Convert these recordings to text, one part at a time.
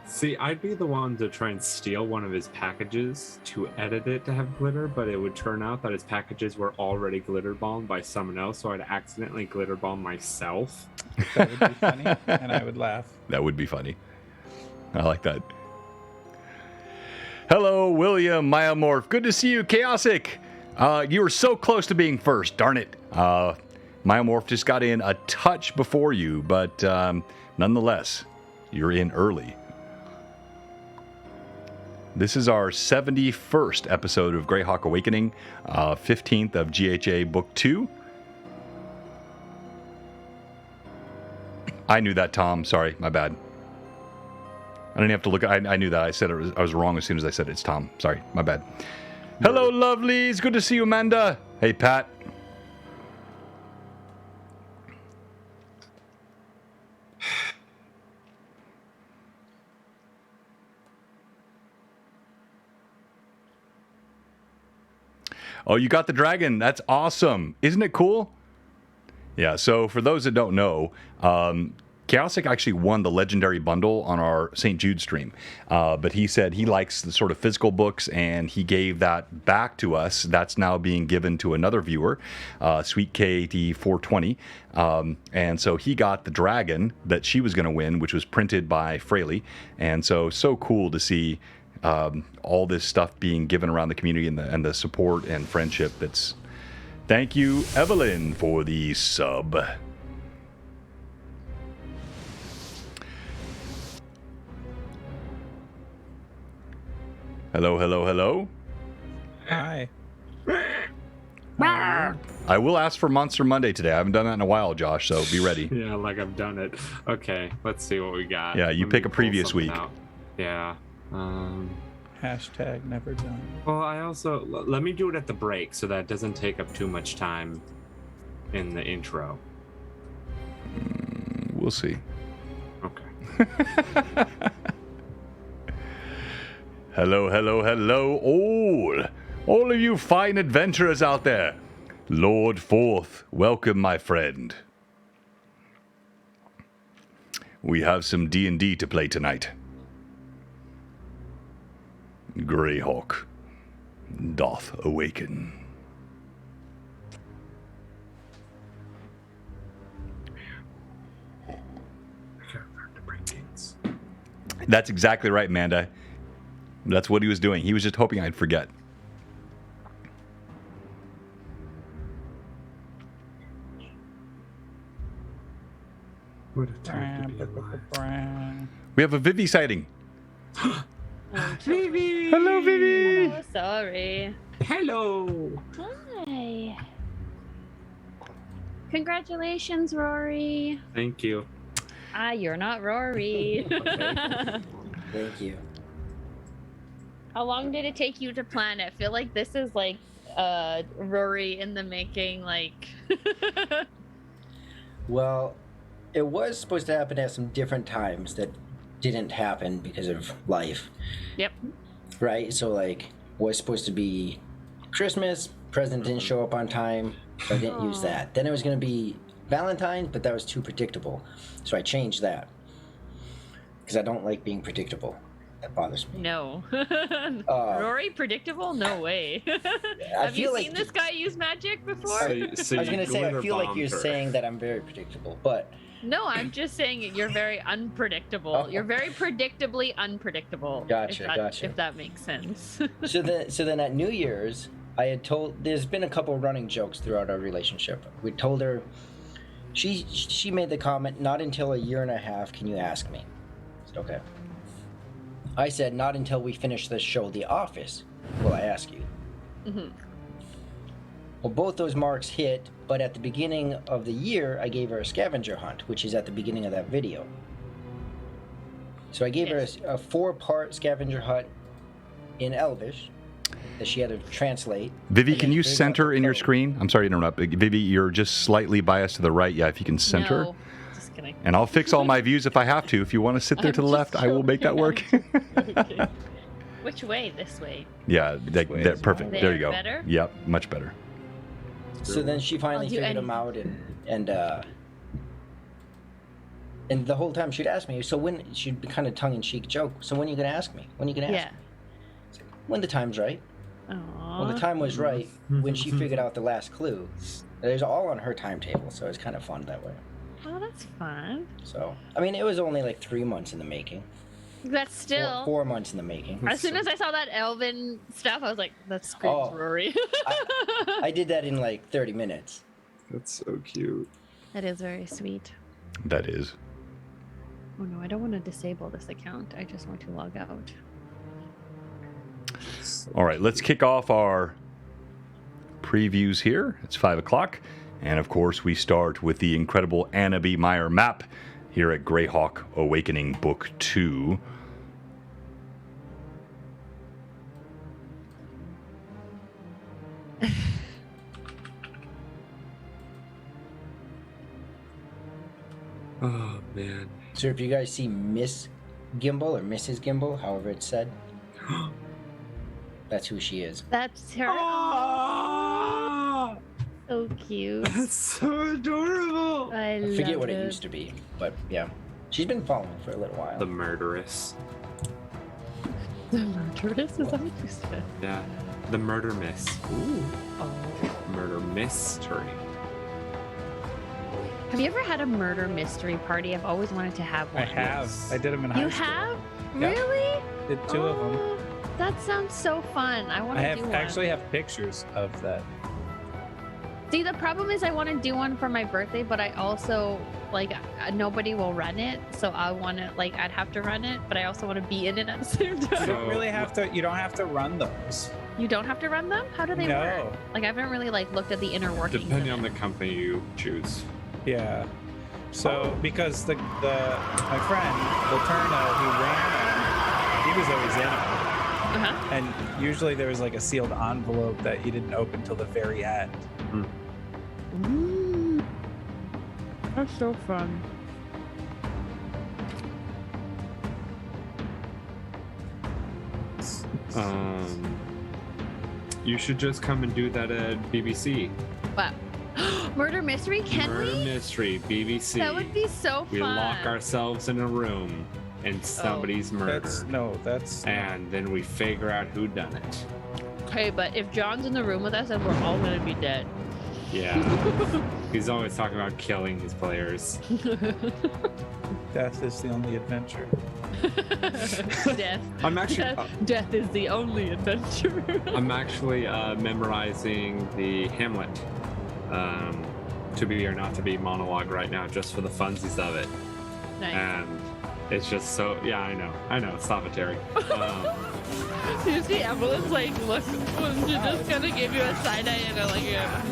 See, I'd be the one to try and steal one of his packages to edit it to have glitter, but it would turn out that his packages were already glitter bombed by someone else, so I'd accidentally glitter bomb myself. That would be funny, and I would laugh. That would be funny. I like that. Hello, William Myomorph. Good to see you, Chaosic. You were so close to being first, darn it. Myomorph just got in a touch before you, but nonetheless, you're in early. This is our 71st episode of Greyhawk Awakening, 15th of GHA Book 2. I knew that, Tom. Sorry, my bad. I didn't have to look. I knew that. I said I was wrong as soon as I said it's Tom. Sorry, my bad. Hello, lovelies. Good to see you, Amanda. Hey, Pat. Oh, you got the dragon. That's awesome. Isn't it cool? Yeah, so for those that don't know, Chaosic actually won the legendary bundle on our St. Jude stream. But he said he likes the sort of physical books, and he gave that back to us. That's now being given to another viewer, Sweet KT420. And so he got the dragon that she was going to win, which was printed by Fraley. And so cool to see all this stuff being given around the community and the support and friendship. That's thank you, Evelyn, for the sub. Hello, hello, hello. Hi. I will ask for Monster Monday today. I haven't done that in a while, Josh, so be ready. Yeah, like I've done it. Okay, let's see what we got. Yeah, you pick a previous week. Out. Yeah. Hashtag never done. Well, I also let me do it at the break so that it doesn't take up too much time in the intro. We'll see. Okay. Hello, hello, hello, all of you fine adventurers out there. Lord Forth, welcome, my friend. We have some D&D to play tonight. Greyhawk doth awaken. That's exactly right, Amanda. That's what he was doing. He was just hoping I'd forget. What a time to be alive. We have a Vivi sighting. Vivi! Hello, Vivi! Oh, sorry. Hello! Hi. Congratulations, Rory. Thank you. You're not Rory. Thank you. How long did it take you to plan it? I feel like this is like Rory in the making, like... Well, it was supposed to happen at some different times that didn't happen because of life. Yep. Right? So, like, was supposed to be Christmas, present didn't show up on time, so I didn't use that. Then it was going to be Valentine's, but that was too predictable. So I changed that. Because I don't like being predictable. That bothers me. No. Rory predictable? No way. Have you seen this guy use magic before? I was going to say, I feel like you're saying that I'm very predictable, but... No, I'm just saying you're very unpredictable. Oh. You're very predictably unpredictable. Gotcha. If that makes sense. So then at New Year's, I had told... There's been a couple of running jokes throughout our relationship. We told her... She made the comment, not until a year and a half can you ask me. I said, okay. I said, not until we finish this show, The Office, will I ask you. Mm-hmm. Well, both those marks hit, but at the beginning of the year, I gave her a scavenger hunt, which is at the beginning of that video. So I gave her a 4-part scavenger hunt in Elvish that she had to translate. Vivi, can you center in your screen? I'm sorry to interrupt. Vivi, you're just slightly biased to the right. Yeah, if you can center. No, just kidding. And I'll fix all my views if I have to. If you want to sit there to the left, I will make that work. Okay. Which way? This way? Yeah, that perfect. There you go. Better? Yep, much better. So then she finally figured them out, and And the whole time she'd ask me, so when, she'd be kind of tongue-in-cheek joke, so when are you going to ask me? When are you going to ask Yeah. me? It's like, when the time's right. Aww. Well, the time was right when she figured out the last clue. It was all on her timetable, so it's kind of fun that way. Oh, that's fun. So, I mean, it was only like 3 months in the making. That's still. 4 months in the making. As soon as I saw that Elven stuff, I was like, "That's screams Oh. Rory." I did that in like 30 minutes. That's so cute. That is very sweet. That is. Oh no, I don't want to disable this account. I just want to log out. All right, let's kick off our previews here. It's 5 o'clock. And of course, we start with the incredible Anna B. Meyer map here at Greyhawk Awakening Book 2. Oh man. So if you guys see Miss Gimbal or Mrs. Gimbal, however it's said, that's who she is. That's her. Ah! So cute. That's so adorable. I I forget love what it used to be, but yeah. She's been following for a little while. The murderess. The murderess is that what you said? Yeah. The murder miss. Ooh. Oh. Murder mystery. Have you ever had a murder mystery party? I've always wanted to have I one. have. I did them in high You school. have? Yep. Really? Did 2 of them. Oh, that sounds so fun. I want I to have do one. actually have pictures of that. See, the problem is I want to do one for my birthday, but I also like nobody will run it, so I want to like I'd have to run it, but I also want to be in it at the same You time. don't really have to. You don't have to run those. You don't have to run them. How do they No. work? Like I haven't really like looked at the inner workings. Depending of on it. the company you choose. Yeah. So because the my friend Laterna who ran them, he was always in them, Uh-huh. and usually there was like a sealed envelope that you didn't open till the very end. Ooh. That's so fun. You should just come and do that at BBC. Wow. Murder mystery? Can Murder we? mystery, BBC. That would be so fun. We lock ourselves in a room and somebody's murdered. That's And then we figure out who done it. Okay, but if John's in the room with us, then we're all gonna be dead. Yeah. He's always talking about killing his players. death is the only adventure. Death. I'm actually Death is the only adventure. I'm actually memorizing the Hamlet to be or not to be monologue right now just for the funsies of it. Nice. And it's just so I know, stop it, Terry. You see Evelyn's like, look, she just kind of gave you a side eye and a like, yeah.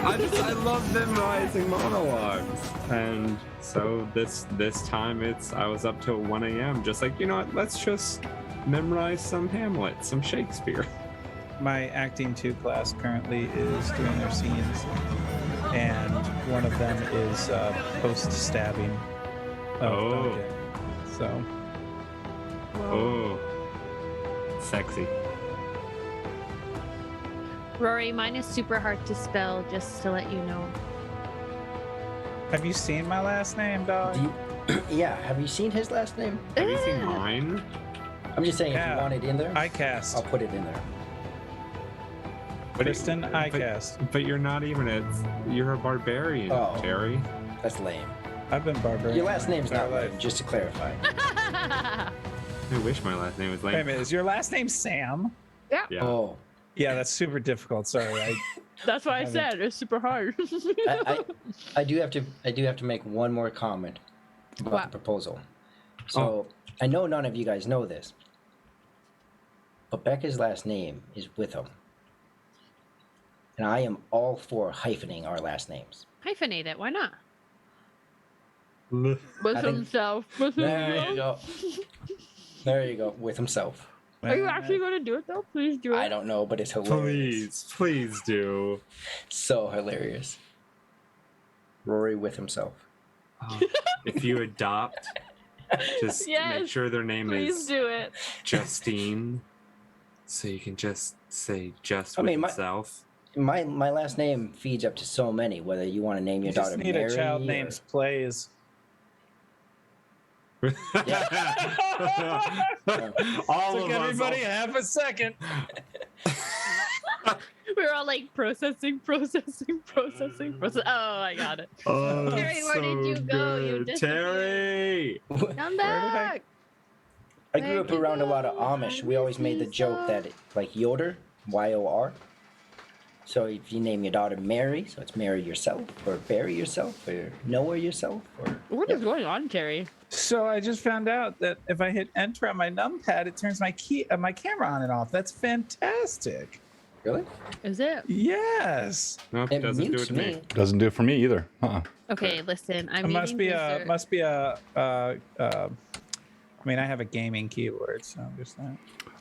I love memorizing monologues, and so this time I was up till 1 a.m. just like, you know what, let's just memorize some Hamlet, some Shakespeare. My acting 2 class currently is doing their scenes, and one of them is post-stabbing of Oh. Duncan. So Oh, sexy. Rory, mine is super hard to spell, just to let you know. have you seen my last name, dog? Yeah, have you seen his last name? Have you seen mine? I'm just saying, if Yeah. you want it in there, ICAST. I'll put it in there. Kristen ICAST. But you're not even you're a barbarian, Oh. Terry. That's lame. I've been barbarian. Your last name's not life. lame, just to clarify. I wish my last name was Wait a lame. minute, is your last name Sam? Yeah. Oh, Yeah, that's super difficult. Sorry. That's why I Haven't. said it's super hard. I do have to make one more comment about What? the proposal. So I know none of you guys know this, but Becca's last name is Witham, and I am all for hyphening our last names. Hyphenate it. Why not? L- With I think- himself. There you go. There you go. With himself. Are you actually going to do it though? Please do it. I don't know, but it's hilarious. Please do. So hilarious. Rory with himself. If you adopt, just Yes, make sure their name Please is do it. Justine, so you can just say just I with mean, himself. My last name feeds up to so many. Whether you want to name your You daughter just need Mary a child or- named Plays. All Took of everybody us. half a second. We were all like processing. Oh, I got it. Oh, Terry, where did you go? You good. disappeared. Terry. Come back. I grew up around a lot of Amish. We always made the joke that, like, Yoder, Y-O-R. So if you name your daughter Mary, so it's marry yourself, or bury yourself, or nowhere yourself, or... What is going on, Terry? So I just found out that if I hit enter on my numpad, it turns my my camera on and off. That's fantastic. Really? Is it? Yes. Nope, It doesn't do it mutes to me. me. Doesn't do it for me either. Okay, listen. I'm It must be eating a dessert. I mean, I have a gaming keyboard, so I'm just that.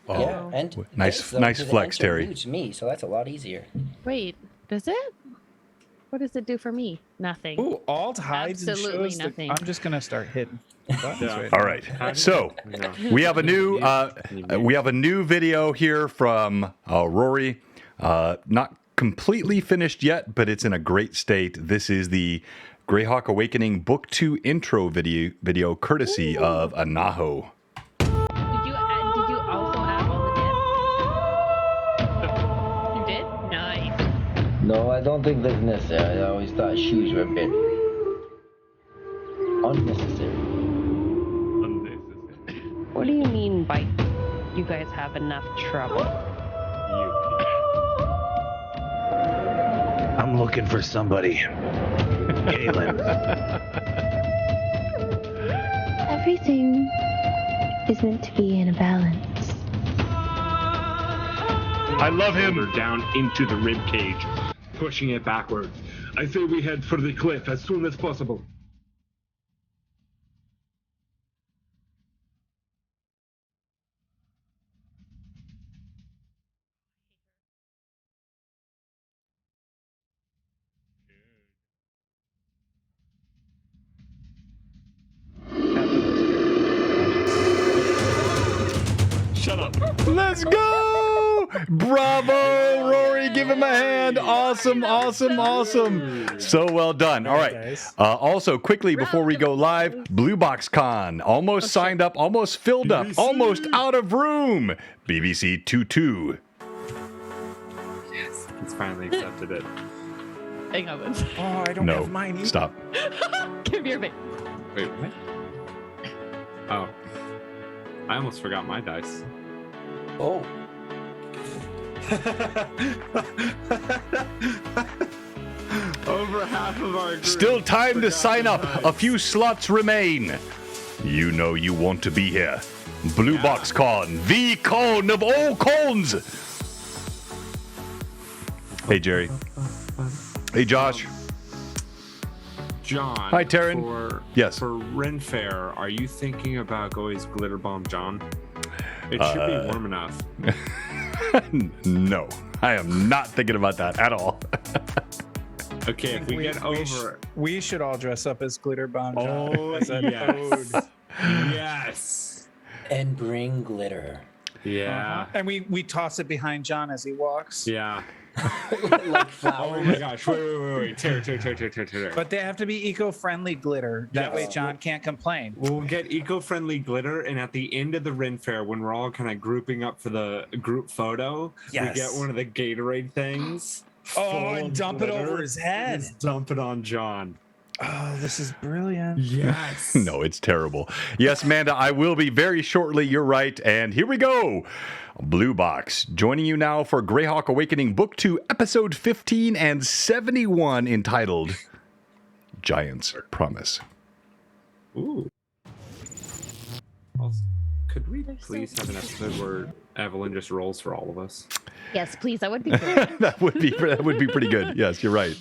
Oh, Yeah, and nice- so nice his flex, enter Terry. mutes me, so that's a lot easier. Wait, does it? What does it do for me? Nothing. Ooh, alt hides Absolutely and shows. nothing. I'm just gonna start hitting buttons Yeah. right all now. right. So we have a new video here from Rory. Not completely finished yet, but it's in a great state. This is the Greyhawk Awakening Book 2 intro video courtesy of Anaho. Did you also add all the dips? You did? Nice. No, I don't think that's necessary. I always thought shoes were a bit unnecessary. What do you mean by you guys have enough trouble? I'm looking for somebody. Galen. Everything is meant to be in a balance. I love him. Her down into the rib cage, pushing it backward. I say we head for the cliff as soon as possible. Shut up. Let's go! Bravo, Rory! Give him a hand. Awesome. So well done. All right. Guys. Also, quickly before we go live, BlueBoxCon almost signed up, almost filled up, BBC. almost out of room. BBC 22. Yes, he's finally accepted it. Hang on. Oh, I don't No, have mine. stop. Give me your bait. Wait, what? Oh. I almost forgot my dice. Oh, Over half of our group Still time to forgot sign their up. dice. A few slots remain. You know you want to be here. BlueBoxCon, the con of all cons. Hey, Jerry. Hey, Josh. John. Hi, Taryn. Yes. For Ren Fair, are you thinking about going as Glitter Bomb John? It should be warm enough. No, I am not thinking about that at all. Okay, if we get over. We should all dress up as Glitter Bomb John. Oh, as an yes. ode. Yes. and bring glitter. Yeah. And we toss it behind John as he walks. Yeah. Like Oh flowers. my gosh. Wait. Tear. But they have to be eco-friendly glitter. That way Yes. John can't complain. We'll get eco-friendly glitter, and at the end of the Ren Fair, when we're all kind of grouping up for the group photo, Yes. we get one of the Gatorade things. Oh, full and of dump it glitter, over his head. and just dump it on John. Oh, this is brilliant. Yes. No, it's terrible. Yes, Amanda, I will be very shortly. You're right. And here we go. Blue Box, joining you now for Greyhawk Awakening Book 2, Episode 15 and 71, entitled Giant's Promise. Ooh. Also, could we please have an episode where Evelyn just rolls for all of us? Yes, please. That would be great. That would be pretty good. Yes, you're right.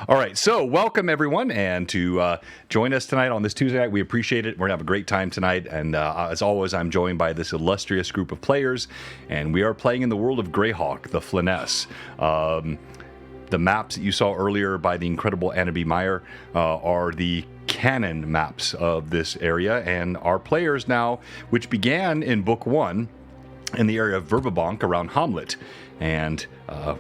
All right, so welcome everyone, and to join us tonight on this Tuesday night. We appreciate it. We're gonna have a great time tonight, and as always, I'm joined by this illustrious group of players, and we are playing in the world of Greyhawk, the Flyness. The maps that you saw earlier by the incredible Anna B. Meyer are the canon maps of this area, and our players now, which began in Book 1, in the area of Verbabonk around Hamlet. And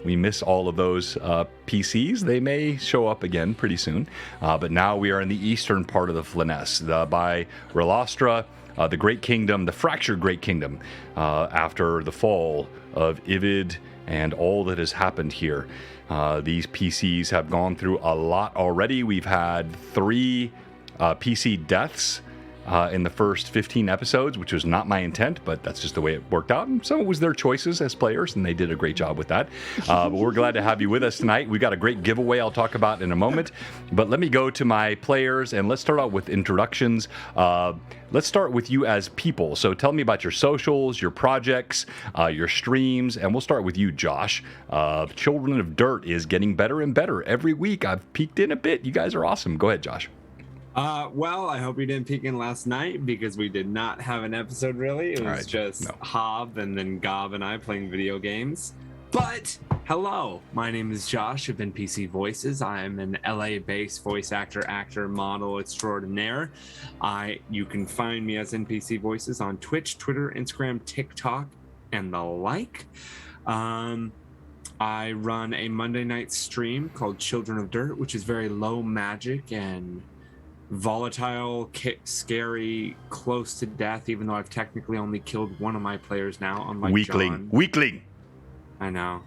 we miss all of those PCs. They may show up again pretty soon. But now we are in the eastern part of the Flyness, by Relastra, the Great Kingdom, the fractured Great Kingdom, after the fall of Ivid and all that has happened here. These PCs have gone through a lot already. We've had 3 PC deaths in the first 15 episodes, which was not my intent, but that's just the way it worked out. And so it was their choices as players, and they did a great job with that. But we're glad to have you with us tonight. We got a great giveaway I'll talk about in a moment. But let me go to my players, and let's start out with introductions. Let's start with you as people. So tell me about your socials, your projects, your streams, and we'll start with you, Josh. Children of Dirt is getting better and better every week. I've peeked in a bit. You guys are awesome. Go ahead, Josh. Well, I hope you didn't peek in last night because we did not have an episode really. It was just Hob and then Gob and I playing video games. But hello, my name is Josh of NPC Voices. I'm an LA-based voice actor, model extraordinaire. You can find me as NPC Voices on Twitch, Twitter, Instagram, TikTok, and the like. I run a Monday night stream called Children of Dirt, which is very low magic and volatile, scary, close to death, even though I've technically only killed one of my players now, unlike John. Weakling. I know.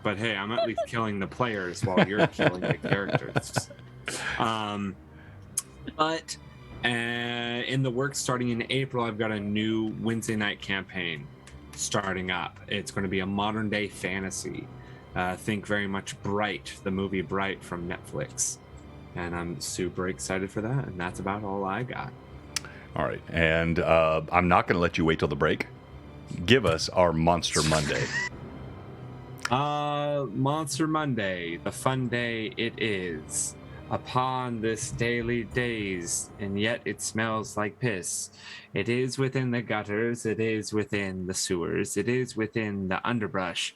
But hey, I'm at least killing the players while you're killing the characters. But in the works starting in April, I've got a new Wednesday night campaign starting up. It's going to be a modern day fantasy. Think very much Bright, the movie Bright from Netflix. And I'm super excited for that. And that's about all I got. All right. And I'm not going to let you wait till the break. Give us our Monster Monday. Monster Monday, the fun day it is. Upon this daily days, and yet it smells like piss. It is within the gutters, it is within the sewers, it is within the underbrush.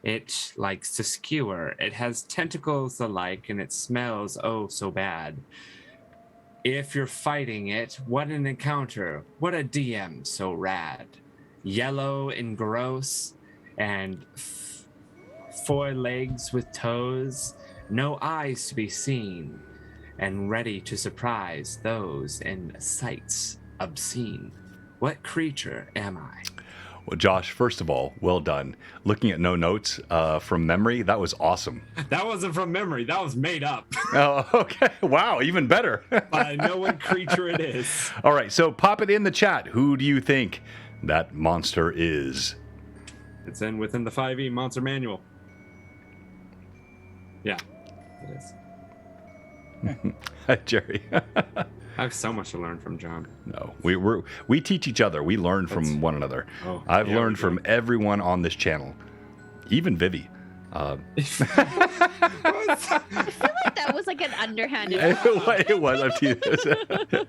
It likes to skewer. It has tentacles alike, and it smells oh so bad. If you're fighting it, what an encounter. What a DM so rad. Yellow and gross, and 4 legs with toes, no eyes to be seen, and ready to surprise those in sights obscene. What creature am I? Well, Josh, first of all, well done. Looking at no notes from memory, that was awesome. That wasn't from memory. That was made up. Oh, okay. Wow, even better. I know what creature it is. All right, so pop it in the chat. Who do you think that monster is? It's within the 5e monster manual. Yeah, it is. Jerry. I have so much to learn from John. No, we teach each other. We learn from one another. Oh, I've learned from everyone on this channel, even Vivi. I feel like that was like an underhanded. It was. I've seen this. What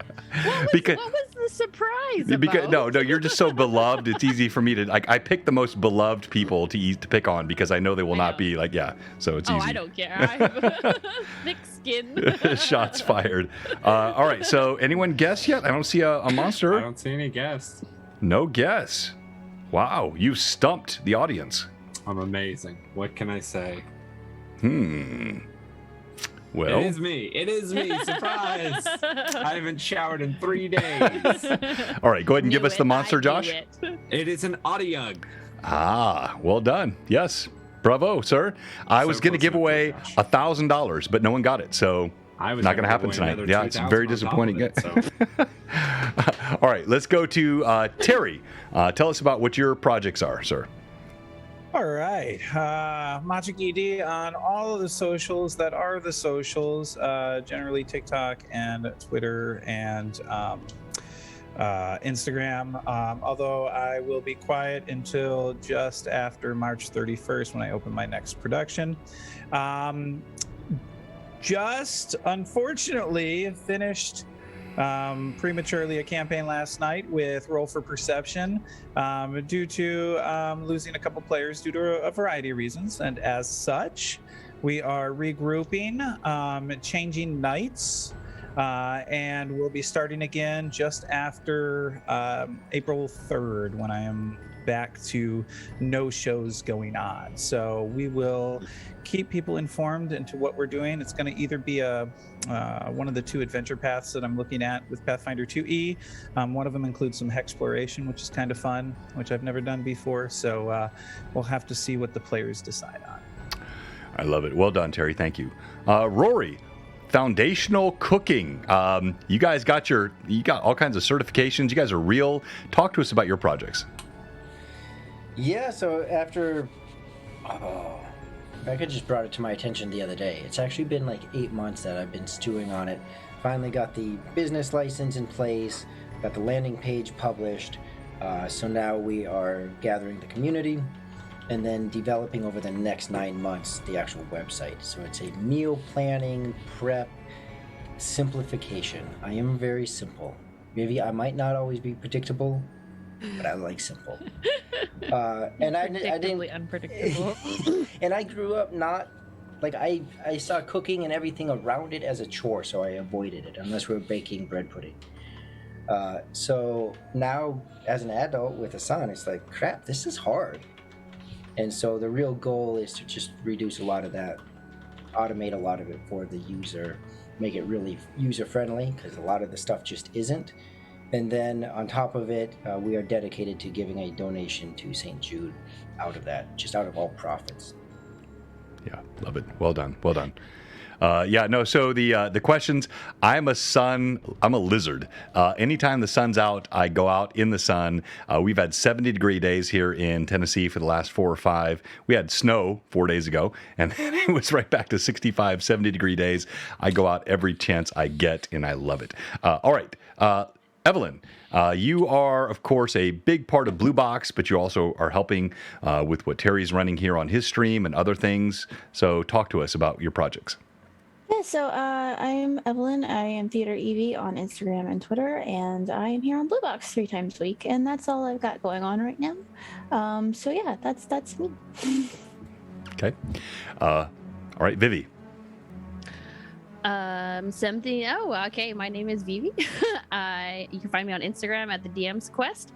was the surprise about? No, you're just so beloved. It's easy for me to I pick the most beloved people to pick on because I know they will not be like so it's easy. I don't care. I have thick skin. Shots fired. All right. So anyone guess yet? I don't see a monster. I don't see any guess. No guess. Wow, you stumped the audience. I'm amazing. What can I say? Well, it is me. Surprise. I haven't showered in 3 days. All right, go ahead and give us the monster, Josh. It is an Audiug. Ah, well done. Yes. Bravo, sir. I was going to give away $1,000, but no one got it. So not going to happen tonight. Yeah, it's very disappointing. All right, let's go to Terry. Tell us about what your projects are, sir. All right. Magic ED on all of the socials that are the socials, generally TikTok and Twitter and Instagram. Although I will be quiet until just after March 31st when I open my next production. Just unfortunately finished prematurely a campaign last night with Roll for Perception due to losing a couple players due to a variety of reasons, and as such we are regrouping, changing nights, and we'll be starting again just after April 3rd, when I am back to no shows going on. So we will keep people informed into what we're doing. It's going to either be one of the 2 adventure paths that I'm looking at with Pathfinder 2E. One of them includes some hexploration, which is kind of fun, which I've never done before. So we'll have to see what the players decide on. I love it. Well done, Terry. Thank you. Rory, foundational cooking. You guys got all kinds of certifications. You guys are real. Talk to us about your projects. Yeah, so after... Becca just brought it to my attention the other day. It's actually been like 8 months that I've been stewing on it. Finally got the business license in place, got the landing page published. So now we are gathering the community and then developing over the next 9 months the actual website. So it's a meal planning, prep, simplification. I am very simple. Maybe I might not always be predictable, but I like simple. And I didn't unpredictable. And I grew up not like I saw cooking and everything around it as a chore, so I avoided it unless we were baking bread pudding. So now as an adult with a son, it's like, crap, this is hard. And so the real goal is to just reduce a lot of that, automate a lot of it for the user, make it really user friendly, because a lot of the stuff just isn't. And then on top of it, we are dedicated to giving a donation to St. Jude out of that, just out of all profits. Yeah, love it. Well done. Well done. So the questions, I'm a lizard. Anytime the sun's out, I go out in the sun. We've had 70-degree days here in Tennessee for the last 4 or 5. We had snow 4 days ago, and then it was right back to 65, 70-degree days. I go out every chance I get, and I love it. All right. Evelyn, you are, of course, a big part of Blue Box, but you also are helping with what Terry's running here on his stream and other things. So talk to us about your projects. Yeah, so I am Evelyn. I am Theater Evie on Instagram and Twitter, and I am here on Blue Box 3 times a week, and that's all I've got going on right now. So yeah, that's me. Okay. All right, Vivi. Okay. My name is Vivi. You can find me on Instagram at the DM's Quest.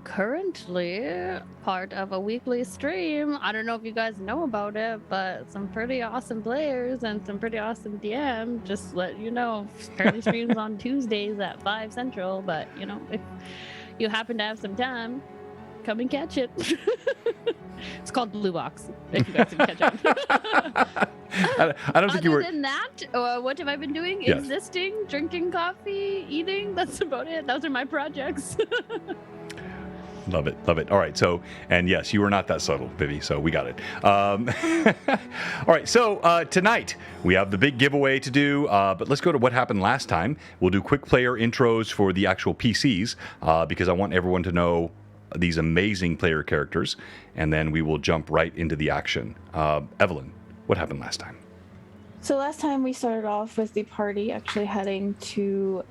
Currently part of a weekly stream. I don't know if you guys know about it, but some pretty awesome players and some pretty awesome DM. Just let you know, currently streams on Tuesdays at 5 Central. But if you happen to have some time, come and catch it. It's called Blue Box, if you guys can catch up. I don't think you were... Other than that, what have I been doing? Yes. Existing, drinking coffee, eating. That's about it. Those are my projects. Love it. Love it. All right. So, and yes, you were not that subtle, Vivi, so we got it. All right. So tonight we have the big giveaway to do, but let's go to what happened last time. We'll do quick player intros for the actual PCs because I want everyone to know these amazing player characters, and then we will jump right into the action. Evelyn, what happened last time? So last time we started off with the party actually heading to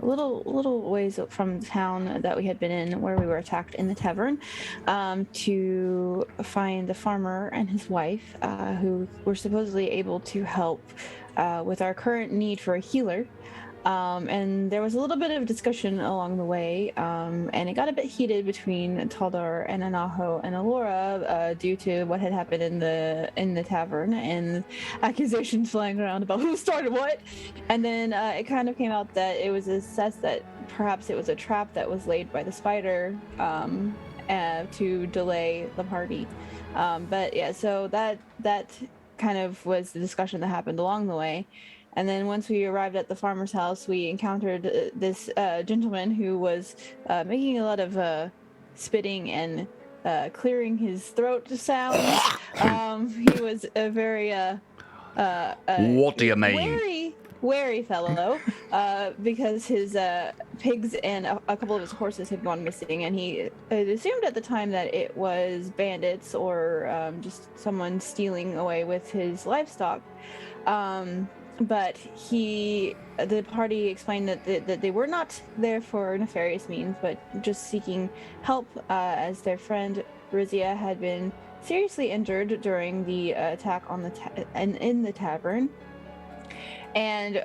little ways from the town that we had been in, where we were attacked in the tavern, to find the farmer and his wife, who were supposedly able to help with our current need for a healer. And there was a little bit of discussion along the way, and it got a bit heated between Taldar and Anaho and Elora due to what had happened in the tavern and accusations flying around about who started what. And then it kind of came out that it was assessed that perhaps it was a trap that was laid by the spider to delay the party. But yeah, so that kind of was the discussion that happened along the way. And then once we arrived at the farmer's house, we encountered this gentleman who was making a lot of spitting and clearing his throat sounds. He was a very what do you mean? Wary fellow, because his pigs and a couple of his horses had gone missing, and he assumed at the time that it was bandits or just someone stealing away with his livestock. But the party explained that they were not there for nefarious means, but just seeking help, as their friend Rizia had been seriously injured during the attack on in the tavern. And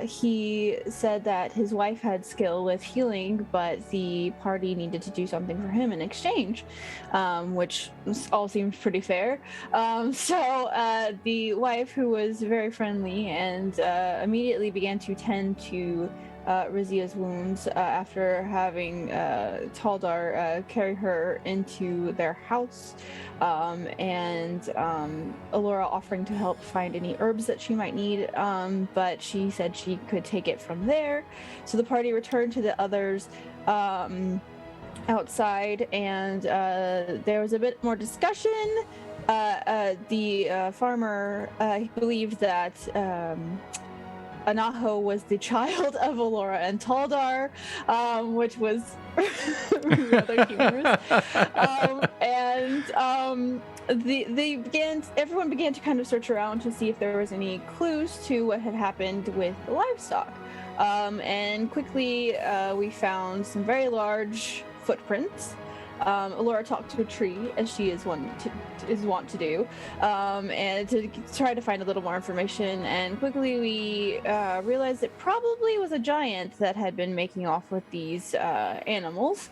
he said that his wife had skill with healing, but the party needed to do something for him in exchange, which all seemed pretty fair. So the wife, who was very friendly and immediately began to tend to Rizia's wounds after having Taldar carry her into their house, and Elora offering to help find any herbs that she might need, but she said she could take it from there. So the party returned to the others outside, and there was a bit more discussion. The farmer believed that Anaho was the child of Elora and Taldar, which was rather humorous. Everyone began to kind of search around to see if there was any clues to what had happened with the livestock. And quickly we found some very large footprints. Elora talked to a tree, as she is wont to do, and to try to find a little more information. And quickly we realized it probably was a giant that had been making off with these animals.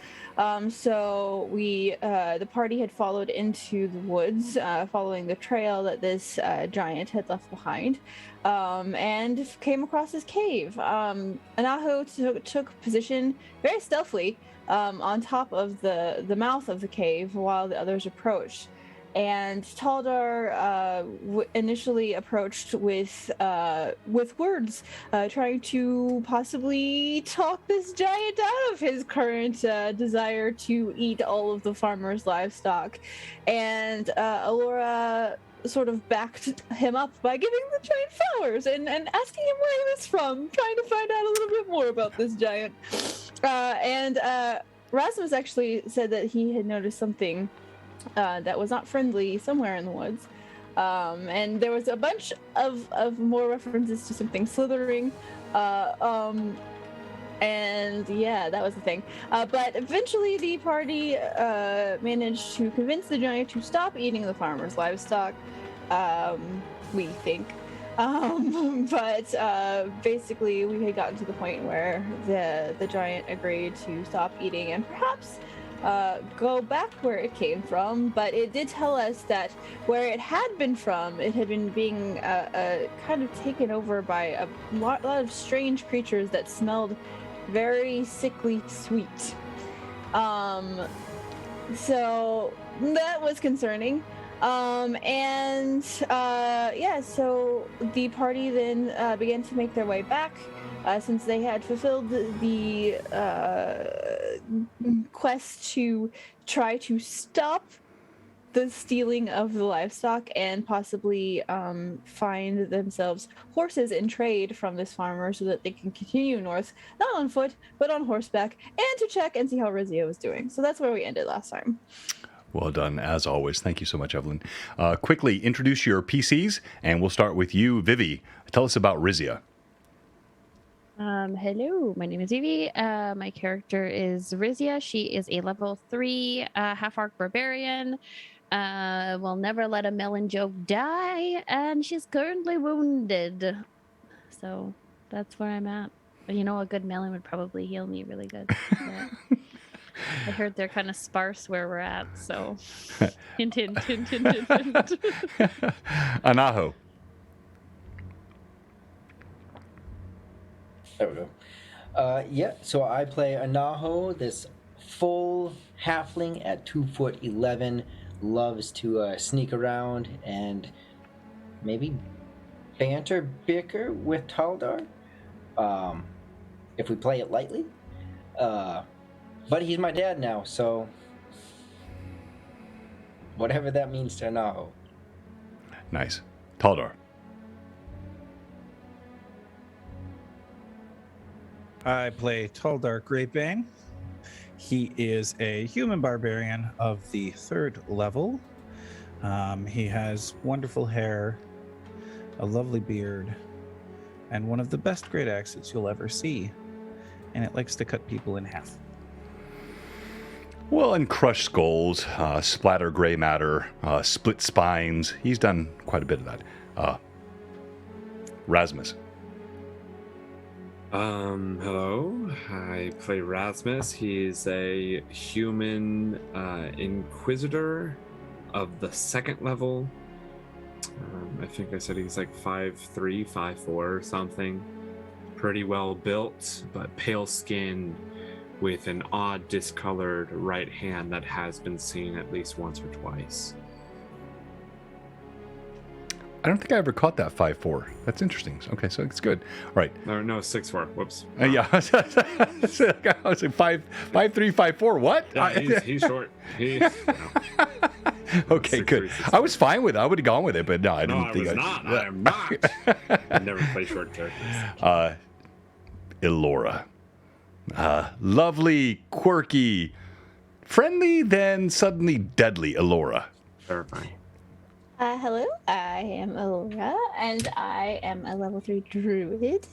So the party had followed into the woods, following the trail that this giant had left behind, and came across this cave. Anaho took position very stealthily on top of the mouth of the cave while the others approached. And Taldar initially approached with words, trying to possibly talk this giant out of his current desire to eat all of the farmer's livestock. And Elora sort of backed him up by giving the giant flowers and asking him where he was from, trying to find out a little bit more about this giant. And Rasmus actually said that he had noticed something that was not friendly somewhere in the woods. And there was a bunch of more references to something slithering. And yeah, that was the thing. But eventually the party managed to convince the giant to stop eating the farmer's livestock, we think. But basically we had gotten to the point where the giant agreed to stop eating and perhaps go back where it came from. But it did tell us that where it had been from, it had been being kind of taken over by a lot of strange creatures that smelled very sickly sweet. So that was concerning. So the party then began to make their way back, since they had fulfilled the quest to try to stop the stealing of the livestock and possibly find themselves horses in trade from this farmer so that they can continue north, not on foot, but on horseback, and to check and see how Rizia was doing. So that's where we ended last time. Well done, as always. Thank you so much, Evelyn. Quickly, introduce your PCs, and we'll start with you, Vivi. Tell us about Rizia. Hello, my name is Vivi. My character is Rizia. She is a level 3 half-orc barbarian. Will never let a melon joke die, and she's currently wounded. So that's where I'm at. But you know, a good melon would probably heal me really good. I heard they're kind of sparse where we're at, so hint, hint, hint, hint, hint, hint. Anaho. There we go. So I play Anaho, this full halfling at 2'11", loves to sneak around and maybe bicker with Taldar, if we play it lightly. But he's my dad now, so whatever that means to Anaho. Nice. Taldar. I play Taldar Greatbane. He is a human barbarian of the 3rd level. He has wonderful hair, a lovely beard, and one of the best great axes you'll ever see. And it likes to cut people in half. Well, and crush skulls, splatter gray matter, split spines. He's done quite a bit of that. Rasmus. Hello. I play Rasmus. He's a human inquisitor of the second level. I think I said he's like 5'3", 5'4", or something. Pretty well built, but pale skinned, with an odd discolored right hand that has been seen at least once or twice. I don't think I ever caught that 5'4". That's interesting. Okay, so it's good. All right. No, 6'4". Whoops. Yeah. I was like 5'3", 5'4". What? Yeah, he's short. He's, Okay, 6'3", good. 6'4". I was fine with it. I would have gone with it, but no, I didn't I think was not. I am not. I never play short characters. Elora. Lovely, quirky, friendly, then suddenly deadly Elora. Terrifying. Hello, I am Elora, and I am a level 3 druid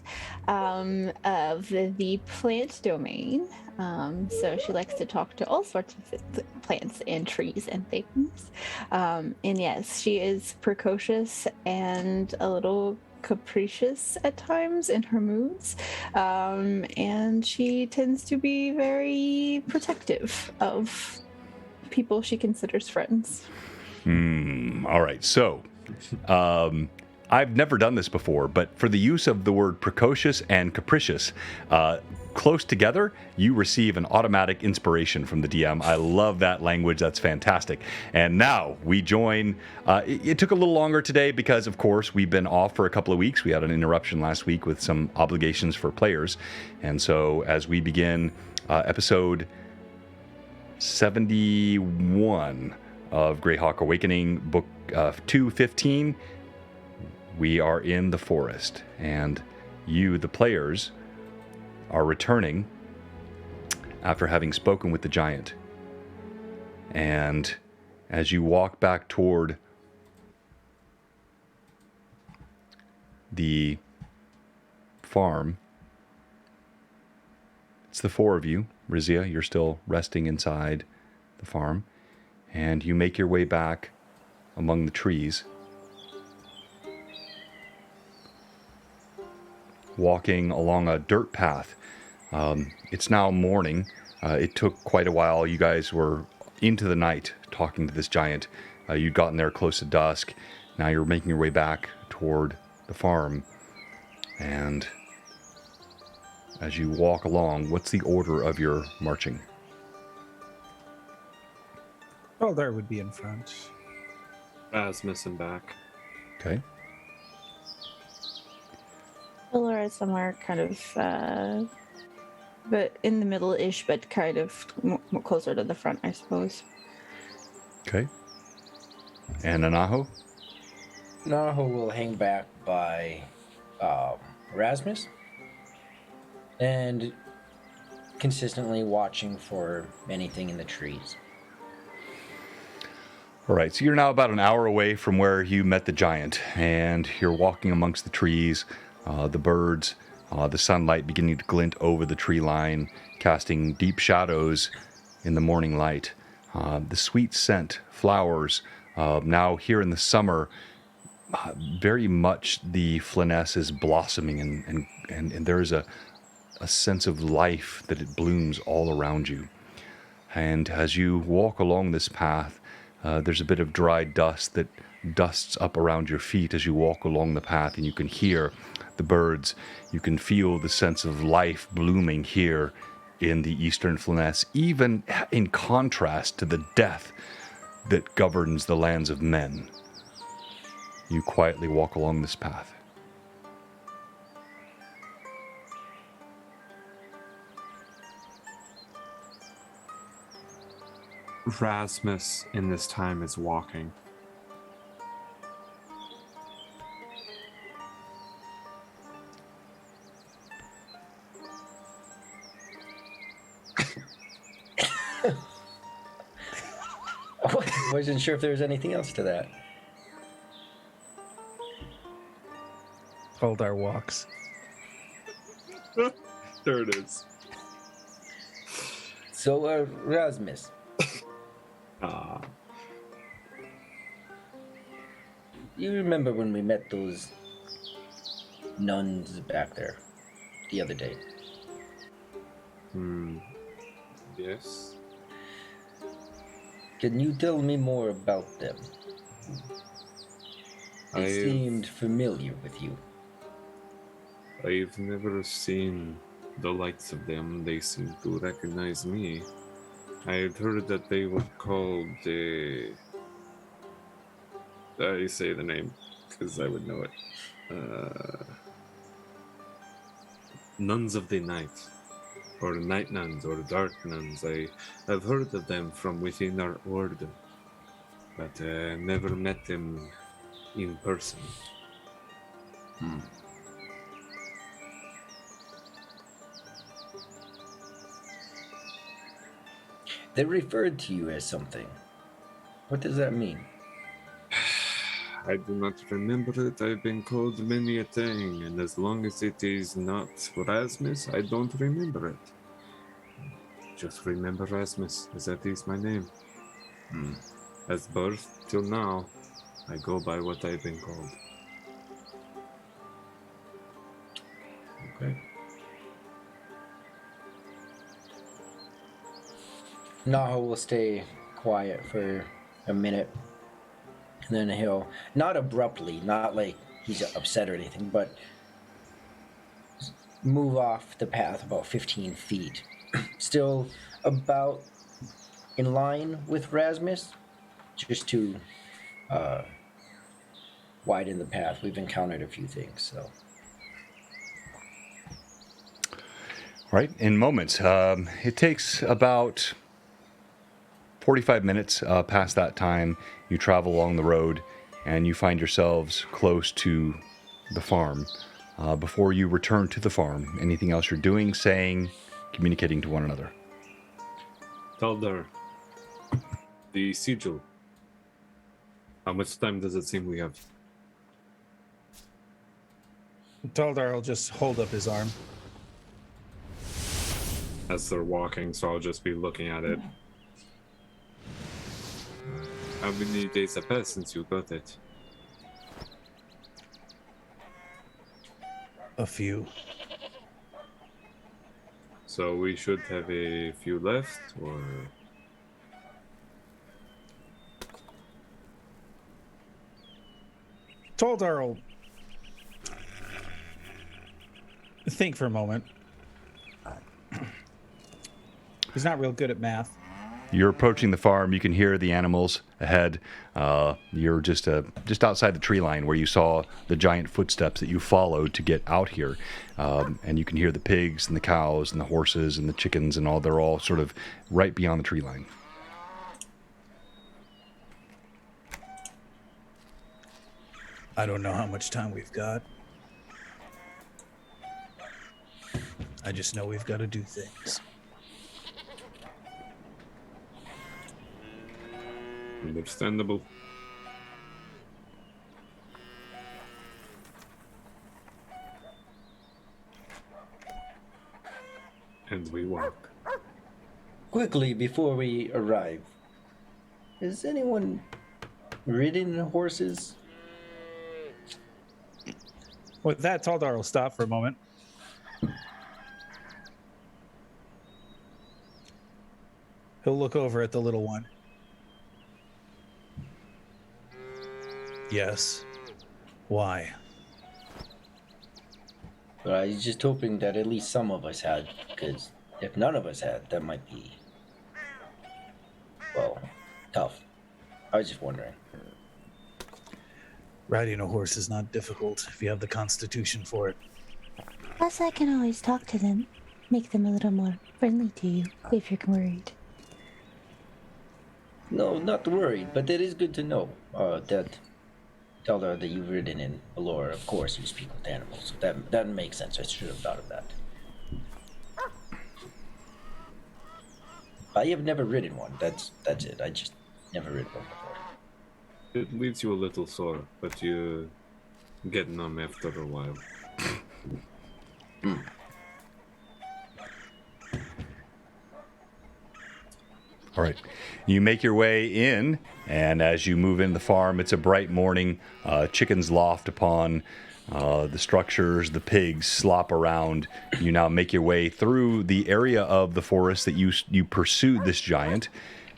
of the plant domain. So she likes to talk to all sorts of plants and trees and things. And yes, she is precocious and a little capricious at times in her moods. And she tends to be very protective of people she considers friends. All right. So, I've never done this before, but for the use of the word precocious and capricious, close together, you receive an automatic inspiration from the DM. I love that language. That's fantastic. And now we join. It took a little longer today because, of course, we've been off for a couple of weeks. We had an interruption last week with some obligations for players. And so as we begin episode 71 of Greyhawk Awakening, book 215, we are in the forest, and you, the players, are returning after having spoken with the giant. And as you walk back toward the farm, it's the four of you. Rizia, you're still resting inside the farm. And you make your way back among the trees, walking along a dirt path. It's now morning. It took quite a while. You guys were into the night talking to this giant. You'd gotten there close to dusk. Now you're making your way back toward the farm. And as you walk along, what's the order of your marching? Eldar would be in front. Rasmus and back. Okay. Elora is somewhere kind of, but in the middle-ish, but kind of closer to the front, I suppose. Okay. And Anaho? Naho will hang back by Rasmus and consistently watching for anything in the trees. All right, so you're now about an hour away from where you met the giant, and you're walking amongst the trees, the birds, the sunlight beginning to glint over the tree line, casting deep shadows in the morning light. The sweet scent, flowers, now here in the summer, very much the Flyness is blossoming, and there's a sense of life that it blooms all around you. And as you walk along this path, there's a bit of dry dust that dusts up around your feet as you walk along the path, and you can hear the birds. You can feel the sense of life blooming here in the Eastern Flyness, even in contrast to the death that governs the lands of men. You quietly walk along this path. Rasmus in this time is walking. I wasn't sure if there was anything else to that. Eldar walks. There it is. So, Rasmus, you remember when we met those nuns back there? the other day. Yes. Can you tell me more about them? They seemed familiar with you. I've never seen the likes of them. They seem to recognize me. I had heard that they were called I say the name because I would know it. Nuns of the Night, or Night Nuns, or Dark Nuns. I have heard of them from within our order, but never met them in person. They referred to you as something. What does that mean? I do not remember it. I've been called many a thing, and as long as it is not Rasmus, I don't remember it. Just remember Rasmus, as that is my name. As birth till now, I go by what I've been called. Okay. Naho will stay quiet for a minute. And then he'll, not abruptly, not like he's upset or anything, but move off the path about 15 feet. Still about in line with Rasmus, just to widen the path. We've encountered a few things, so. Right, in moments. It takes about 45 minutes past that time. You travel along the road and you find yourselves close to the farm. Before you return to the farm, anything else you're doing, saying, communicating to one another? Taldar, the sigil. How much time does it seem we have? Taldar will just hold up his arm. As they're walking, so I'll just be looking at it. How many days have passed since you got it? A few. So we should have a few left, or... Taldar will think for a moment. He's not real good at math. You're approaching the farm. You can hear the animals ahead. You're just outside the tree line where you saw the giant footsteps that you followed to get out here. And you can hear the pigs and the cows and the horses and the chickens and all. They're all sort of right beyond the tree line. I don't know how much time we've got. I just know we've got to do things. Understandable. And we walk. Quickly, before we arrive, has anyone ridden horses? With that, Taldar will stop for a moment. He'll look over at the little one. Yes. Why? But I was just hoping that at least some of us had, because if none of us had, that might be, well, tough. I was just wondering. Riding a horse is not difficult if you have the constitution for it. Plus, I can always talk to them, make them a little more friendly to you if you're worried. No, not worried, but it is good to know that Taldar, that you've ridden in Elora. Of course, you speak with animals. So that makes sense. I should have thought of that. I have never ridden one. That's it. I just never ridden one before. It leaves you a little sore, but you get numb after a while. All right. You make your way in, and as you move into the farm, it's a bright morning. Chickens loft upon The structures, the pigs slop around. You now make your way through the area of the forest that you pursued this giant,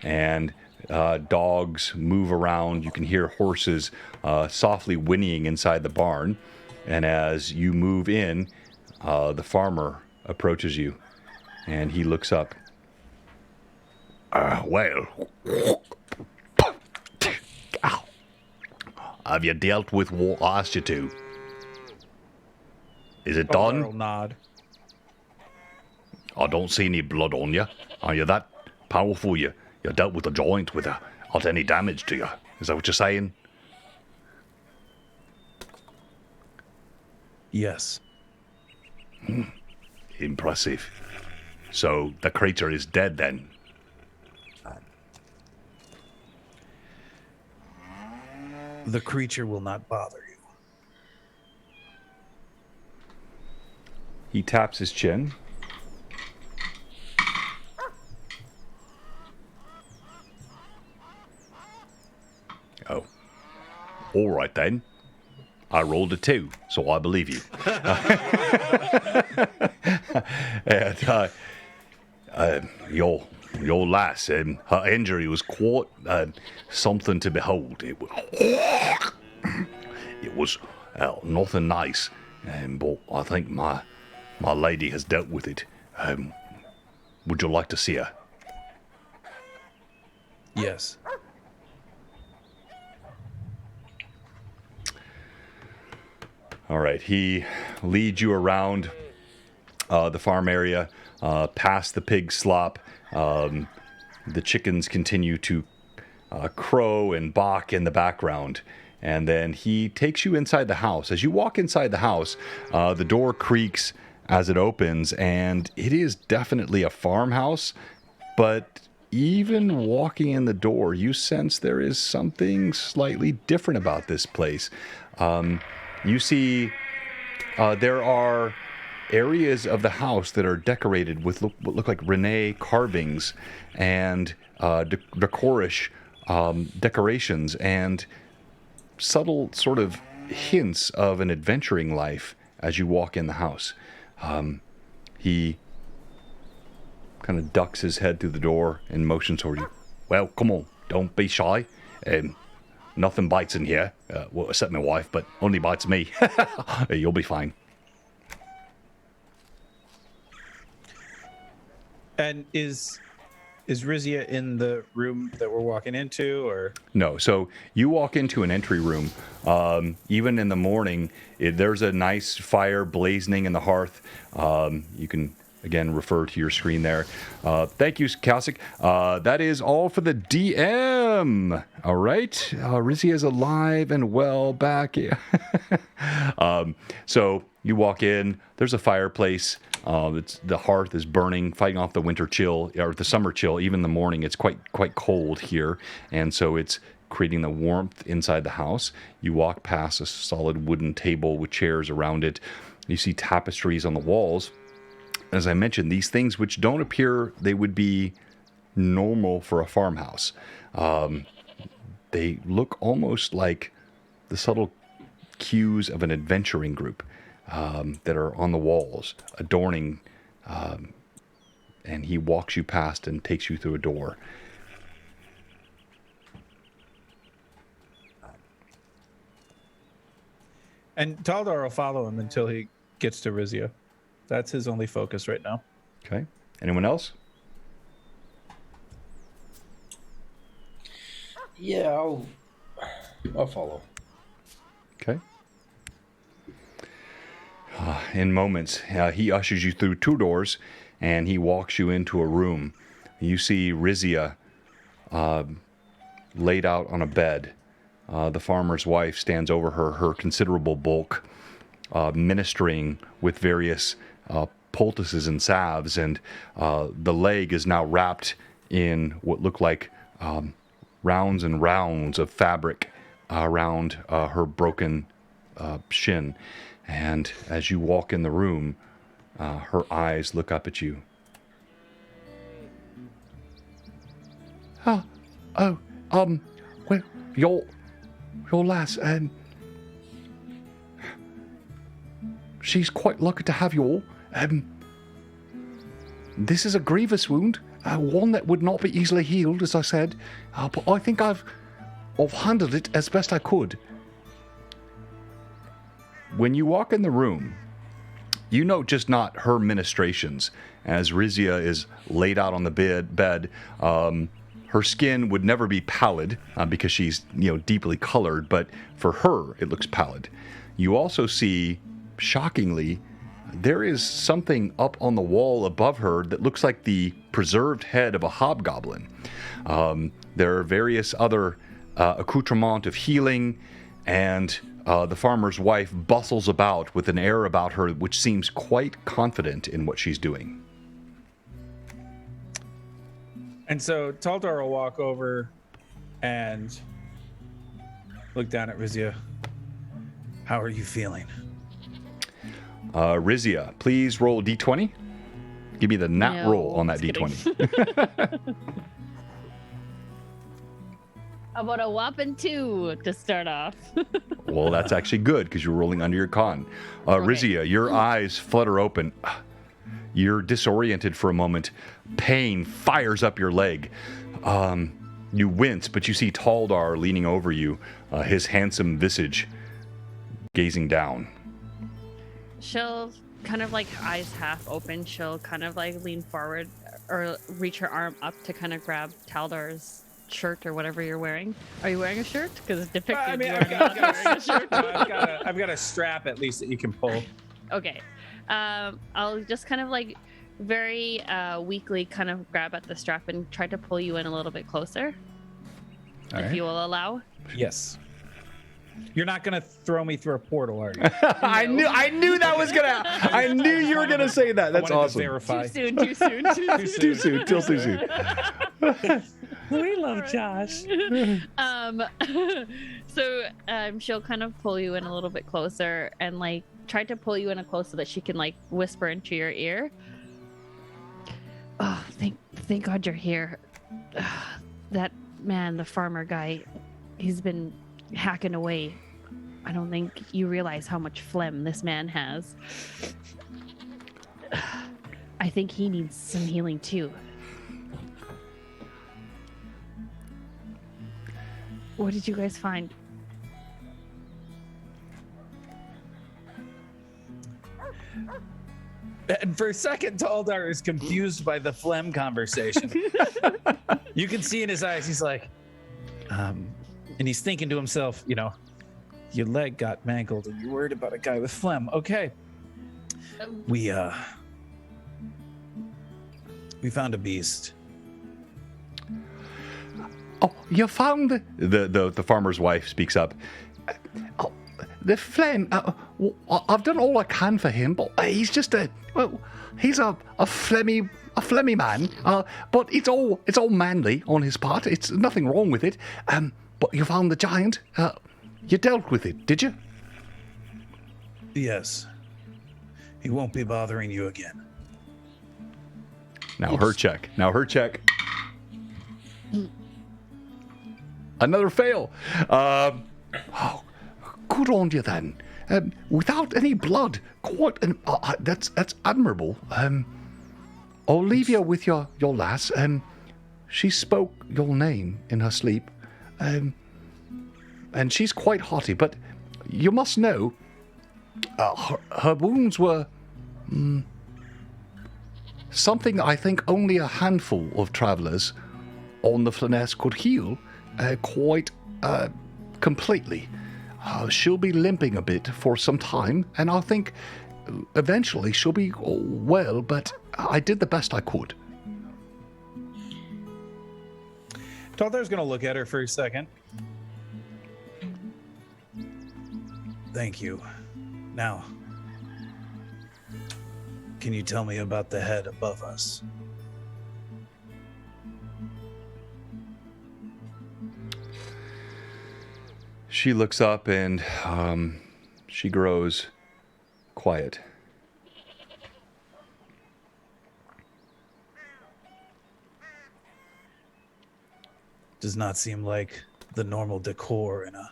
and dogs move around. You can hear horses softly whinnying inside the barn. And as you move in, the farmer approaches you, and he looks up. Well, have you dealt with what I asked you to? Is it done? I'll nod. I don't see any blood on you. Are you that powerful? You dealt with a giant without any damage to you. Is that what you're saying? Yes. Impressive. So the creature is dead then? The creature will not bother you. He taps his chin. Oh. All right then. I rolled a 2, so I believe you. And your lass, her injury was quite something to behold. It was nothing nice, but I think my lady has dealt with it. Would you like to see her? Yes. All right, he leads you around the farm area, past the pig slop. The chickens continue to crow and bark in the background. And then he takes you inside the house. As you walk inside the house, the door creaks as it opens, and it is definitely a farmhouse. But even walking in the door, you sense there is something slightly different about this place. You see there are areas of the house that are decorated with what look like Rene carvings and decorish decorations and subtle sort of hints of an adventuring life as you walk in the house. He kind of ducks his head through the door and motions toward you. Well, come on, don't be shy. Nothing bites in here, well, except my wife, but only bites me. You'll be fine. And is Rizia in the room that we're walking into, or? No, so you walk into an entry room. Even in the morning, there's a nice fire blazing in the hearth. You can, again, refer to your screen there. Thank you, Kalsic. That is all for the DM. All right. Rizia is alive and well back. So you walk in. There's a fireplace. The hearth is burning, fighting off the winter chill or the summer chill. Even in the morning, it's quite cold here, and so it's creating the warmth inside the house. You walk past a solid wooden table with chairs around it. You see tapestries on the walls. As I mentioned, these things which don't appear they would be normal for a farmhouse. They look almost like the subtle cues of an adventuring group. That are on the walls, adorning, and he walks you past and takes you through a door. And Taldar will follow him until he gets to Rizia. That's his only focus right now. Okay. Anyone else? Yeah, I'll follow. Okay. In moments, he ushers you through 2 doors, and he walks you into a room. You see Rizia laid out on a bed. The farmer's wife stands over her considerable bulk, ministering with various poultices and salves, and the leg is now wrapped in what look like rounds and rounds of fabric around her broken shin. And as you walk in the room, her eyes look up at you. Well, your lass, she's quite lucky to have you all. This is a grievous wound, one that would not be easily healed, as I said, but I think I've handled it as best I could. When you walk in the room, you note just not her ministrations, as Rizia is laid out on the bed. Her skin would never be pallid because she's deeply colored, but for her it looks pallid. You also see, shockingly, there is something up on the wall above her that looks like the preserved head of a hobgoblin. There are various other accoutrements of healing, and the farmer's wife bustles about with an air about her which seems quite confident in what she's doing. And so Taldar will walk over and look down at Rizia. How are you feeling? Rizia, please roll a d20. Give me the nat roll on that d20. How about a whopping 2 to start off? Well, that's actually good because you're rolling under your con. Rizia, your eyes flutter open. You're disoriented for a moment. Pain fires up your leg. You wince, but you see Taldar leaning over you, his handsome visage gazing down. She'll kind of eyes half open. She'll kind of lean forward or reach her arm up to kind of grab Taldar's shirt or whatever you're wearing. Are you wearing a shirt? Because it's depicted you are not wearing a shirt. I've got a strap at least that you can pull. Okay. I'll just kind of very weakly kind of grab at the strap and try to pull you in a little bit closer. If you will allow. Yes. You're not gonna throw me through a portal, are you? I knew that was gonna. I knew you were gonna say that. That's awesome. Verify. Too soon. Too soon. We love Josh. So she'll kind of pull you in a little bit closer and try to pull you in close so that she can whisper into your ear. Oh, thank God you're here. That man, the farmer guy, he's been hacking away. I don't think you realize how much phlegm this man has. I think he needs some healing too. What did you guys find? And for a second, Taldar is confused by the phlegm conversation. You can see in his eyes, he's like, and he's thinking to himself, your leg got mangled and you're worried about a guy with phlegm. Okay. We found a beast. Oh, you found the farmer's wife speaks up. The phlegm. I've done all I can for him, but he's just he's a phlegmy man. But it's all manly on his part. It's nothing wrong with it. But you found the giant. You dealt with it, did you? Yes. He won't be bothering you again. Now her check. Another fail. Oh, good on you then. Without any blood, quite. That's admirable. I'll leave you with your lass. She spoke your name in her sleep, and she's quite haughty. But you must know, her wounds were something I think only a handful of travellers on the Flanness could heal quite completely. She'll be limping a bit for some time, and I think eventually she'll be well, but I did the best I could. Taldar's going to look at her for a second. Thank you. Now, can you tell me about the head above us? She looks up and she grows quiet. Does not seem like the normal decor in a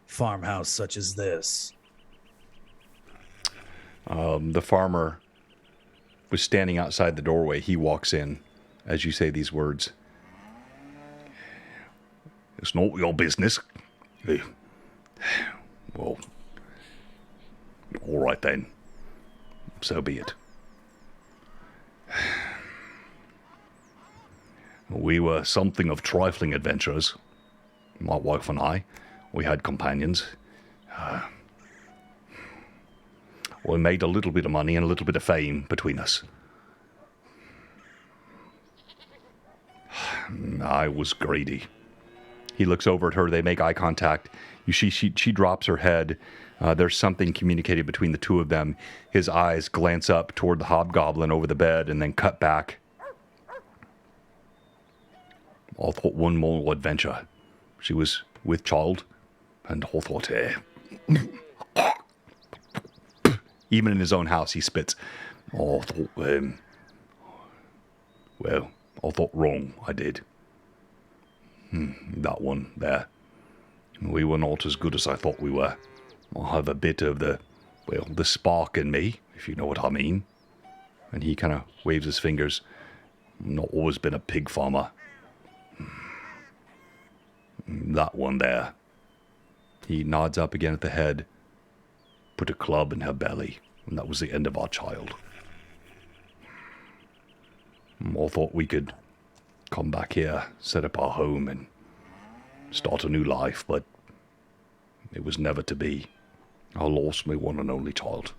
farmhouse such as this. The farmer was standing outside the doorway. He walks in as you say these words. It's not your business. Well, all right then. So be it. We were something of trifling adventurers. My wife and I, we had companions. We made a little bit of money and a little bit of fame between us. I was greedy. He looks over at her. They make eye contact. She drops her head. There's something communicated between the two of them. His eyes glance up toward the hobgoblin over the bed and then cut back. I thought one more adventure. She was with child, and I thought, even in his own house, he spits. I thought, well, I thought wrong. I did. That one there. We were not as good as I thought we were. I have a bit of the spark in me, if you know what I mean. And he kind of waves his fingers. Not always been a pig farmer. That one there. He nods up again at the head. Put a club in her belly. And that was the end of our child. I thought we could come back here, set up our home, and start a new life, but it was never to be. I lost my one and only child,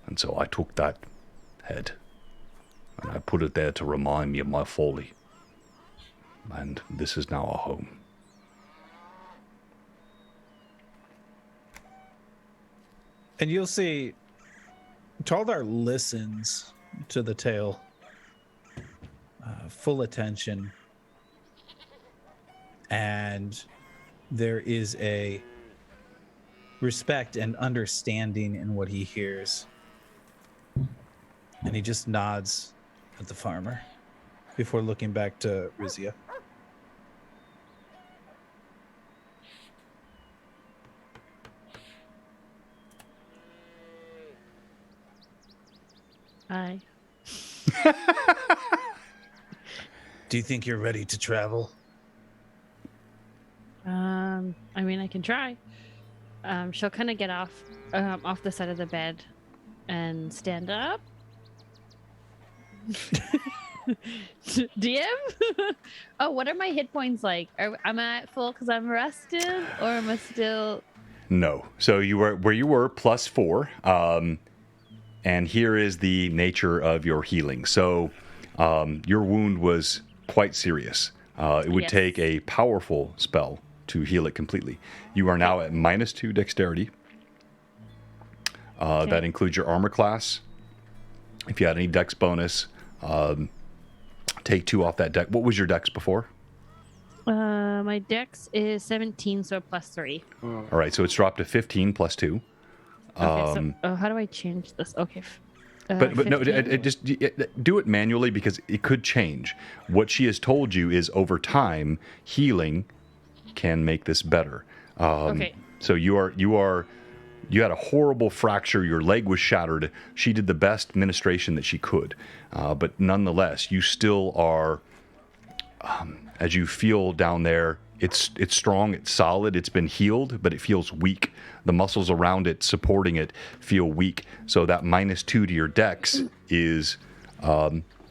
and so I took that head, and I put it there to remind me of my folly, and this is now our home. And you'll see Taldar listens to the tale, full attention, and there is a respect and understanding in what he hears. And he just nods at the farmer before looking back to Rizia. Hi. Do you think you're ready to travel? I mean, I can try. She'll kind of get off the side of the bed and stand up. DM? Oh, what are my hit points like? Am I at full because I'm rested, or am I still? No. So you were where you were +4. And here is the nature of your healing. So your wound was quite serious. It would take a powerful spell to heal it completely. You are now at -2 dexterity. That includes your armor class. If you had any dex bonus, take 2 off that dex. What was your dex before? My dex is 17, so +3. All right, so it's dropped to 15 +2. Okay, so how do I change this? Okay. But no, just do it manually because it could change. What she has told you is over time, healing can make this better. Okay. So you had a horrible fracture. Your leg was shattered. She did the best ministration that she could, but nonetheless, you still are. As you feel down there, it's strong, it's solid, it's been healed, but it feels weak. The muscles around it supporting it feel weak. So that -2 to your dex is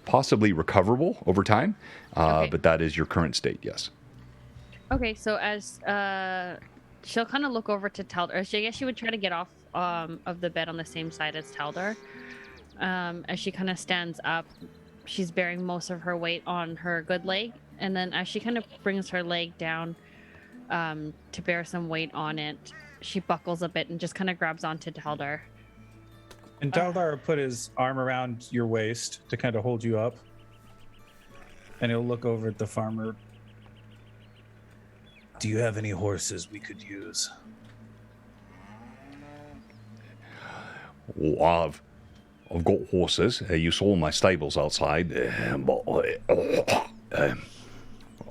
possibly recoverable over time, but that is your current state, yes. Okay, so as she'll kind of look over to Taldar. I guess she would try to get off of the bed on the same side as Taldar. As she kind of stands up, she's bearing most of her weight on her good leg. And then as she kind of brings her leg down to bear some weight on it, she buckles a bit and just kind of grabs onto Taldar. And Taldar put his arm around your waist to kind of hold you up. And he'll look over at the farmer. Do you have any horses we could use? Oh, I've got horses. You saw my stables outside, but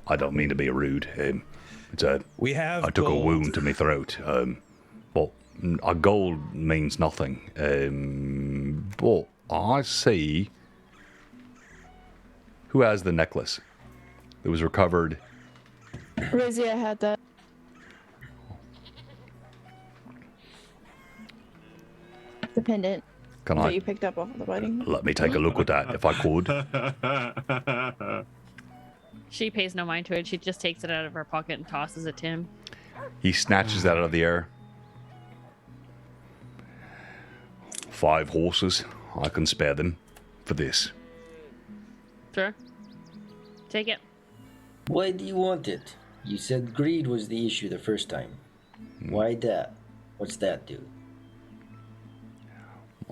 I don't mean to be rude. I took a wound to my throat. But a gold means nothing. But I see. Who has the necklace that was recovered? Rizia had that. The pendant Can that I? you picked up off of the wedding. Let me take a look at that, if I could. She pays no mind to it. She just takes it out of her pocket and tosses it to him. He snatches that out of the air. 5 horses. I can spare them for this. Sure. Take it. Why do you want it? You said greed was the issue the first time. Why that? What's that do?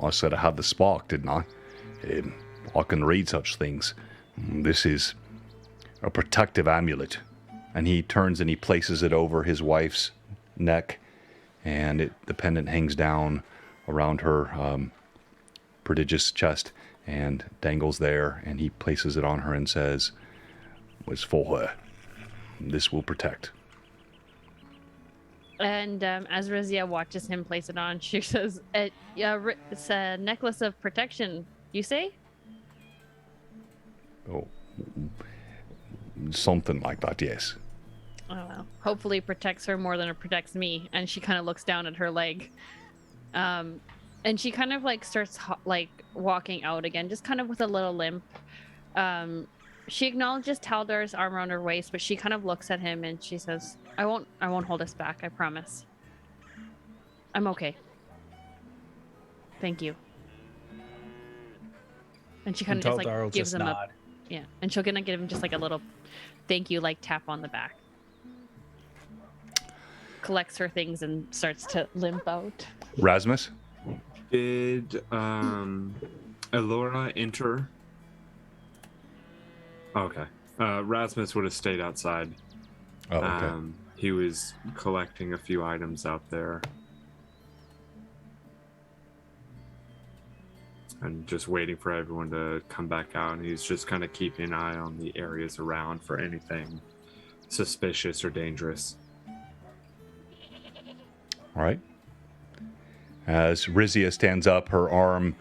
I said I had the spark, didn't I? I can read such things. This is a protective amulet. And he turns and he places it over his wife's neck, and the pendant hangs down around her prodigious chest and dangles there, and he places it on her and says, "It's for her. This will protect." And as Rizia watches him place it on, she says, it's a necklace of protection, you say? Oh, something like that, yes. Oh, well. Hopefully it protects her more than it protects me. And she kind of looks down at her leg. And she kind of like starts walking out again, just kind of with a little limp. She acknowledges Taldar's arm around her waist, but she kind of looks at him and she says, I won't hold us back, I promise. I'm okay. Thank you. And she kind of just like gives him a yeah, and she'll gonna give him just like a little thank you, like tap on the back. Collects her things and starts to limp out. Rasmus? Did Elora enter? Okay. Rasmus would have stayed outside. Oh, okay. He was collecting a few items out there. And just waiting for everyone to come back out. And he's just kind of keeping an eye on the areas around for anything suspicious or dangerous. All right. As Rizia stands up, her arm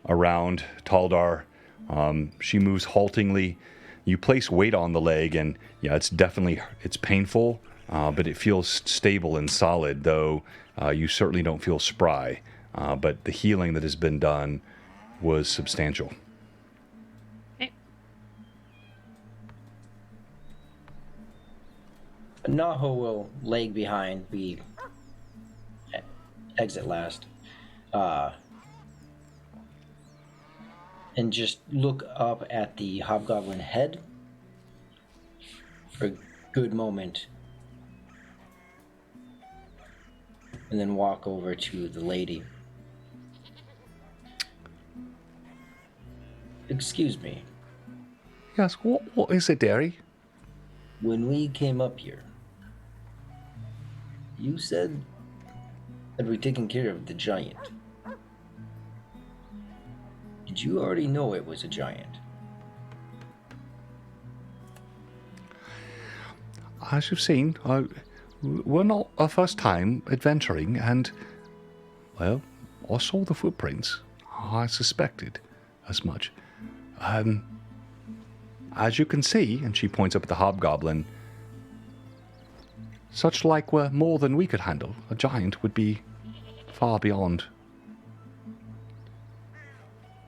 around Taldar, she moves haltingly. You place weight on the leg, and yeah, it's painful, but it feels stable and solid, though you certainly don't feel spry. But the healing that has been done was substantial. Okay. Naho will lag behind, be exit last, and just look up at the hobgoblin head for a good moment, and then walk over to the lady. Excuse me. Yes, what is it, Derry? When we came up here, you said that we're taking care of the giant. Did you already know it was a giant? As you've seen, we're not our first time adventuring, and, well, I saw the footprints. I suspected as much. As you can see, and she points up at the hobgoblin, such like were more than we could handle. A giant would be far beyond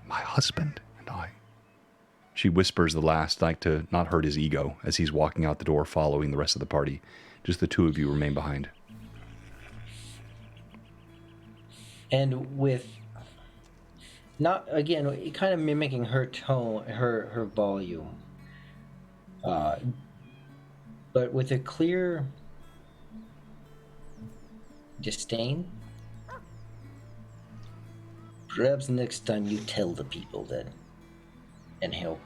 my husband and I. She whispers the last, like to not hurt his ego, as he's walking out the door following the rest of the party. Just the two of you remain behind. And with not again, kind of mimicking her tone, her volume, but with a clear disdain. Perhaps next time you tell the people then, and he'll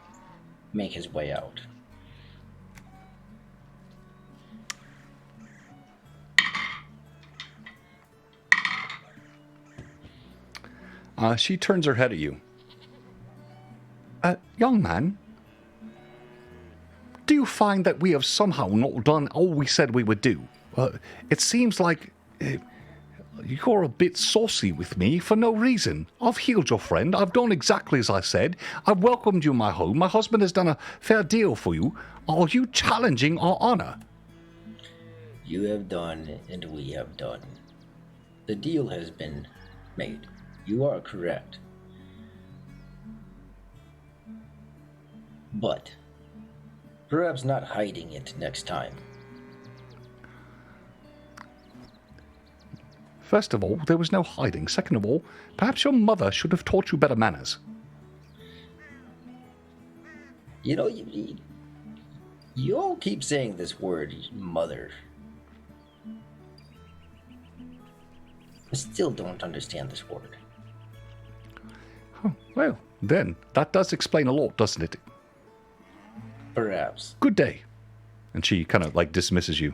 make his way out. She turns her head at you. Young man, do you find that we have somehow not done all we said we would do? It seems like You're a bit saucy with me for no reason. I've healed your friend. I've done exactly as I said. I've welcomed you in my home. My husband has done a fair deal for you. Are you challenging our honor? You have done, and we have done. The deal has been made. You are correct. But perhaps not hiding it next time. First of all, there was no hiding. Second of all, perhaps your mother should have taught you better manners. You know, you all keep saying this word, mother. I still don't understand this word. Oh, well, then, that does explain a lot, doesn't it? Perhaps. Good day. And she kind of like dismisses you.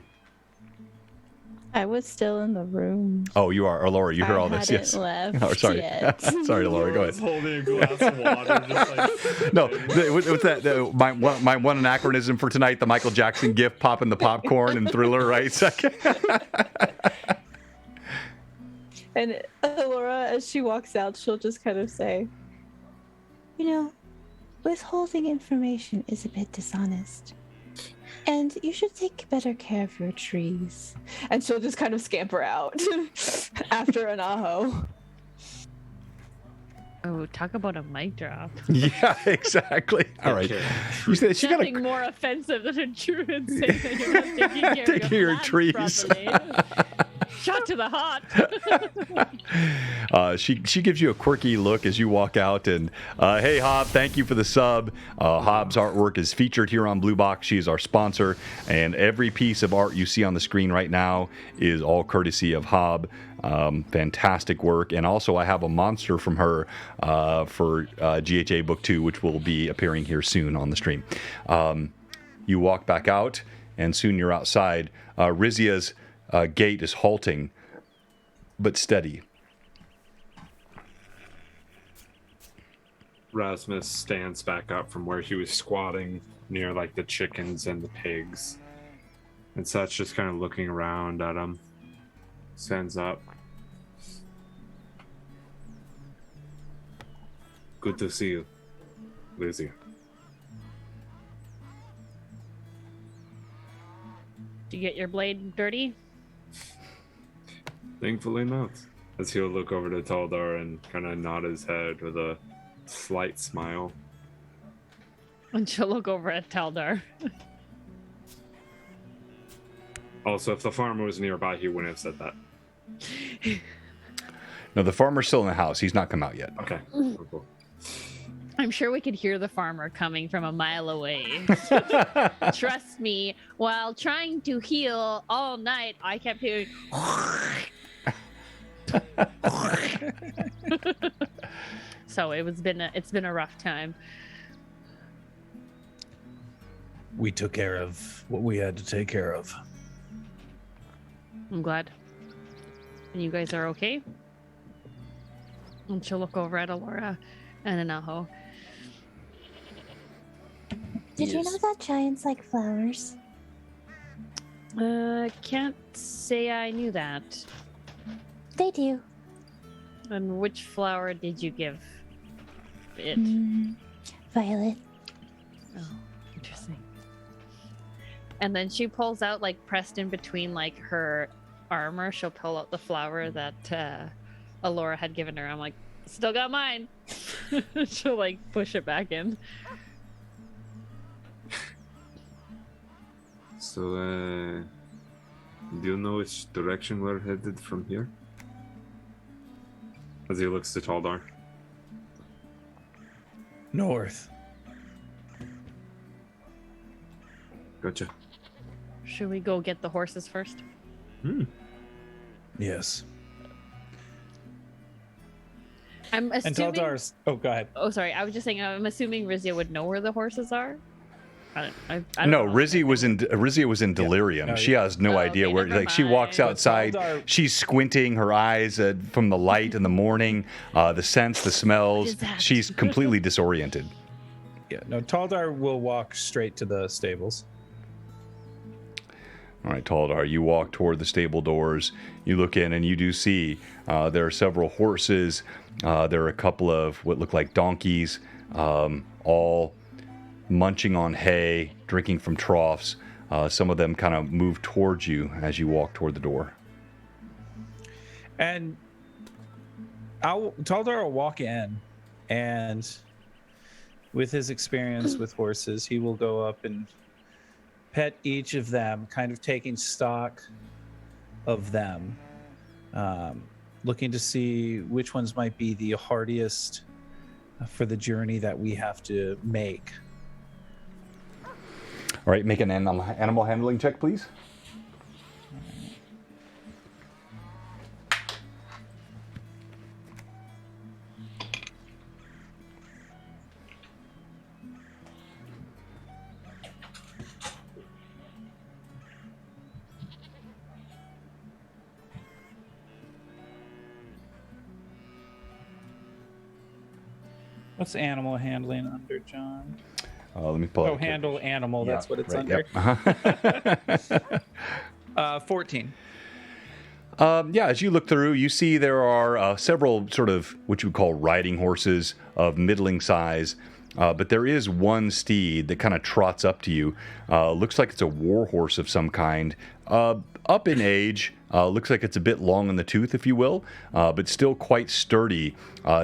I was still in the room. Oh, you are, Elora. You hear all this, yes? Left Oh, sorry. yet. Sorry, Elora. Go ahead. Holding a glass of water, just like... No, what's that? My one anachronism for tonight, the Michael Jackson gif, popping the popcorn and Thriller, right? And Elora, as she walks out, she'll just kind of say, you know, withholding information is a bit dishonest. And you should take better care of your trees. And she'll just kind of scamper out after an aho. Oh, talk about a mic drop. Yeah, exactly. All right. You said she got Nothing more offensive than a druid saying that you're not taking care Taking of your your trees. trees. Shot to the heart. She gives you a quirky look as you walk out, and hey, Hob, thank you for the sub. Hob's artwork is featured here on Blue Box. She is our sponsor, and every piece of art you see on the screen right now is all courtesy of Hob. Fantastic work, and also I have a monster from her for GHA Book 2, which will be appearing here soon on the stream. You walk back out, and soon you're outside. Rizia's gait is halting, but steady. Rasmus stands back up from where he was squatting near like the chickens and the pigs and such, just kind of looking around at him. Stands up. Good to see you, Lizzie. Did you get your blade dirty? Thankfully not. As he'll look over to Taldar and kind of nod his head with a slight smile. And she'll look over at Taldar. Also, if the farmer was nearby, he wouldn't have said that. No, the farmer's still in the house. He's not come out yet. Okay. Cool. I'm sure we could hear the farmer coming from a mile away. Trust me, while trying to heal all night, I kept hearing. So it's been a rough time. We took care of what we had to take care of. I'm glad. And you guys are okay? And she'll look over at Elora and Anaho. Did you know that giants like flowers? Can't say I knew that. They do. And which flower did you give it? Violet. Oh, interesting. And then she pulls out, like, pressed in between, like, her armor, she'll pull out the flower that Elora had given her. I'm like, still got mine. She'll, like, push it back in. So, do you know which direction we're headed from here? As he looks to Taldar. North. Gotcha. Should we go get the horses first? Yes. I'm And assuming... Taldar's... Oh, go ahead. Oh, sorry. I was just saying, I'm assuming Rizia would know where the horses are. I don't No, know. Rizia was in delirium. No, she has no idea okay, where. never Like she walks mind. outside, Taldar- she's squinting her eyes from the light in the morning, the scents, the smells. is that? She's completely disoriented. Yeah, no, Taldar will walk straight to the stables. All right, Taldar, you walk toward the stable doors. You look in and you do see there are several horses. There are a couple of what look like donkeys, all munching on hay, drinking from troughs. Some of them kind of move towards you as you walk toward the door. And Taldar will walk in, and with his experience with horses, he will go up and pet each of them, kind of taking stock of them, looking to see which ones might be the hardiest for the journey that we have to make. All right, make an animal handling check, please. What's animal handling under, John? Let me pull it. Oh, handle animal. Yeah, That's what it's right, under. Yep. 14. Yeah, as you look through, you see there are several sort of what you would call riding horses of middling size. But there is one steed that kind of trots up to you. Looks like it's a war horse of some kind. Up in age, looks like it's a bit long in the tooth, if you will, but still quite sturdy.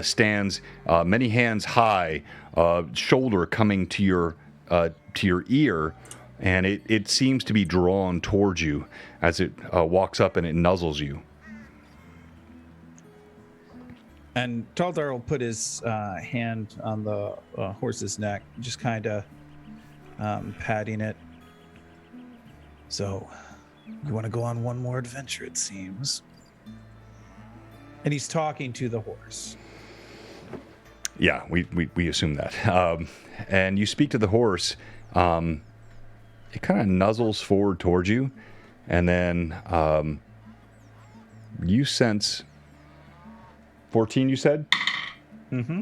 Stands many hands high, shoulder coming to your ear, and it seems to be drawn towards you as it walks up and it nuzzles you. And Taldar will put his hand on the horse's neck, just kind of patting it. So, you want to go on one more adventure, it seems. And he's talking to the horse. Yeah, we assume that. And you speak to the horse. It kind of nuzzles forward towards you, and then you sense 14, you said? Mm-hmm.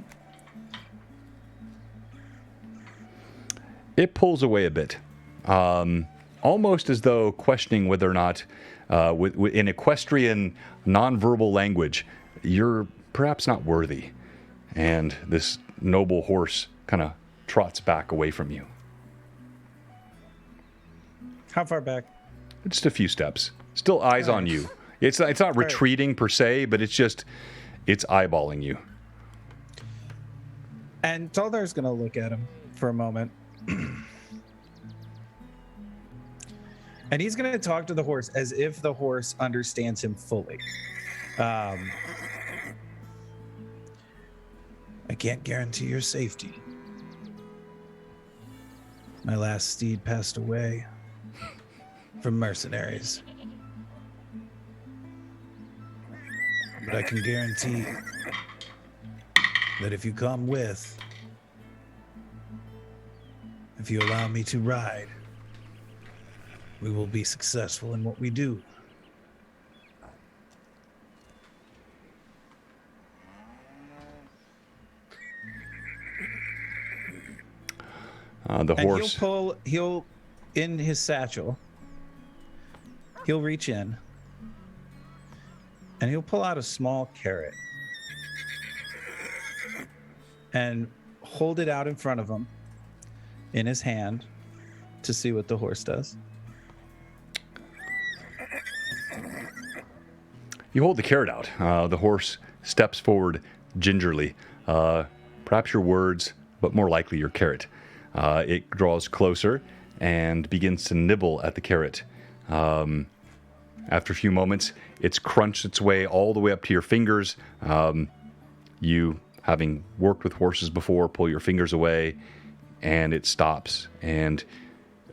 It pulls away a bit, almost as though questioning whether or not, in equestrian nonverbal language, you're perhaps not worthy. And this noble horse kind of trots back away from you. How far back? Just a few steps. Still eyes on you. It's not retreating per se, but it's eyeballing you. And Taldar's going to look at him for a moment. And he's going to talk to the horse as if the horse understands him fully. I can't guarantee your safety. My last steed passed away from mercenaries. But I can guarantee that if you come with, if you allow me to ride, we will be successful in what we do. The horse. He'll in his satchel, he'll reach in and he'll pull out a small carrot and hold it out in front of him in his hand to see what the horse does. You hold the carrot out. The horse steps forward gingerly. Perhaps your words, but more likely your carrot. It draws closer and begins to nibble at the carrot. After a few moments, it's crunched its way all the way up to your fingers. You, having worked with horses before, pull your fingers away, and it stops and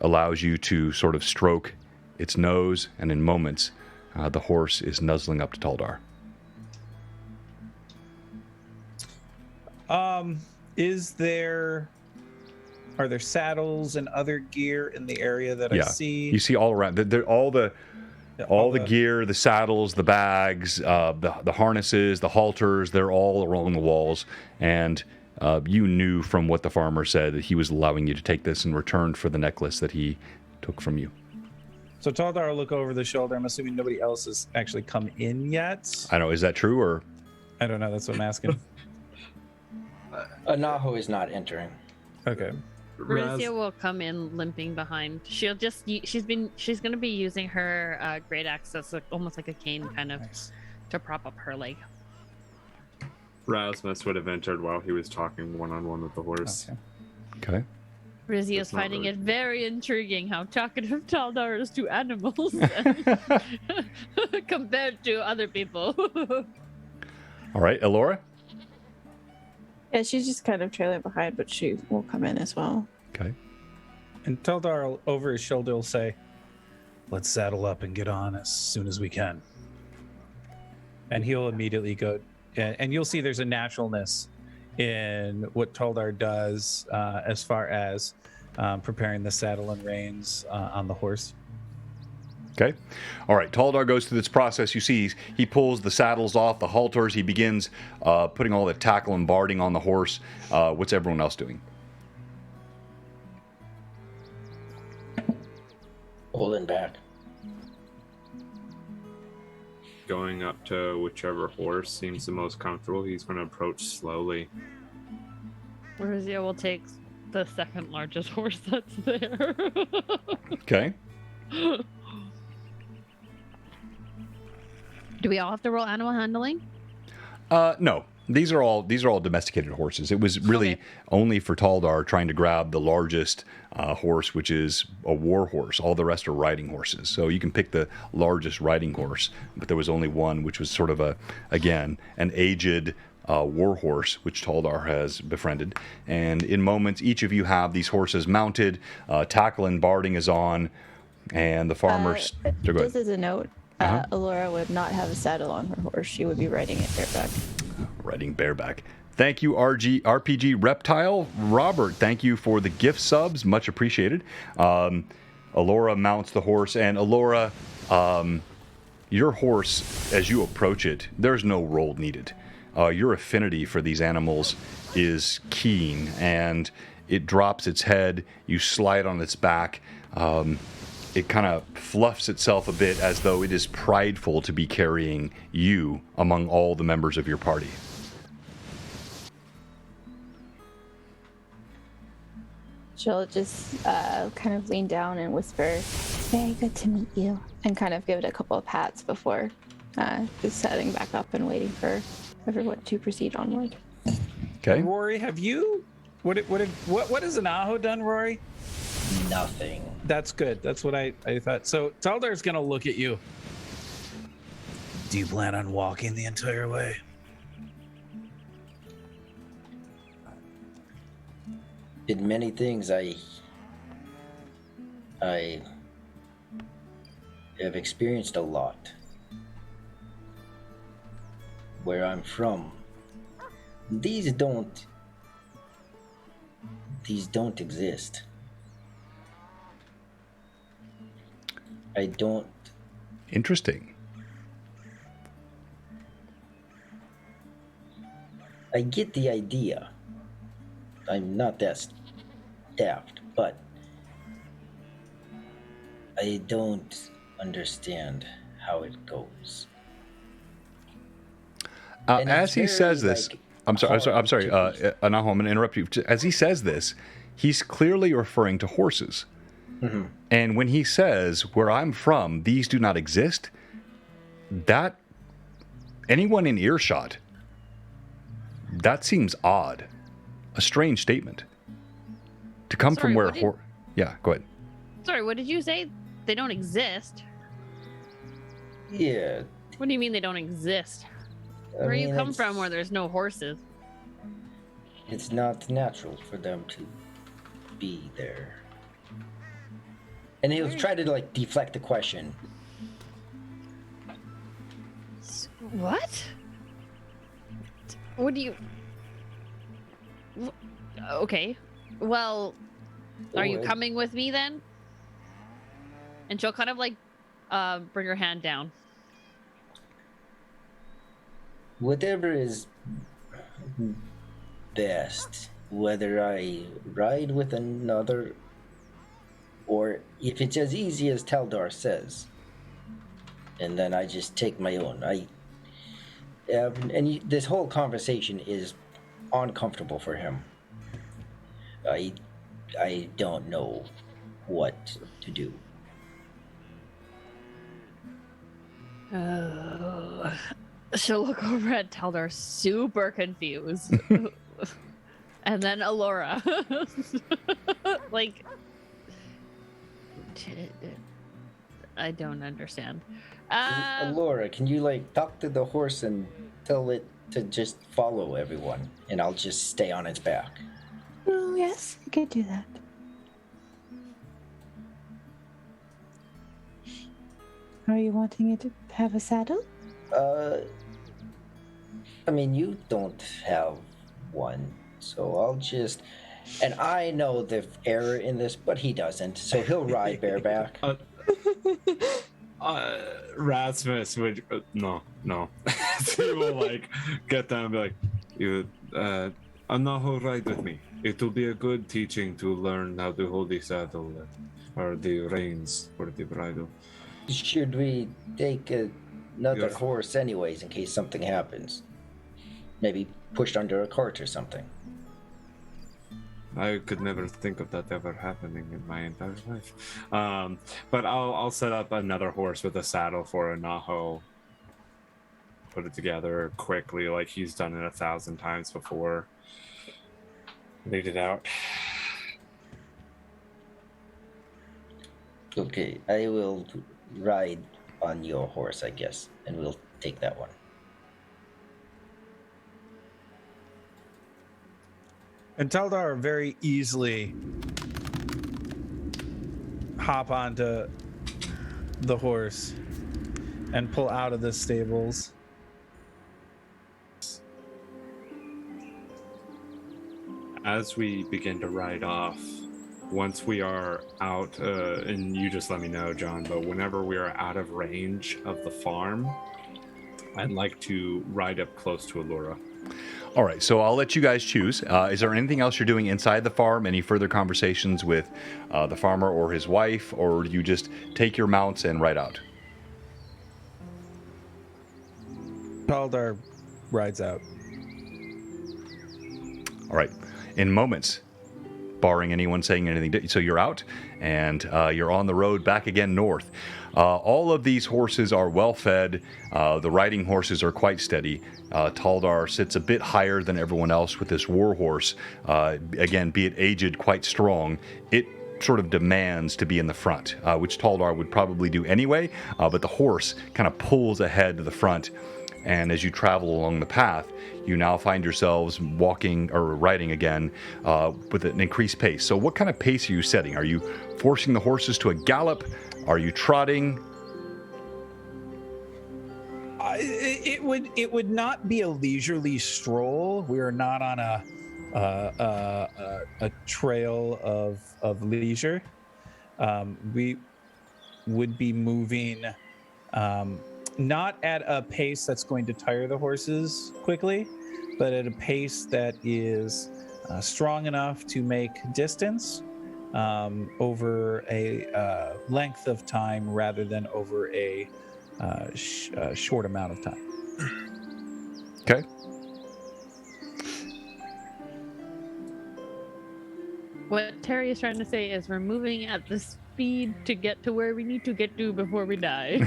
allows you to sort of stroke its nose, and in moments, the horse is nuzzling up to Taldar. Are there saddles and other gear in the area that I see? You see all around. All the gear, the saddles, the bags, the harnesses, the halters, they're all along the walls. And you knew from what the farmer said that he was allowing you to take this in return for the necklace that he took from you. So Taldar will look over the shoulder. I'm assuming nobody else has actually come in yet. I don't know. Is that true or? I don't know. That's what I'm asking. Anaho is not entering. Okay. Mauricio will come in limping behind. She'll just she's gonna be using her great axe as almost like a cane kind of to prop up her leg. Rasmus would have entered while he was talking one-on-one with the horse. Okay. Rizzy is That's not finding really- it very intriguing how talkative Taldar is to animals compared to other people. All right, Elora. Yeah, she's just kind of trailing behind, but she will come in as well. Okay. And Taldar over his shoulder will say, "Let's saddle up and get on as soon as we can." And he'll immediately go, and you'll see there's a naturalness in what Taldar does as far as preparing the saddle and reins on the horse. Okay. All right. Taldar goes through this process. You see, he pulls the saddles off, the halters. He begins putting all the tackle and barding on the horse. What's everyone else doing? Holding back. Going up to whichever horse seems the most comfortable, he's going to approach slowly. Mauricio will take the second largest horse that's there. Okay. Do we all have to roll animal handling? No. These are all domesticated horses. It was really Okay. only for Taldar trying to grab the largest horse, which is a war horse. All the rest are riding horses. So you can pick the largest riding horse, but there was only one, which was sort of an aged war horse, which Taldar has befriended. And in moments, each of you have these horses mounted. Tackle and barding is on, and the farmers. So go ahead. Just as a note, Elora would not have a saddle on her horse. She would be riding it bareback. Riding bareback. Thank you, RPG Reptile. Robert, thank you for the gift subs. Much appreciated. Elora mounts the horse, and Elora, your horse, as you approach it, there's no roll needed. Your affinity for these animals is keen, and it drops its head. You slide on its back. It kind of fluffs itself a bit as though it is prideful to be carrying you among all the members of your party. She'll just kind of lean down and whisper, It's very good to meet you. and kind of give it a couple of pats before just setting back up and waiting for everyone to proceed onward. Okay. Rory, have you? What has Anaho done, Rory? Nothing. That's good. That's what I thought. So Taldar's gonna look at you. Do you plan on walking the entire way? In many things, I have experienced a lot. Where I'm from, these don't exist. I don't. Interesting. I get the idea. I'm not that daft, but I don't understand how it goes. And As it's he very, says this, like, I'm sorry, hard to- Anaho, I'm going to interrupt you. As he says this, he's clearly referring to horses. Mm-hmm. And when he says, where I'm from, these do not exist, that, anyone in earshot, that seems odd. A strange statement. To come Sorry, from where... what did- Yeah, go ahead. Sorry, what did you say? They don't exist? Yeah. What do you mean they don't exist? I Where you mean, come from where there's no horses? It's not natural for them to be there. And he'll try to like deflect the question. What? What do you... Okay. Well, are you Or- coming with me then? And she'll kind of like bring her hand down. Whatever is best, whether I ride with another Or if it's as easy as Taldar says, and then I just take my own. This whole conversation is uncomfortable for him. I don't know what to do. She'll look over at Taldar, super confused. And then Elora. Like, I don't understand. Elora, can you like talk to the horse and tell it to just follow everyone, and I'll just stay on its back? Oh, yes, I could do that. Are you wanting it to have a saddle? I mean, you don't have one, so I'll just... And I know the error in this, but he doesn't, so he'll ride bareback. Rasmus would... no. He will, like, get down and be like, Anaho, ride with me. It will be a good teaching to learn how to hold the saddle, or the reins for the bridle. Should we take another horse anyways, in case something happens? Maybe pushed under a cart or something. I could never think of that ever happening in my entire life. But I'll set up another horse with a saddle for Anaho. Put it together quickly, like he's done it 1,000 times before. Lead it out. Okay, I will ride on your horse, I guess, and we'll take that one. And Taldar very easily hop onto the horse and pull out of the stables. As we begin to ride off, once we are out, and you just let me know, John, but whenever we are out of range of the farm, I'd like to ride up close to Elora. All right, so I'll let you guys choose. Is there anything else you're doing inside the farm? Any further conversations with the farmer or his wife, or do you just take your mounts and ride out? Taldar rides out. All right, in moments, barring anyone saying anything. So you're out, and you're on the road back again north. All of these horses are well fed. The riding horses are quite steady. Taldar sits a bit higher than everyone else with this war horse. Again, be it aged, quite strong. It sort of demands to be in the front, which Taldar would probably do anyway, but the horse kind of pulls ahead to the front. And as you travel along the path, you now find yourselves walking or riding again with an increased pace. So what kind of pace are you setting? Are you forcing the horses to a gallop? Are you trotting? It would not be a leisurely stroll. We are not on a trail of leisure. We would be moving not at a pace that's going to tire the horses quickly, but at a pace that is strong enough to make distance over a length of time rather than over a short amount of time. Okay. What Terry is trying to say is we're moving at the speed to get to where we need to get to before we die.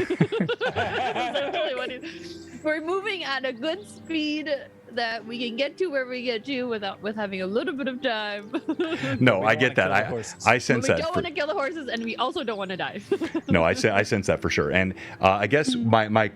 We're moving at a good speed that we can get to where we get to with having a little bit of time. No, I get that. I sense that. We don't want to kill the horses, and we also don't want to die. No, I sense that for sure. And I guess my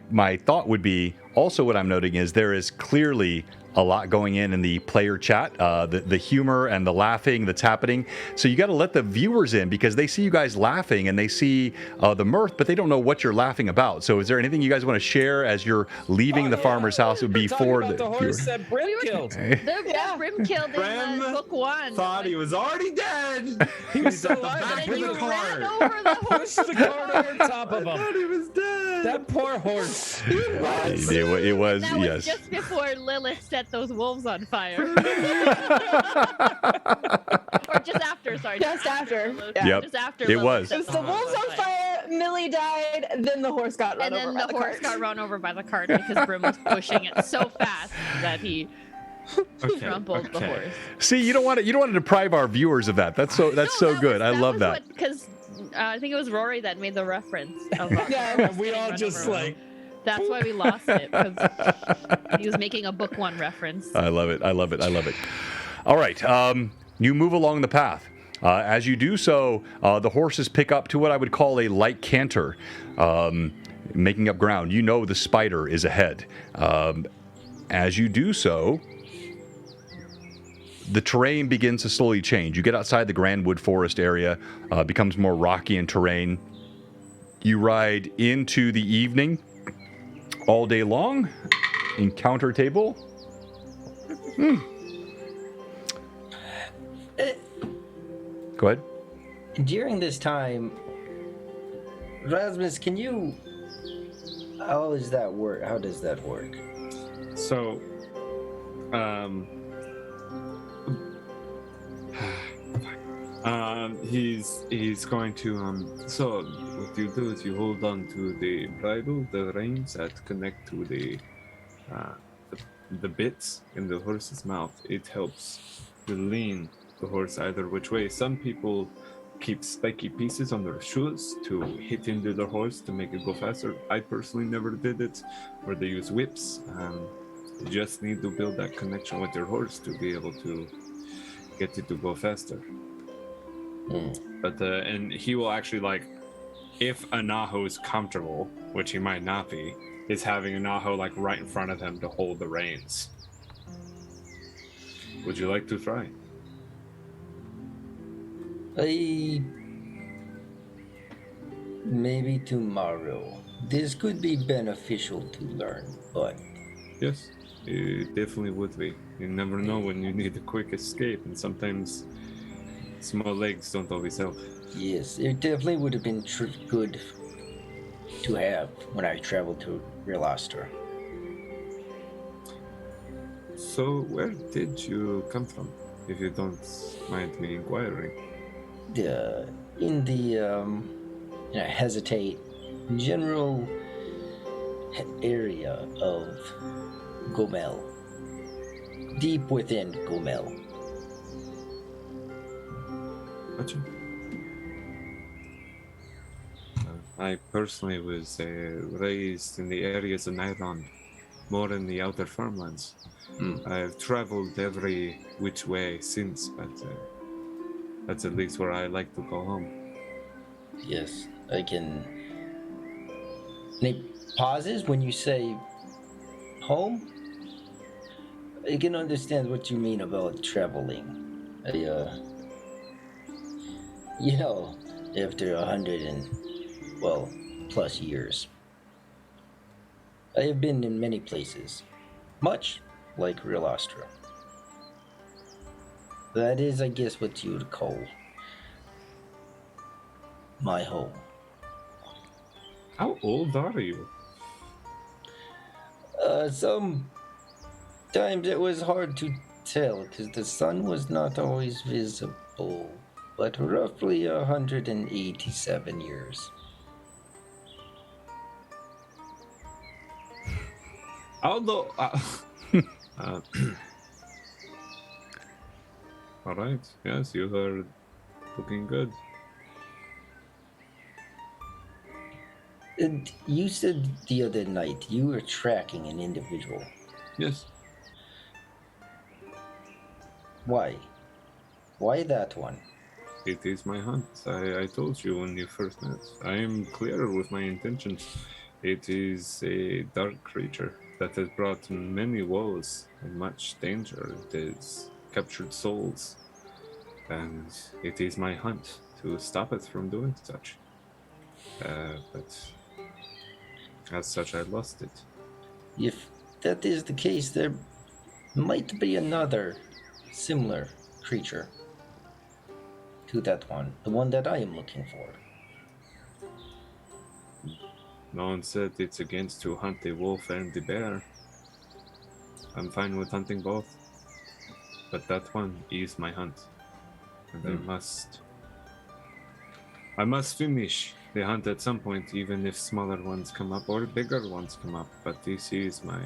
thought would be also what I'm noting is there is clearly a lot going in the player chat, the humor and the laughing that's happening. So you got to let the viewers in because they see you guys laughing and they see the mirth, but they don't know what you're laughing about. So is there anything you guys want to share as you're leaving the farmer's house? It would be for the horse that Brim killed. That Brim killed in book one. Thought he was already dead. He was still at the back alive. of the ran cart. over the horse. Pushed the cart over top of I him. thought he was dead. That poor horse. It It was, That was yes. just before Lilith set those wolves on fire. Or just after, sorry. Just after. Lilith- Yeah. Yep. Just after It Lilith was. set It was the wolves on fire. Millie died. Then the horse got run And over then by the the horse cart. got run over by the cart because Brim was pushing it so fast that he trampled the horse. See, you don't want to deprive our viewers of that. That's so good. I love that. Because I think it was Rory that made the reference. Of Yeah, and we all just like. That's why we lost it, because he was making a book one reference. I love it. All right. You move along the path. As you do so, the horses pick up to what I would call a light canter, making up ground. You know the spider is ahead. As you do so, the terrain begins to slowly change. You get outside the Grandwood Forest area, becomes more rocky in terrain. You ride into the evening, all day long. Encounter table. Go ahead. During this time, Rasmus, can you? How does that work? So, he's going to so what you do is you hold on to the bridle, the reins that connect to the bits in the horse's mouth. It helps to lean the horse either which way. Some people keep spiky pieces on their shoes to hit into the horse to make it go faster. I personally never did it, or they use whips. You just need to build that connection with your horse to be able to get it to go faster. But and he will actually, like, if Anaho is comfortable, which he might not be, is having Anaho like right in front of him to hold the reins. Would you like to try? Maybe tomorrow. This could be beneficial to learn, but Yes, it definitely would be. You never know when you need a quick escape, and sometimes small legs don't always help. yes, it definitely would have been good to have when I traveled to Relastor. So, where did you come from, if you don't mind me inquiring? In the hesitate general area of Gomel, deep within Gomel. Gotcha. I personally was raised in the areas of Nylon, more in the outer farmlands. I've traveled every which way since, but that's at least where I like to call home. Yes, I can. And it pauses when you say home. I can understand what you mean about traveling. After 100 and, plus years, I have been in many places, much like Real Astra. That is, I guess, what you would call my home. How old are you? Sometimes it was hard to tell because the sun was not always visible, but roughly 187 years. Although, all right. Yes, you are looking good. And you said the other night you were tracking an individual. Yes. Why? Why that one? It is my hunt. I told you when you first met. I am clear with my intentions. It is a dark creature that has brought many woes and much danger. It has captured souls. And it is my hunt to stop it from doing such. But as such, I lost it. If that is the case, there might be another similar creature to that one, the one that I am looking for. No one said it's against to hunt the wolf and the bear. I'm fine with hunting both. But that one is my hunt. And I must finish the hunt at some point, even if smaller ones come up or bigger ones come up. But this is my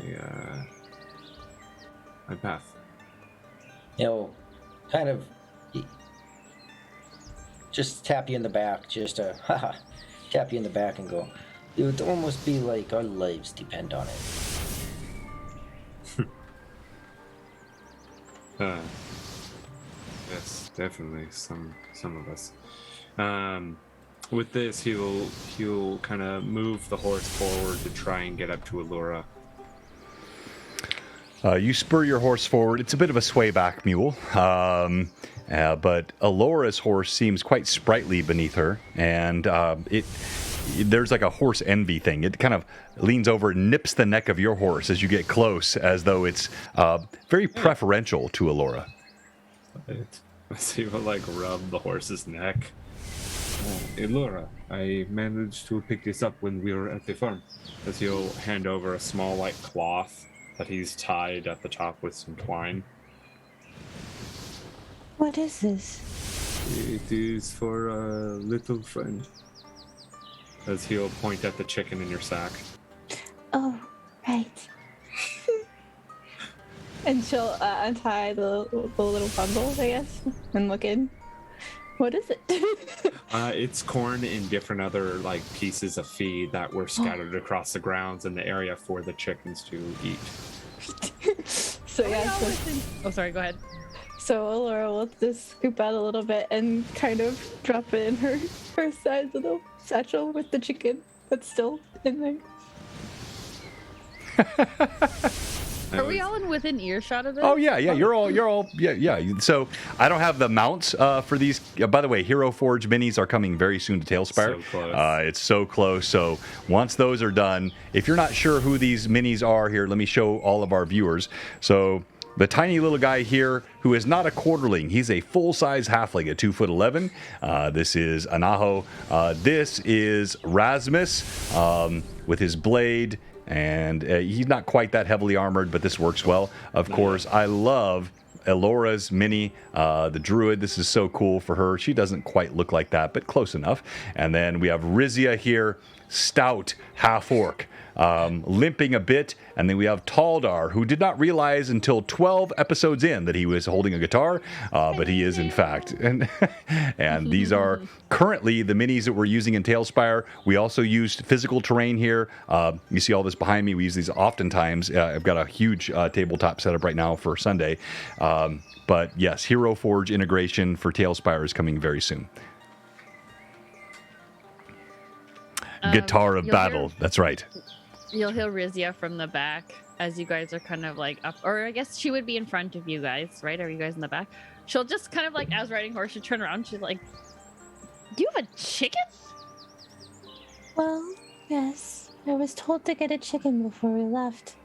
path. He'll kind of just tap you in the back, tap you in the back and go, it would almost be like our lives depend on it. Yes, definitely. Some of us. With this, he'll kind of move the horse forward to try and get up to Elora. You spur your horse forward. It's a bit of a swayback mule, but Elora's horse seems quite sprightly beneath her, and there's like a horse envy thing. It kind of leans over and nips the neck of your horse as you get close, as though it's very preferential to Elora. So you will like rub the horse's neck. Elora, I managed to pick this up when we were at the farm. As he'll hand over a small white cloth that he's tied at the top with some twine. What is this? It is for a little friend. As he'll point at the chicken in your sack. Oh, right. And she'll untie the little bundle, I guess, and look in. What is it? It's corn and different other like pieces of feed that were scattered across the grounds in the area for the chickens to eat. So yeah. Oh, sorry. Go ahead. So Elora will just scoop out a little bit and kind of drop it in her size little satchel with the chicken that's still in there. Are we all in within earshot of this? Oh yeah, you're all yeah. So I don't have the mounts for these. By the way, Hero Forge minis are coming very soon to Tailspire. So close. It's so close. So once those are done, if you're not sure who these minis are, here, let me show all of our viewers. So the tiny little guy here, who is not a quarterling, he's a full-size halfling at 2'11". This is Anaho. This is Rasmus with his blade. And he's not quite that heavily armored, but this works well. Of course, I love Elora's mini, the druid. This is so cool for her. She doesn't quite look like that, but close enough. And then we have Rizia here, stout half-orc, limping a bit. And then we have Taldar, who did not realize until 12 episodes in that he was holding a guitar, but he is in fact. And these are currently the minis that we're using in Tailspire. We also used physical terrain here. You see all this behind me. We use these oftentimes. I've got a huge tabletop setup right now for Sunday. But yes, Hero Forge integration for Tailspire is coming very soon. Guitar of Battle. That's right. You'll hear Rizia from the back as you guys are kind of like up, or I guess she would be in front of you guys, right? Are you guys in the back? She'll just kind of like, as riding horse, she'll turn around. She's like, "Do you have a chicken?" Well, yes. I was told to get a chicken before we left.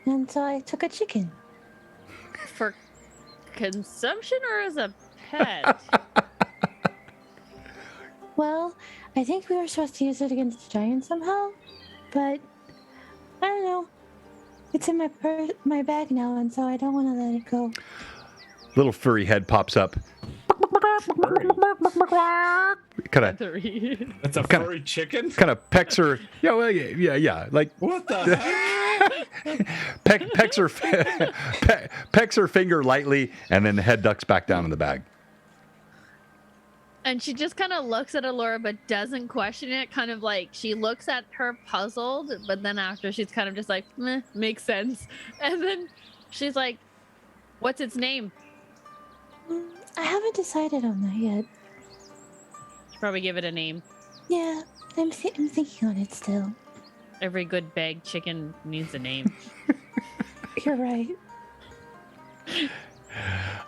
And so I took a chicken. For consumption or as a pet? Well, I think we were supposed to use it against the giant somehow, but I don't know. It's in my bag now, and so I don't want to let it go. Little furry head pops up. Kind of. That's a furry chicken. Kind of pecks her. Yeah, well, yeah. Like what the heck? pecks her finger lightly, and then the head ducks back down in the bag. And she just kind of looks at Elora, but doesn't question it. Kind of like she looks at her puzzled, but then after she's kind of just like, meh, makes sense. And then she's like, "What's its name?" I haven't decided on that yet. Should probably give it a name. Yeah, I'm thinking on it still. Every good bagged chicken needs a name. You're right.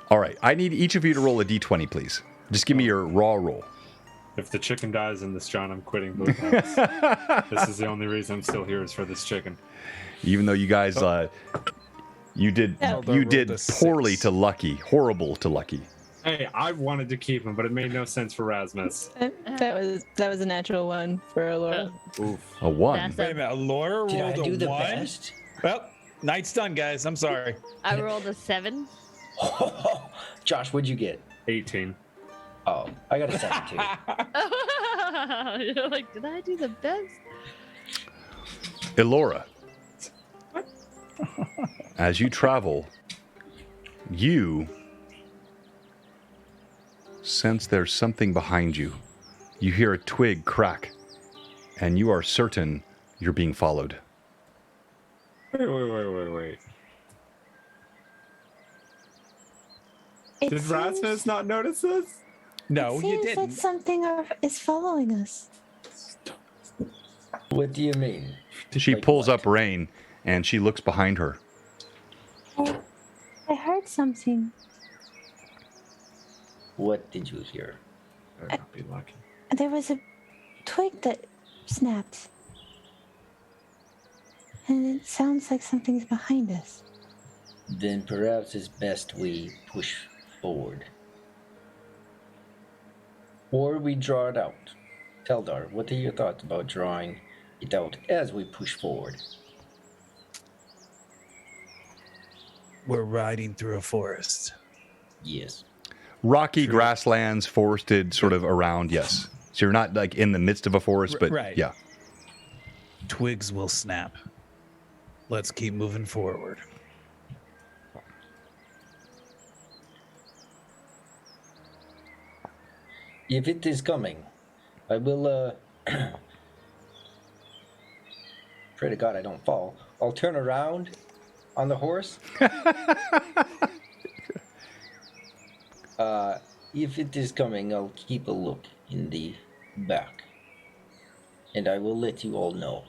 All right, I need each of you to roll a d20, please. Just give me your raw roll. If the chicken dies in this, John, I'm quitting Blue Box. This is the only reason I'm still here is for this chicken. Even though you guys, you did poorly to Lucky, horrible to Lucky. Hey, I wanted to keep him, but it made no sense for Rasmus. That was a natural one for Elora. Oof. A 1. That's Wait a minute, Laura Did I rolled do a the 1? best? Well, night's done, guys. I'm sorry. I rolled a 7. Josh, what'd you get? 18. Oh, I got a 7 too. You're like, did I do the best? Elora, as you travel, you sense there's something behind you. You hear a twig crack, and you are certain you're being followed. Wait. It Did seems- Rasmus not notice this? No, it you seems didn't. that something is following us. What do you mean? She Like pulls what? up Rain, and she looks behind her. I heard something. What did you hear? Better not be lucky. There was a twig that snapped. And it sounds like something's behind us. Then perhaps it's best we push forward. Or we draw it out. Teldar, what are your thoughts about drawing it out as we push forward? We're riding through a forest. Yes. Rocky grasslands, forested, sort of around, yes. So you're not like in the midst of a forest, but Right. yeah. Twigs will snap. Let's keep moving forward. If it is coming, I will, pray to God I don't fall. I'll turn around on the horse. If it is coming, I'll keep a look in the back. And I will let you all know.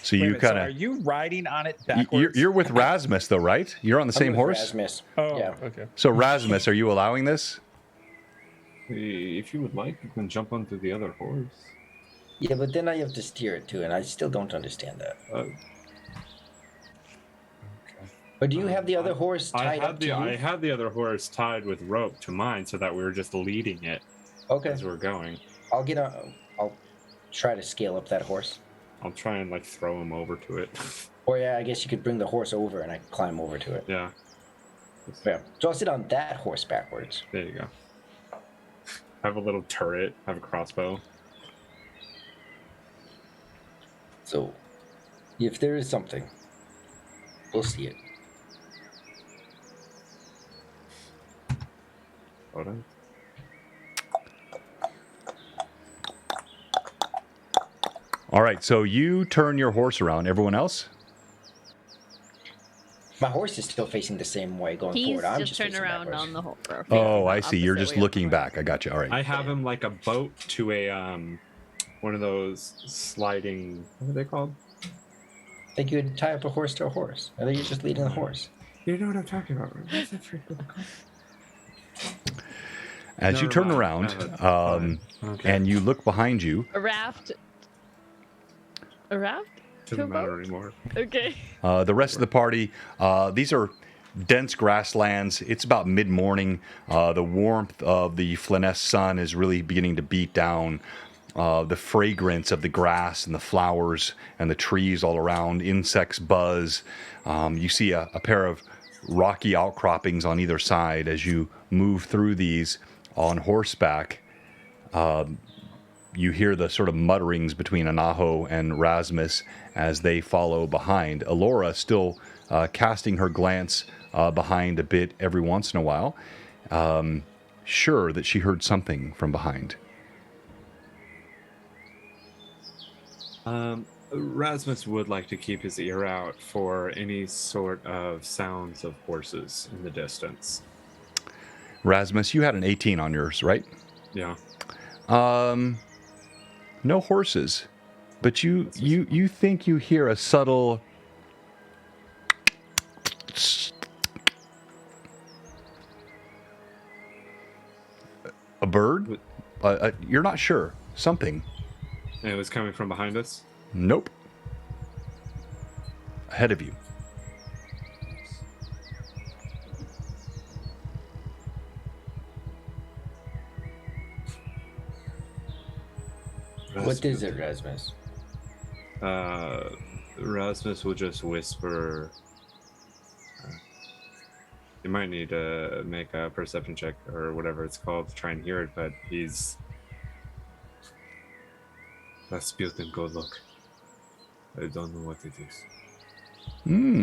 So Wait a you minute, so kind are of you riding on it backwards? you're with Rasmus though, right? You're on the I'm same with horse. Rasmus. Oh, Yeah. okay. So Rasmus, are you allowing this? If you would like, you can jump onto the other horse. Yeah, but then I have to steer it too, and I still don't understand that. But do you have the other horse tied up to you? I had the other horse tied with rope to mine, so that we were just leading it Okay. as we're going. I'll try to scale up that horse. I'll try and like throw him over to it. Or yeah, I guess you could bring the horse over and I climb over to it. Yeah, Yeah. So I'll sit on that horse backwards. there you go. Have a little turret. Have a crossbow. So, if there is something, we'll see it. Hold on. All right, so you turn your horse around. Everyone else? My horse is still facing the same way going He's forward. I'm just just turned facing around backwards. on the whole. Oh, I see. You're just looking back. I got you. All right. I have him like a boat to a one of those sliding. What are they called? I think you would tie up a horse to a horse. I think you're just leading the horse. You know what I'm talking about. What is that freaking called? As you Never turn mind. around Fine. Okay. and you look behind you, A raft. A raft? Doesn't to a matter boat? anymore. Okay. the rest of the party, these are dense grasslands. It's about mid-morning. The warmth of the Flyness sun is really beginning to beat down. The fragrance of the grass and the flowers and the trees all around, insects buzz. You see a pair of rocky outcroppings on either side as you move through these on horseback. You hear the sort of mutterings between Anaho and Rasmus as they follow behind. Elora still casting her glance behind a bit every once in a while, sure that she heard something from behind. Rasmus would like to keep his ear out for any sort of sounds of horses in the distance. Rasmus, you had an 18 on yours, right? Yeah. No horses, but you think you hear a subtle a bird? You're not sure. Something. And it was coming from behind us? Nope. Ahead of you. What is it, Rasmus? Rasmus will just whisper. You might need to make a perception check or whatever it's called to try and hear it, but he's. Rasputin, go look. I don't know what it is.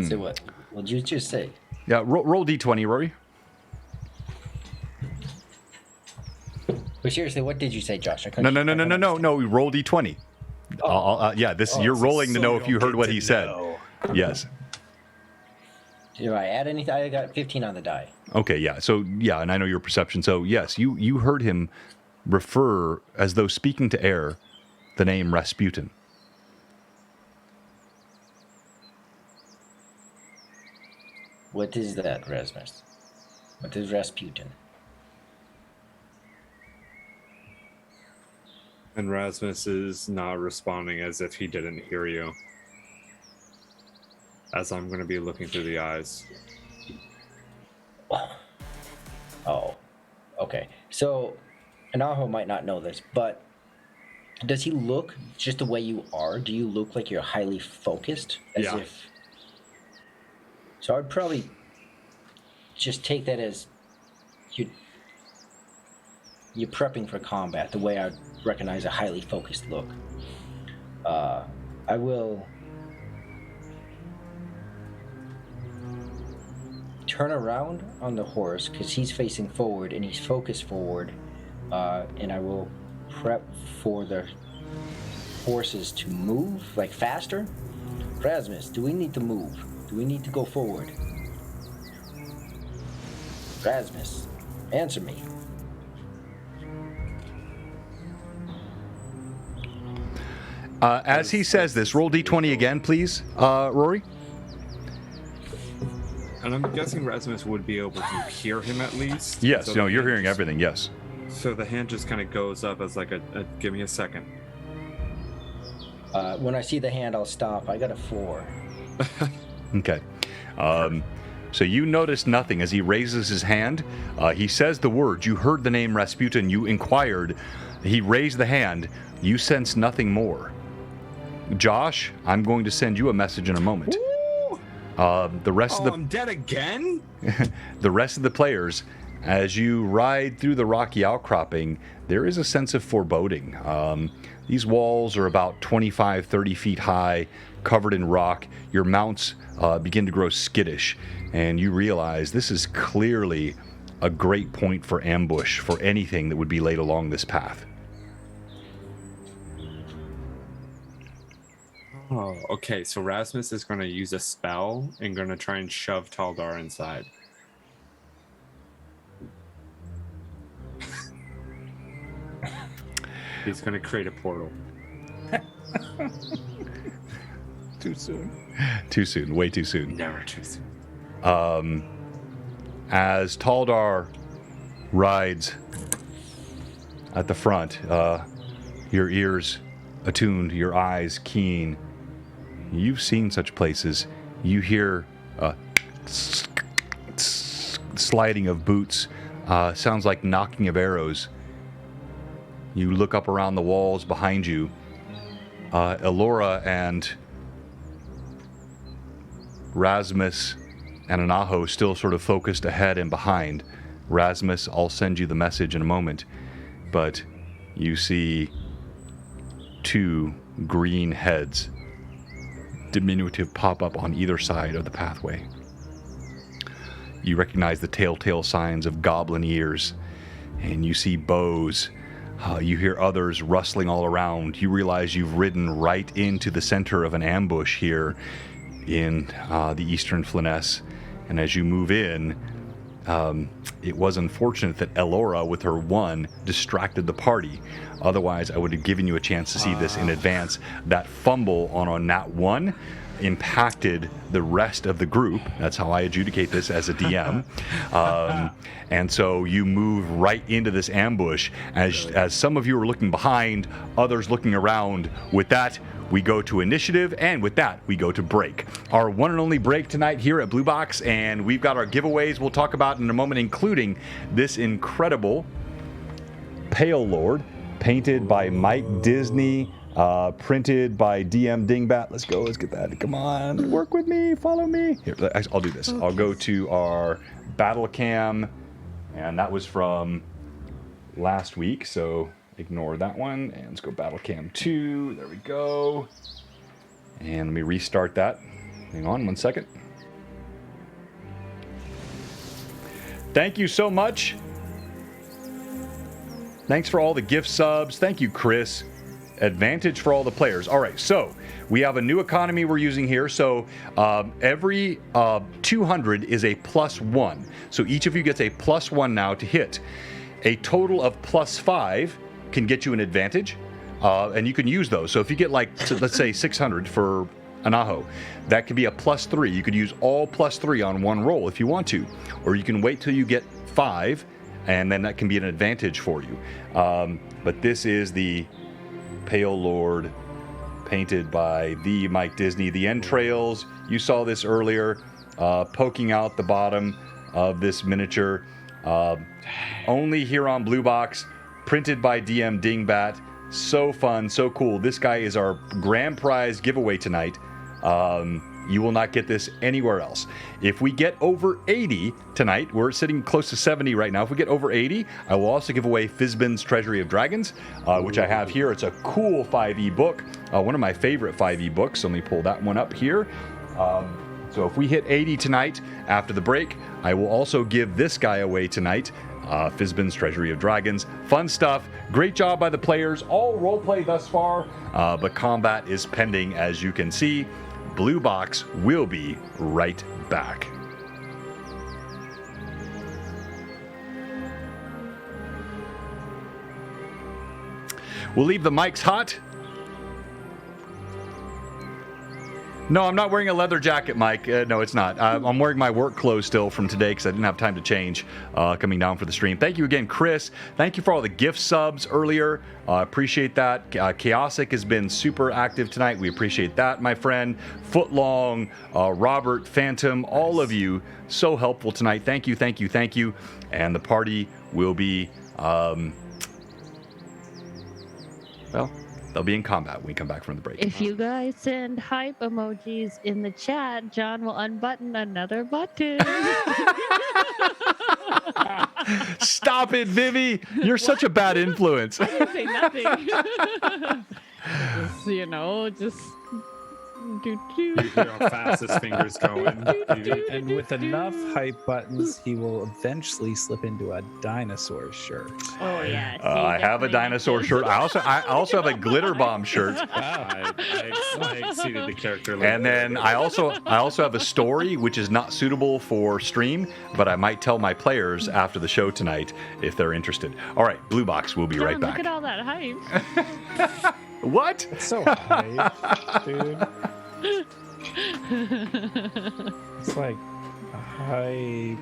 Say what? What'd you just say? Yeah, roll d20, Rory. But seriously, what did you say, Josh? No. Roll d20. You're rolling to know if you heard what he said. Yes. Do I add anything? I got 15 on the die. Okay, yeah. So, yeah, and I know your perception. So, yes, you heard him refer, as though speaking to air, the name Rasputin. What is that, Rasmus? What is Rasputin? And Rasmus is not responding as if he didn't hear you. As I'm going to be looking through the eyes. Oh, okay. So, Anaho might not know this, but does he look just the way you are? Do you look like you're highly focused? As if... So I'd probably just take that as you're prepping for combat, the way I'd recognize a highly focused look. I will turn around on the horse because he's facing forward and he's focused forward, and I will prep for the horses to move like faster. Rasmus, do we need to move? Do we need to go forward? Rasmus, answer me. As he says this, roll d20 again, please, Rory. And I'm guessing Rasmus would be able to hear him at least. Yes, so you're hearing everything, yes. So the hand just kind of goes up as like a give me a second. When I see the hand, I'll stop. I got a 4. Okay. So you notice nothing as he raises his hand. He says the words. You heard the name Rasputin. You inquired. He raised the hand. You sense nothing more. Josh, I'm going to send you a message in a moment. The rest of the I'm dead again? the rest of the players, as you ride through the rocky outcropping, there is a sense of foreboding. These walls are about 25, 30 feet high, covered in rock. Your mounts begin to grow skittish, and you realize this is clearly a great point for ambush for anything that would be laid along this path. Oh, okay. So Rasmus is going to use a spell and going to try and shove Taldar inside. He's going to create a portal. Too soon. Too soon. Way too soon. Never too soon. As Taldar rides at the front, your ears attuned, your eyes keen. You've seen such places. You hear sliding of boots. Sounds like knocking of arrows. You look up around the walls behind you. Elora and Rasmus and Anaho still sort of focused ahead and behind. Rasmus, I'll send you the message in a moment. But you see 2 green heads, diminutive, pop up on either side of the pathway. You recognize the telltale signs of goblin ears, and you see bows. You hear others rustling all around. You realize you've ridden right into the center of an ambush here in the Eastern Flyness. And as you move in, it was unfortunate that Elora, with her 1, distracted the party. Otherwise, I would have given you a chance to see this in advance. That fumble on a nat 1 impacted the rest of the group. That's how I adjudicate this as a DM. And so you move right into this ambush. As some of you are looking behind, others looking around. With that, we go to initiative, and with that, we go to break. Our one and only break tonight here at Blue Box, and we've got our giveaways we'll talk about in a moment, including this incredible Pale Lord painted by Mike Disney, printed by DM Dingbat. Let's go. Let's get that. Come on. Work with me. Follow me. Here, I'll do this. I'll go to our battle cam, and that was from last week, so ignore that one. And let's go battle cam 2. There we go. And let me restart that. Hang on 1 second. Thank you so much. Thanks for all the gift subs. Thank you, Chris. Advantage for all the players. All right, so we have a new economy we're using here. So every 200 is a +1. So each of you gets a +1 now to hit. A total of +5 can get you an advantage, and you can use those. So if you get like, let's say 600 for an Aho, that could be a +3. You could use all +3 on one roll if you want to, or you can wait till you get 5, and then that can be an advantage for you. But this is the Pale Lord, painted by the Mike Disney. The entrails, you saw this earlier, poking out the bottom of this miniature. Only here on Blue Box, printed by DM Dingbat. So fun, so cool. This guy is our grand prize giveaway tonight. You will not get this anywhere else. If we get over 80 tonight, we're sitting close to 70 right now. If we get over 80, I will also give away Fizban's Treasury of Dragons, which I have here. It's a cool 5e book, one of my favorite 5e books. So let me pull that one up here. So if we hit 80 tonight after the break, I will also give this guy away tonight, Fizban's Treasury of Dragons. Fun stuff. Great job by the players. All roleplay thus far, but combat is pending, as you can see. Blue Box will be right back. We'll leave the mics hot. No, I'm not wearing a leather jacket, Mike. No, it's not. I'm wearing my work clothes still from today because I didn't have time to change coming down for the stream. Thank you again, Chris. Thank you for all the gift subs earlier. Appreciate that. Chaosic has been super active tonight. We appreciate that, my friend. Footlong, Robert, Phantom, all of you, so helpful tonight. Thank you, thank you, thank you. And the party will be, well, they'll be in combat when we come back from the break. If you guys send hype emojis in the chat, John will unbutton another button. Stop it, Vivi. You're such a bad influence. I didn't say nothing. just You hear how fast his fingers going. And with enough hype buttons, he will eventually slip into a dinosaur shirt. Oh yeah. I have a dinosaur shirt. I also have a glitter bomb shirt. I exceeded the character. And then I also have a story which is not suitable for stream, but I might tell my players after the show tonight if they're interested. All right, Blue Box, we'll be right back. Look at all that hype. What? It's so hype, dude. It's like hype-ish.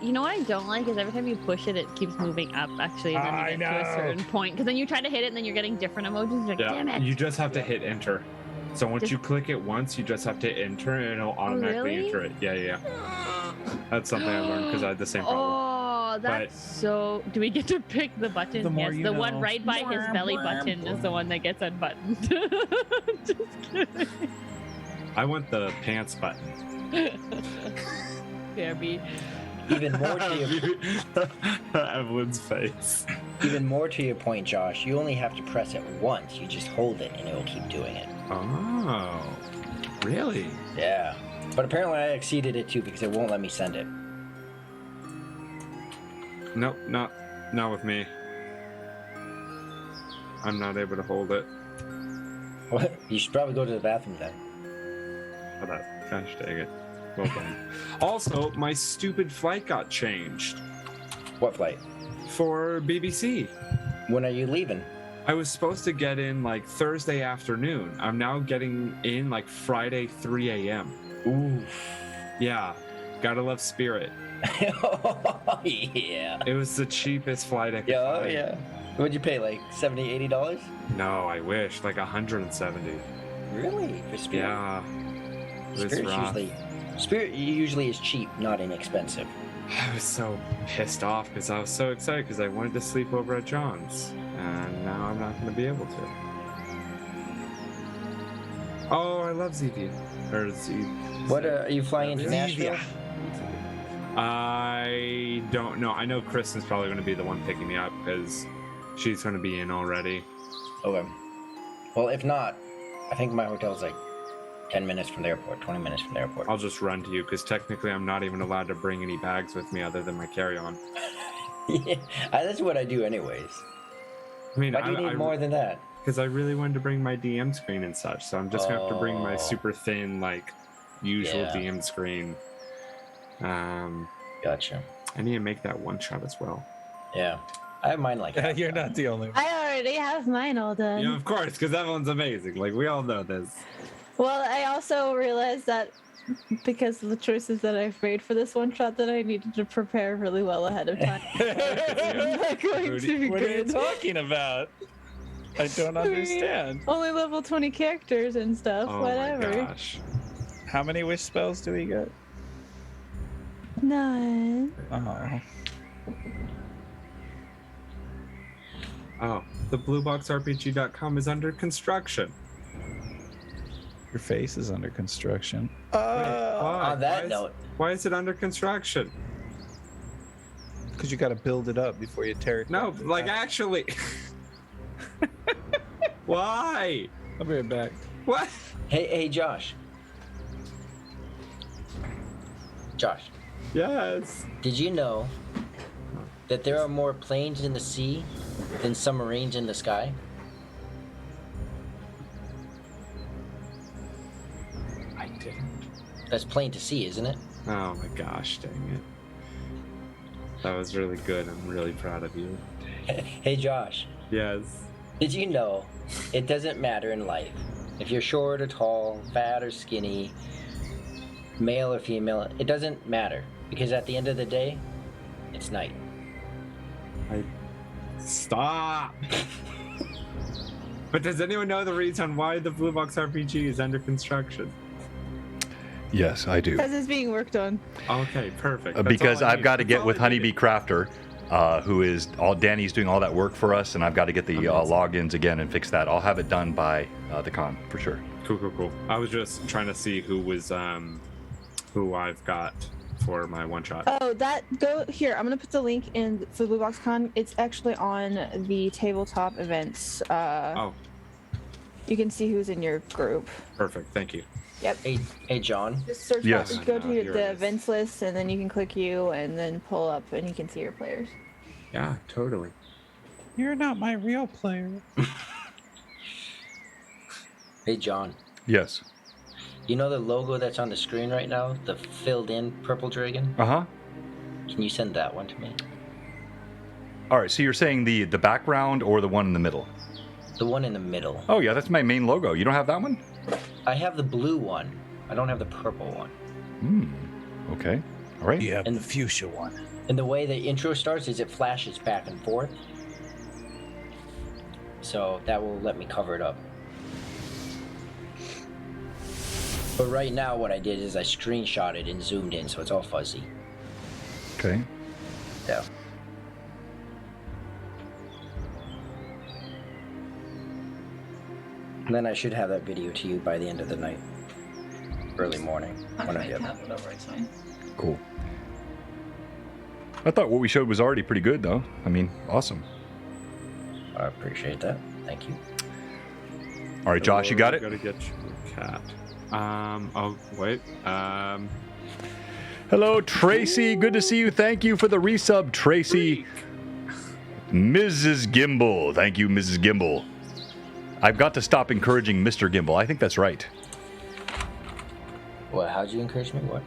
You know what I don't like is every time you push it, it keeps moving up, actually, and then you get to a certain point. Because then you try to hit it, and then you're getting different emojis. You're like, damn it. You just have to hit enter. So once you click it once, you just have to enter, and it'll automatically enter it. Yeah. That's something I learned because I had the same problem. Oh, that's so... Do we get to pick the button? The more yes, you the know. one right by his belly button is the one that gets unbuttoned. Just kidding. I want the pants button. Gabby. Even more to your Evelyn's face. even more to your point, Josh, you only have to press it once. You just hold it and it will keep doing it. Oh, really? Yeah. But apparently I exceeded it too because it won't let me send it. Nope, not with me. I'm not able to hold it. What? You should probably go to the bathroom then. Oh, that, gosh dang it. Well done. Also, my stupid flight got changed. What flight? For BBC. When are you leaving? I was supposed to get in like Thursday afternoon. I'm now getting in like Friday 3 a.m. Ooh. Yeah, gotta love Spirit. Oh, yeah. It was the cheapest flight I could find. Yeah. What'd you pay, like $70, $80? No, I wish. Like 170. Really? For Spirit? Yeah. It was Spirit rough. usually is cheap, not inexpensive. I was so pissed off because I was so excited because I wanted to sleep over at John's, and now I'm not going to be able to. Oh, I love Zevia. Or What are you flying into Nashville? I don't know. I know Kristen's probably going to be the one picking me up because she's going to be in already. Okay. Well, if not, I think my hotel's like 10 minutes from the airport, 20 minutes from the airport. I'll just run to you because technically I'm not even allowed to bring any bags with me other than my carry-on. Yeah, that's what I do anyways. I mean, Why do you need more than that? Because I really wanted to bring my DM screen and such, so I'm just going to have to bring my super thin, like, usual DM screen. Gotcha. I need to make that one shot as well. Yeah. I have mine like that. You're not the only one. I already have mine all done. Yeah, of course, because that one's amazing. Like, we all know this. Well, I also realized that because of the choices that I've made for this one shot, that I needed to prepare really well ahead of time. It's not going to be What are you good. talking about? I don't understand. Only level 20 characters and stuff. Oh whatever. my gosh. How many wish spells do we get? None. Oh. Oh, the BlueBoxRPG.com is under construction. Your face is under construction. Why? On that note. Why is it under construction? Because you got to build it up before you tear it No, down. like actually. Why? I'll be right back. What? Hey, Josh. Josh, Yes. did you know that there are more planes in the sea than submarines in the sky? I didn't. That's plain to see, isn't it? Oh my gosh, dang it. That was really good. I'm really proud of you. Hey, Josh, Yes. did you know it doesn't matter in life if you're short or tall, fat or skinny, male or female? It doesn't matter because at the end of the day, it's night. Stop. But does anyone know the reason why the Blue Box RPG is under construction? Yes, I do. Because it's being worked on. Okay, perfect. That's Because all I I've need. got to That's get all with I Honeybee needed. Crafter, who is Danny's doing all that work for us, and I've got to get the logins again and fix that. I'll have it done by the con for sure. Cool. I was just trying to see who was who I've got for my one shot. Oh, go here. I'm gonna put the link in for Blue Box Con. It's actually on the tabletop events. Oh, You can see who's in your group. perfect. Thank you. Yep. Hey, John. Just search. Yes. Just go to Here it the is. events list, and then you can click you, and then pull up, and you can see your players. Yeah, totally. You're not my real player. Hey, John. Yes. You know the logo that's on the screen right now? The filled-in purple dragon? Uh-huh. Can you send that one to me? All right, so you're saying the background or the one in the middle? The one in the middle. Oh, yeah, that's my main logo. You don't have that one? I have the blue one. I don't have the purple one. Okay. All right. You have And- the fuchsia one. And the way the intro starts is it flashes back and forth. So that will let me cover it up. But right now what I did is I screenshot it and zoomed in, so it's all fuzzy. Okay. Yeah. And then I should have that video to you by the end of the night. Early morning. When I get Cool. I thought what we showed was already pretty good, though. I mean, awesome. I appreciate that. Thank you. All right, Josh, you got it? Gotta get your cat. Oh, wait. Hello, Tracy. Good to see you. Thank you for the resub, Tracy. Mrs. Gimble. Thank you, Mrs. Gimble. I've got to stop encouraging Mr. Gimble. I think that's right. What, how'd you encourage me? What?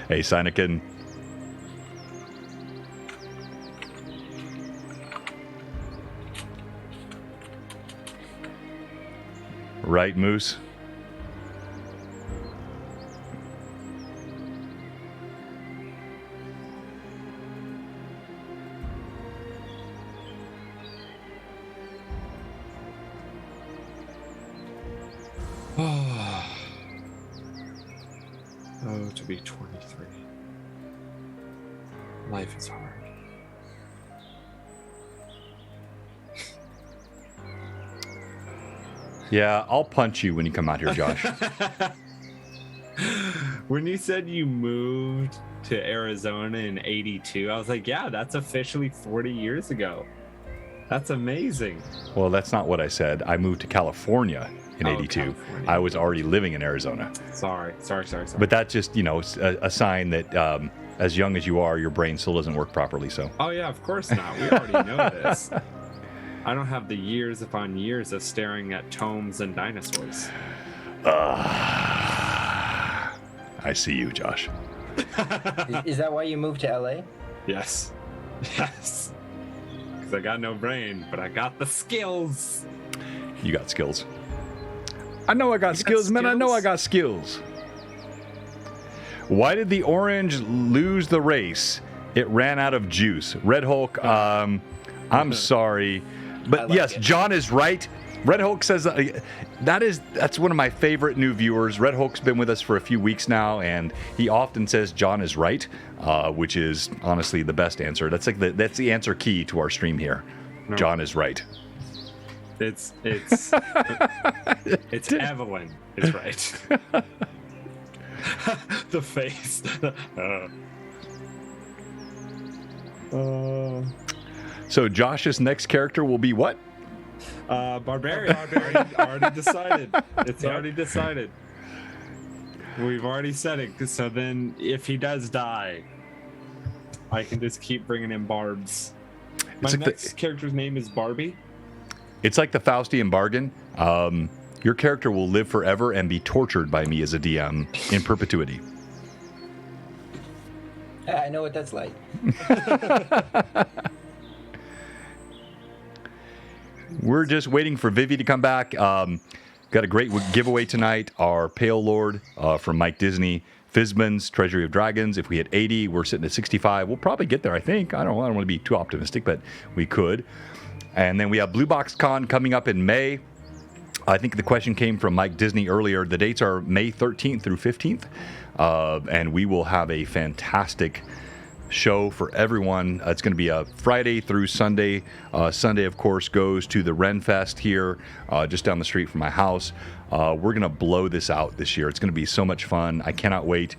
Hey, Sinekin. Right, Moose? Oh, to be 23. Life is hard. Yeah, I'll punch you when you come out here, Josh. When you said you moved to Arizona in 82, I was like, yeah, that's officially 40 years ago. That's amazing. Well, that's not what I said. I moved to California in Oh, 82. California. I was already living in Arizona. Sorry. But that's just, a sign that as young as you are, your brain still doesn't work properly. So. Oh, yeah, of course not. We already know this. I don't have the years upon years of staring at tomes and dinosaurs. I see you, Josh. Is that why you moved to LA? Yes. Yes. Because I got no brain, but I got the skills. You got skills. I know I got skills, man. I know I got skills. Why did the orange lose the race? It ran out of juice. Red Hulk, I'm sorry. But yes, John is right. Red Hulk says that's one of my favorite new viewers. Red Hulk's been with us for a few weeks now, and he often says John is right, which is honestly the best answer. That's that's the answer key to our stream here. No. John is right. It's Evelyn is right. The face. So Josh's next character will be what? Barbarian. Already decided. It's already decided. We've already said it. So then, if he does die, I can just keep bringing in Barbs. My next character's name is Barbie. It's like the Faustian bargain. Your character will live forever and be tortured by me as a DM in perpetuity. I know what that's like. We're just waiting for Vivi to come back. Got a great giveaway tonight. Our Pale Lord from Mike Disney. Fizban's Treasury of Dragons. If we hit 80, we're sitting at 65. We'll probably get there, I think. I don't want to be too optimistic, but we could. And then we have Blue Box Con coming up in May. I think the question came from Mike Disney earlier. The dates are May 13th through 15th. And we will have a fantastic show for everyone. It's going to be a Friday through Sunday. Sunday, of course, goes to the Ren Fest here, just down the street from my house. We're going to blow this out this year. It's going to be so much fun. I cannot wait.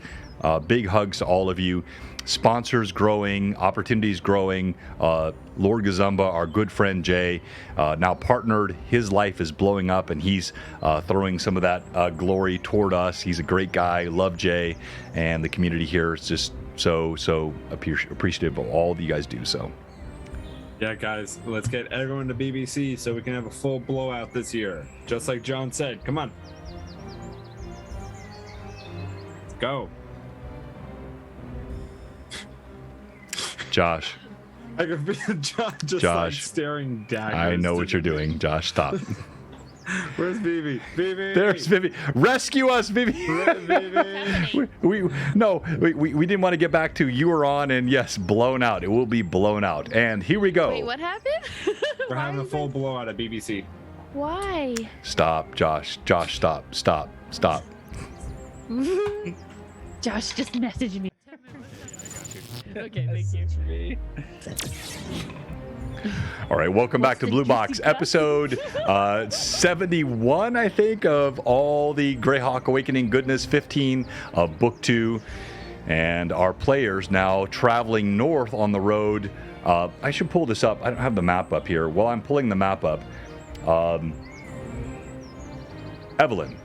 Big hugs to all of you. Sponsors growing, opportunities growing. Lord Gazumba, our good friend Jay, now partnered. His life is blowing up, and he's throwing some of that glory toward us. He's a great guy. Love Jay, and the community here is just so appreciative of all that you guys do. So yeah, guys, let's get everyone to BBC so we can have a full blowout this year, just like John said. Come on, let's go. Josh, I could be John just like staring daggers. I know what you're doing. Josh, stop. Where's Vivi? Vivi. There's Vivi. Rescue us, Vivi. Vivi. we didn't want to get back to you were on, and yes, blown out. It will be blown out. And here we go. Wait, what happened? We're having a full blowout at BBC. Why? Stop, Josh. Josh, stop. Stop. Josh just messaged me. Okay, thank you. All right, welcome back to Blue Box, episode 71, I think, of all the Greyhawk Awakening goodness, 15 of Book 2, and our players now traveling north on the road. I should pull this up. I don't have the map up here. While I'm pulling the map up, Evelyn,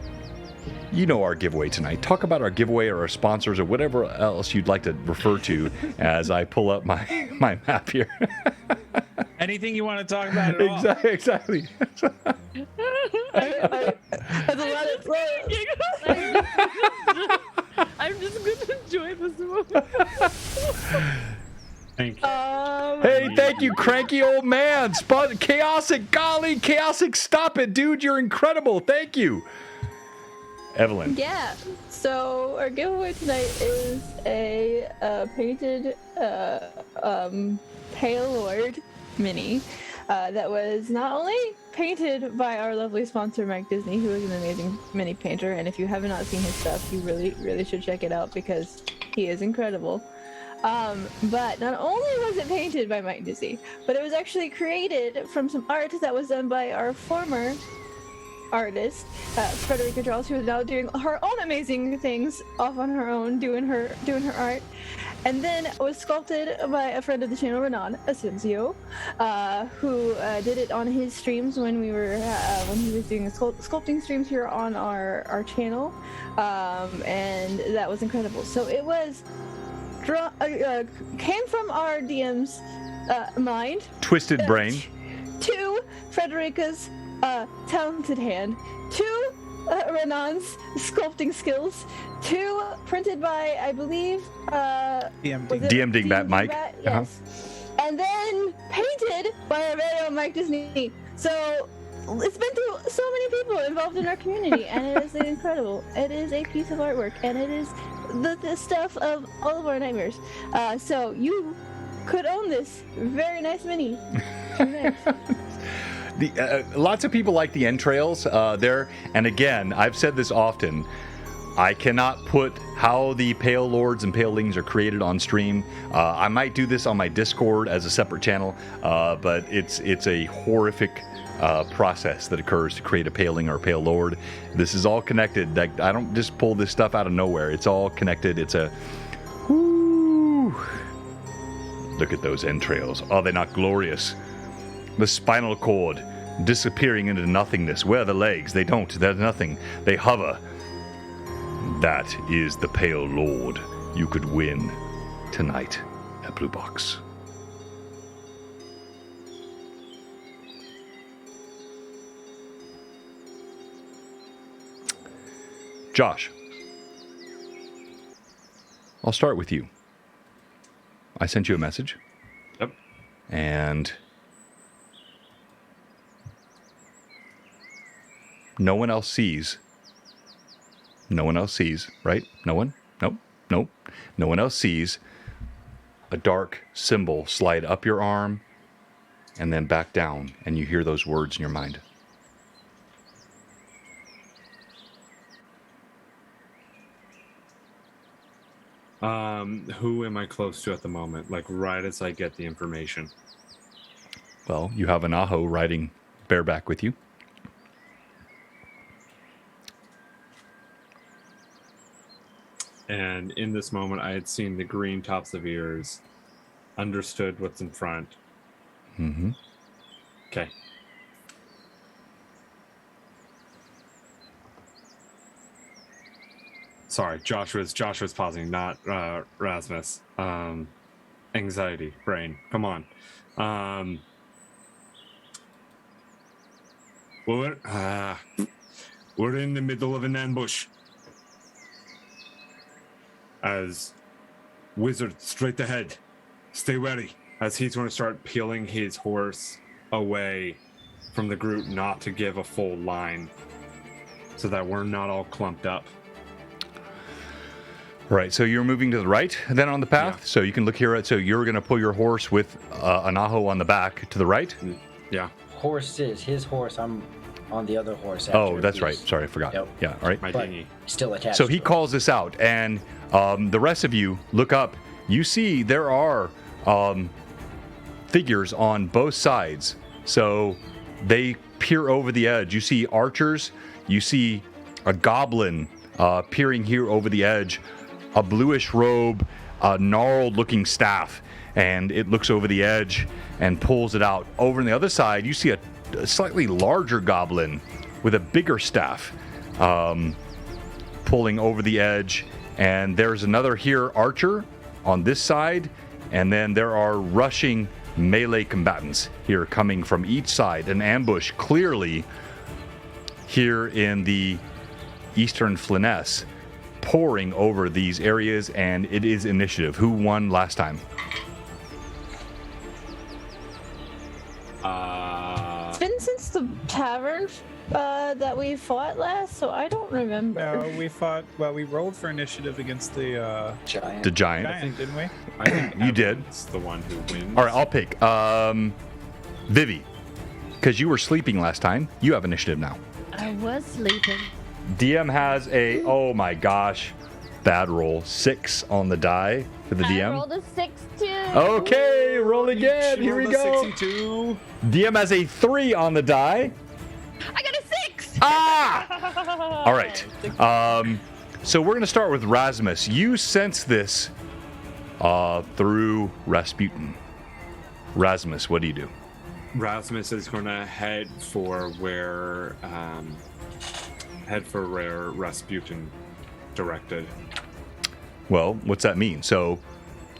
you know our giveaway tonight. Talk about our giveaway or our sponsors or whatever else you'd like to refer to as I pull up my map here. Anything you want to talk about at all. Exactly. I'm just going to enjoy this moment. Thank you. Hey, thank you, cranky old man. Chaosic, golly, Chaosic, stop it, dude. You're incredible. Thank you. Evelyn. Yeah. So our giveaway tonight is a painted Pale Lord mini that was not only painted by our lovely sponsor Mike Disney, who is an amazing mini painter, and if you have not seen his stuff, you really should check it out because he is incredible. But not only was it painted by Mike Dizzy, but it was actually created from some art that was done by our former artist, Frederica Charles, who is now doing her own amazing things off on her own, doing her art. And then it was sculpted by a friend of the channel, Renan Asensio, who did it on his streams when we were when he was doing sculpting streams here on our channel, and that was incredible. So it was came from our DM's mind, Twisted brain, to Frederica's talented hand, to Renan's sculpting skills, to printed by, I believe, DM Dingbat Mike. Yes. And then painted by our very own Mike Disney. So it's been through so many people involved in our community, and it is incredible. It is a piece of artwork, and it is the stuff of all of our nightmares. So you could own this very nice mini. Very nice. Lots of people like the entrails there, and again, I've said this often. I cannot put how the Pale Lords and Palelings are created on stream. I might do this on my Discord as a separate channel, but it's a horrific process that occurs to create a Paling or a Pale Lord. This is all connected. Like, I don't just pull this stuff out of nowhere. It's all connected. It's a... Whoo! Look at those entrails. Are they not glorious? The spinal cord disappearing into nothingness. Where are the legs? They don't. They're nothing. They hover. That is the Pale Lord you could win tonight at Blue Box. Josh, I'll start with you. I sent you a message. Yep. And no one else sees. No one else sees, right? No one? Nope. Nope. No one else sees a dark symbol slide up your arm and then back down, and you hear those words in your mind. Who am I close to at the moment? Like, right as I get the information. Well, you have an Aho riding bareback with you. And in this moment, I had seen the green tops of ears, understood what's in front. Mm-hmm. Okay. Sorry, Josh was pausing, not Rasmus. Anxiety, brain. Come on. Well, we're in the middle of an ambush. As wizard straight ahead. Stay ready. As he's going to start peeling his horse away from the group, not to give a full line, so that we're not all clumped up. Right, so you're moving to the right then on the path? Yeah. So you can look here at, so you're going to pull your horse with an Aho on the back to the right? Yeah. His horse, I'm on the other horse. Oh, that's right. Sorry, I forgot. Yep. Yeah, all right. My dinghy. Still attached. So he calls this out, and the rest of you look up. You see there are figures on both sides. So they peer over the edge. You see archers. You see a goblin peering here over the edge. A bluish robe, a gnarled-looking staff, and it looks over the edge and pulls it out. Over on the other side, you see a slightly larger goblin with a bigger staff pulling over the edge, and there's another here archer on this side, and then there are rushing melee combatants here coming from each side, an ambush clearly here in the eastern Flyness, pouring over these areas, and it is initiative. Who won last time? It's been since the tavern that we fought last, so I don't remember. No, we rolled for initiative against the giant. The giant. giant, didn't we? I think You did. Evan's the one who wins. All right, I'll pick Vivi, because you were sleeping last time. You have initiative now. I was sleeping. DM has a, oh my gosh, Bad roll. 6 on the die for the I DM. rolled a 6 too. Okay, roll again. Here we rolled a go. 62. DM has a 3 on the die. I got a 6. Ah! All right. So we're going to start with Rasmus. You sense this through Rasputin. Rasmus, what do you do? Rasmus is going to head for where Rasputin directed. Well, what's that mean? So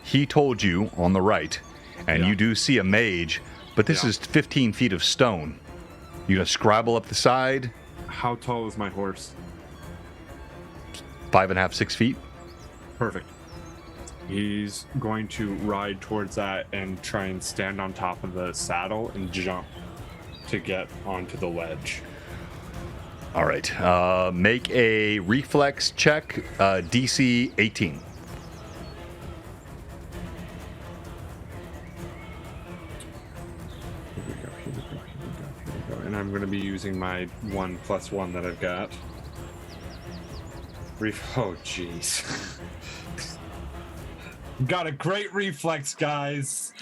he told you on the right, and you do see a mage, but this is 15 feet of stone. You gonna scrabble up the side? How tall is my horse? 5.5, 6 feet. Perfect. He's going to ride towards that and try and stand on top of the saddle and jump to get onto the ledge. All right. Make a reflex check, DC 18. Here we go. And I'm going to be using my 1+1 that I've got. Oh, jeez. Got a great reflex, guys.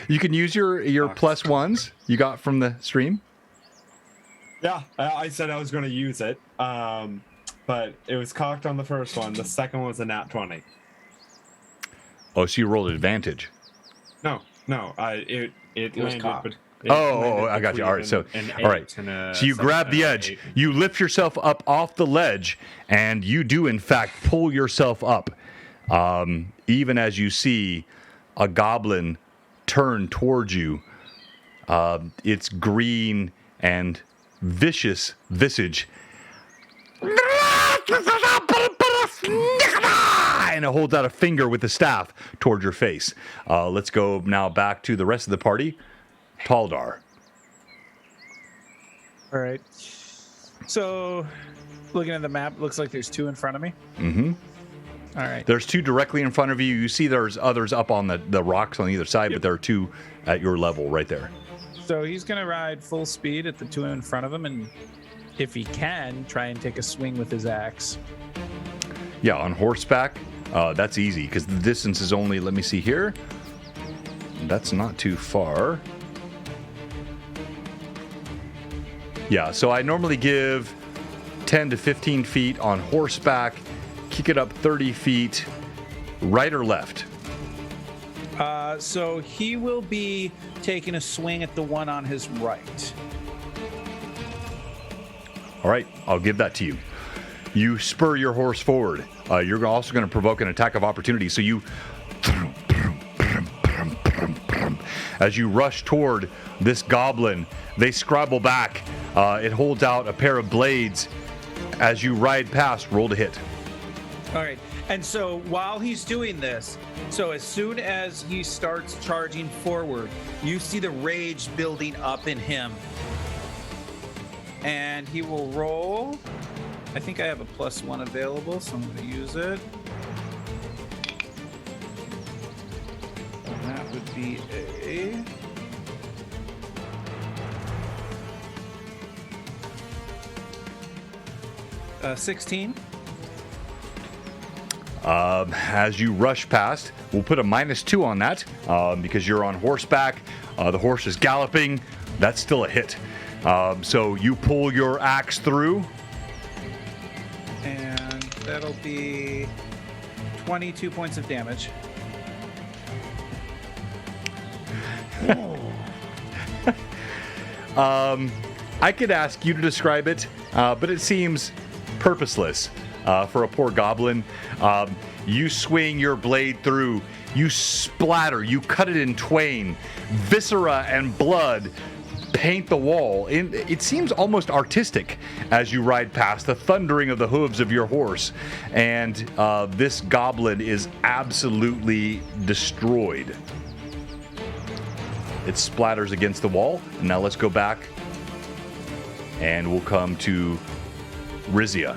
You can use your +1s you got from the stream. Yeah, I said I was going to use it, but it was cocked on the first one. The second one was a nat 20. Oh, so you rolled advantage. No, it was landed. cocked. I got you. All right, so all right, so you grab the edge, you lift yourself up off the ledge, and you do in fact pull yourself up. Even as you see a goblin turn towards you, its green and vicious visage, and it holds out a finger with the staff towards your face. Let's go now back to the rest of the party. Taldar. All right. So, looking at the map, looks like there's 2 in front of me. Mm-hmm. All right. There's 2 directly in front of you. You see there's others up on the rocks on either side, but there are 2 at your level right there. So he's going to ride full speed at the 2 in front of him, and if he can, try and take a swing with his axe. Yeah, on horseback, that's easy because the distance is only, let me see here. That's not too far. Yeah, so I normally give 10 to 15 feet on horseback, kick it up 30 feet, right or left? So he will be taking a swing at the one on his right. All right, I'll give that to you. You spur your horse forward. You're also going to provoke an attack of opportunity. So you, as you rush toward this goblin, they scrabble back. It holds out a pair of blades. As you ride past, roll to hit. All right. And so while he's doing this, so as soon as he starts charging forward, you see the rage building up in him. And he will roll. I think I have a +1 available, so I'm going to use it. And that would be a 16. As you rush past, we'll put a -2 on that because you're on horseback. The horse is galloping. That's still a hit. So you pull your axe through. And that'll be 22 points of damage. I could ask you to describe it, but it seems purposeless for a poor goblin. You swing your blade through, you splatter, you cut it in twain, viscera and blood paint the wall. It seems almost artistic as you ride past, the thundering of the hooves of your horse, and this goblin is absolutely destroyed. It splatters against the wall. Now let's go back and we'll come to Rizia.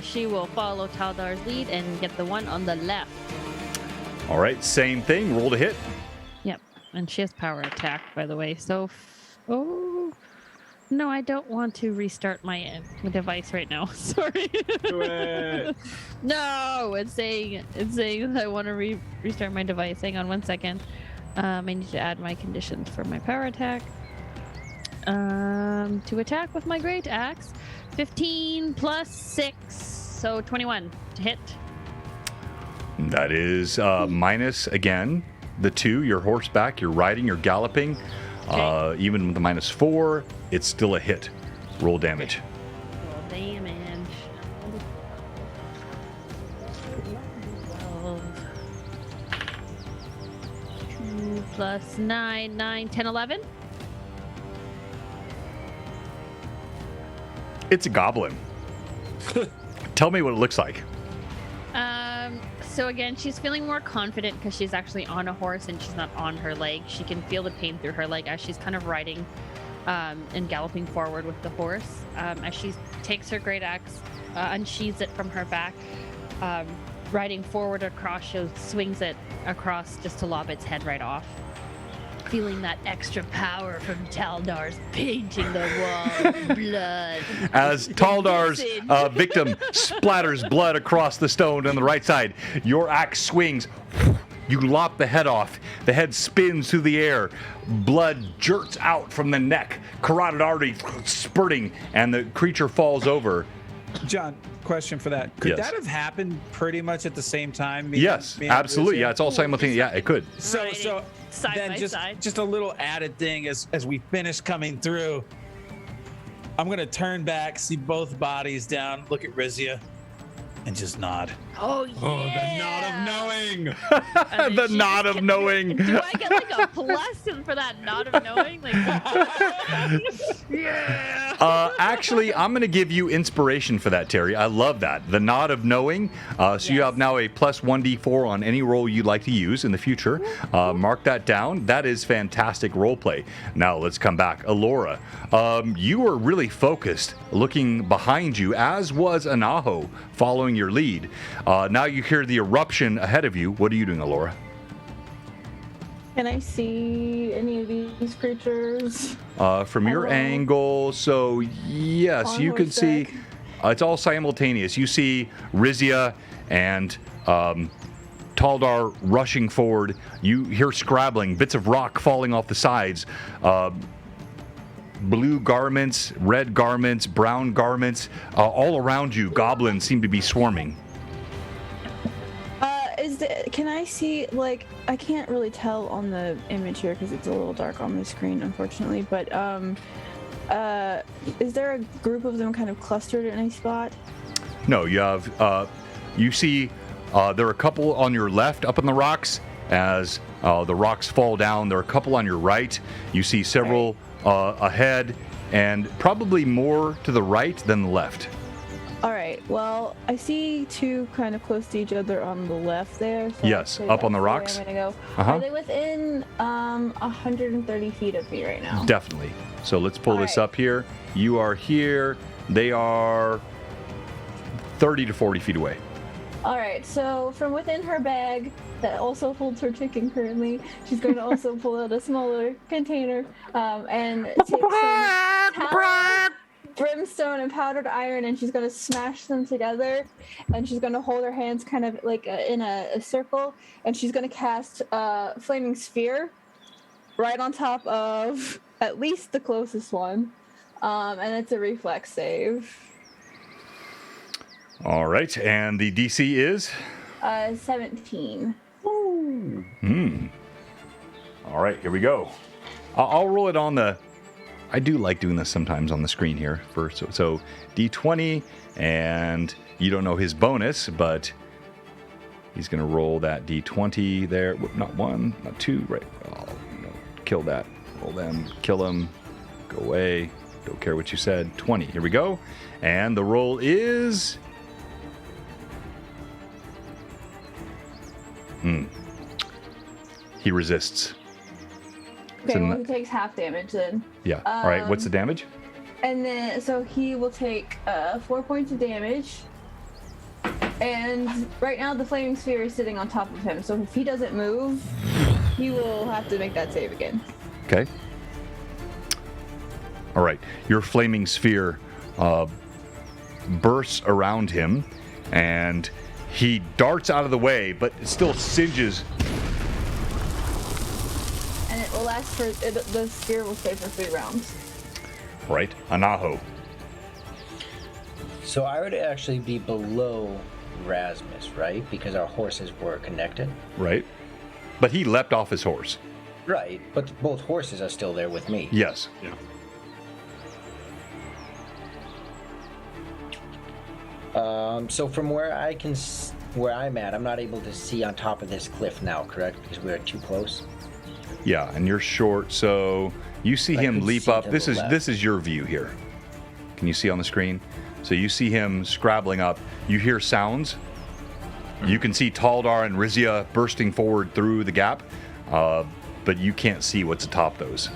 She will follow Taldar's lead and get the one on the left. All right, same thing. Roll to hit. Yep. And she has power attack, by the way. So, No, I don't want to restart my device right now. Sorry. Do it. No, it's saying that I want to restart my device. Hang on 1 second. I need to add my conditions for my power attack. To attack with my great axe, 15 plus 6, so 21 to hit. That is minus again the 2. You're horseback. You're riding. You're galloping. Okay. Even with the -4, it's still a hit. Roll damage. Roll damage. 12. 2 plus 9, 9, 10, 11. It's a goblin. Tell me what it looks like. So again, she's feeling more confident because she's actually on a horse and she's not on her leg. She can feel the pain through her leg as she's kind of riding and galloping forward with the horse. As she takes her great axe, unsheathes it from her back, riding forward across, she swings it across just to lob its head right off. Feeling that extra power from Taldar's painting the wall with blood. As Taldar's victim splatters blood across the stone on the right side, your axe swings. You lop the head off. The head spins through the air. Blood jerks out from the neck. Carotid artery spurting, and the creature falls over. John, question for that. Could Yes. that have happened pretty much at the same time? Yes, absolutely. Yeah, it's all simultaneous. Yeah, it could. So Side then by just side. just a little added thing as we finish coming through. I'm gonna turn back, see both bodies down, look at Rizia, and just nod. Oh yeah! Oh, the nod of knowing. And then The she nod just of knowing. Do I get like a plus for that nod of knowing? Like, yeah. Actually, I'm going to give you inspiration for that, Terry. I love that. The nod of knowing. So you Yes. have now a plus 1d4 on any roll you'd like to use in the future. Mark that down. That is fantastic role play. Now let's come back. Elora, you were really focused looking behind you, as was Anaho following your lead. Now you hear the eruption ahead of you. What are you doing, Elora? Can I see any of these creatures? From your Hello? angle, so yes, On you can see. horseback? It's all simultaneous. You see Rizia and Taldar rushing forward. You hear scrabbling, bits of rock falling off the sides. Blue garments, red garments, brown garments. All around you, goblins seem to be swarming. Can I see, like, I can't really tell on the image here because it's a little dark on the screen, unfortunately, but is there a group of them kind of clustered in a spot? No, you have, you see, there are a couple on your left up on the rocks. As the rocks fall down, there are a couple on your right. You see several ahead, and probably more to the right than the left. All right, well, I see two kind of close to each other on the left there. So Yes, I'd say up on the that's rocks? way I'm gonna go. Uh-huh. Are they within 130 feet of me right now? Definitely. So let's pull this Alright. up here. You are here. They are 30 to 40 feet away. All right, so from within her bag that also holds her chicken currently, she's going to also pull out a smaller container and take some tallow, brimstone, and powdered iron, and she's going to smash them together, and she's going to hold her hands kind of like in a circle, and she's going to cast Flaming Sphere right on top of at least the closest one, and it's a reflex save. All right, and the DC is? 17. All right, here we go. I'll roll it on the... I do like doing this sometimes on the screen here. So D20, and you don't know his bonus, but he's going to roll that D20 there. Not one, not two, right? Oh, no. Kill that. Roll them, kill him, go away. Don't care what you said. 20, here we go. And the roll is... He resists. Okay, So well, n- he takes half damage then. Yeah. All right. What's the damage? And then, so he will take 4 points of damage. And right now, the Flaming Sphere is sitting on top of him. So if he doesn't move, he will have to make that save again. Okay. All right. Your flaming sphere bursts around him, and he darts out of the way, but it still singes. And it will last for, the sphere will stay for 3 rounds. Right. Anaho. So I would actually be below Rasmus, right? Because our horses were connected. Right. But he leapt off his horse. Right, but both horses are still there with me. Yes. Yeah. So from where where I'm at, I'm not able to see on top of this cliff now, correct? Because we're too close. Yeah, and you're short, so you see I him could leap see up. to This the is left. your view here. Can you see on the screen? So you see him scrabbling up. You hear sounds. You can see Taldar and Rizia bursting forward through the gap, but you can't see what's atop those.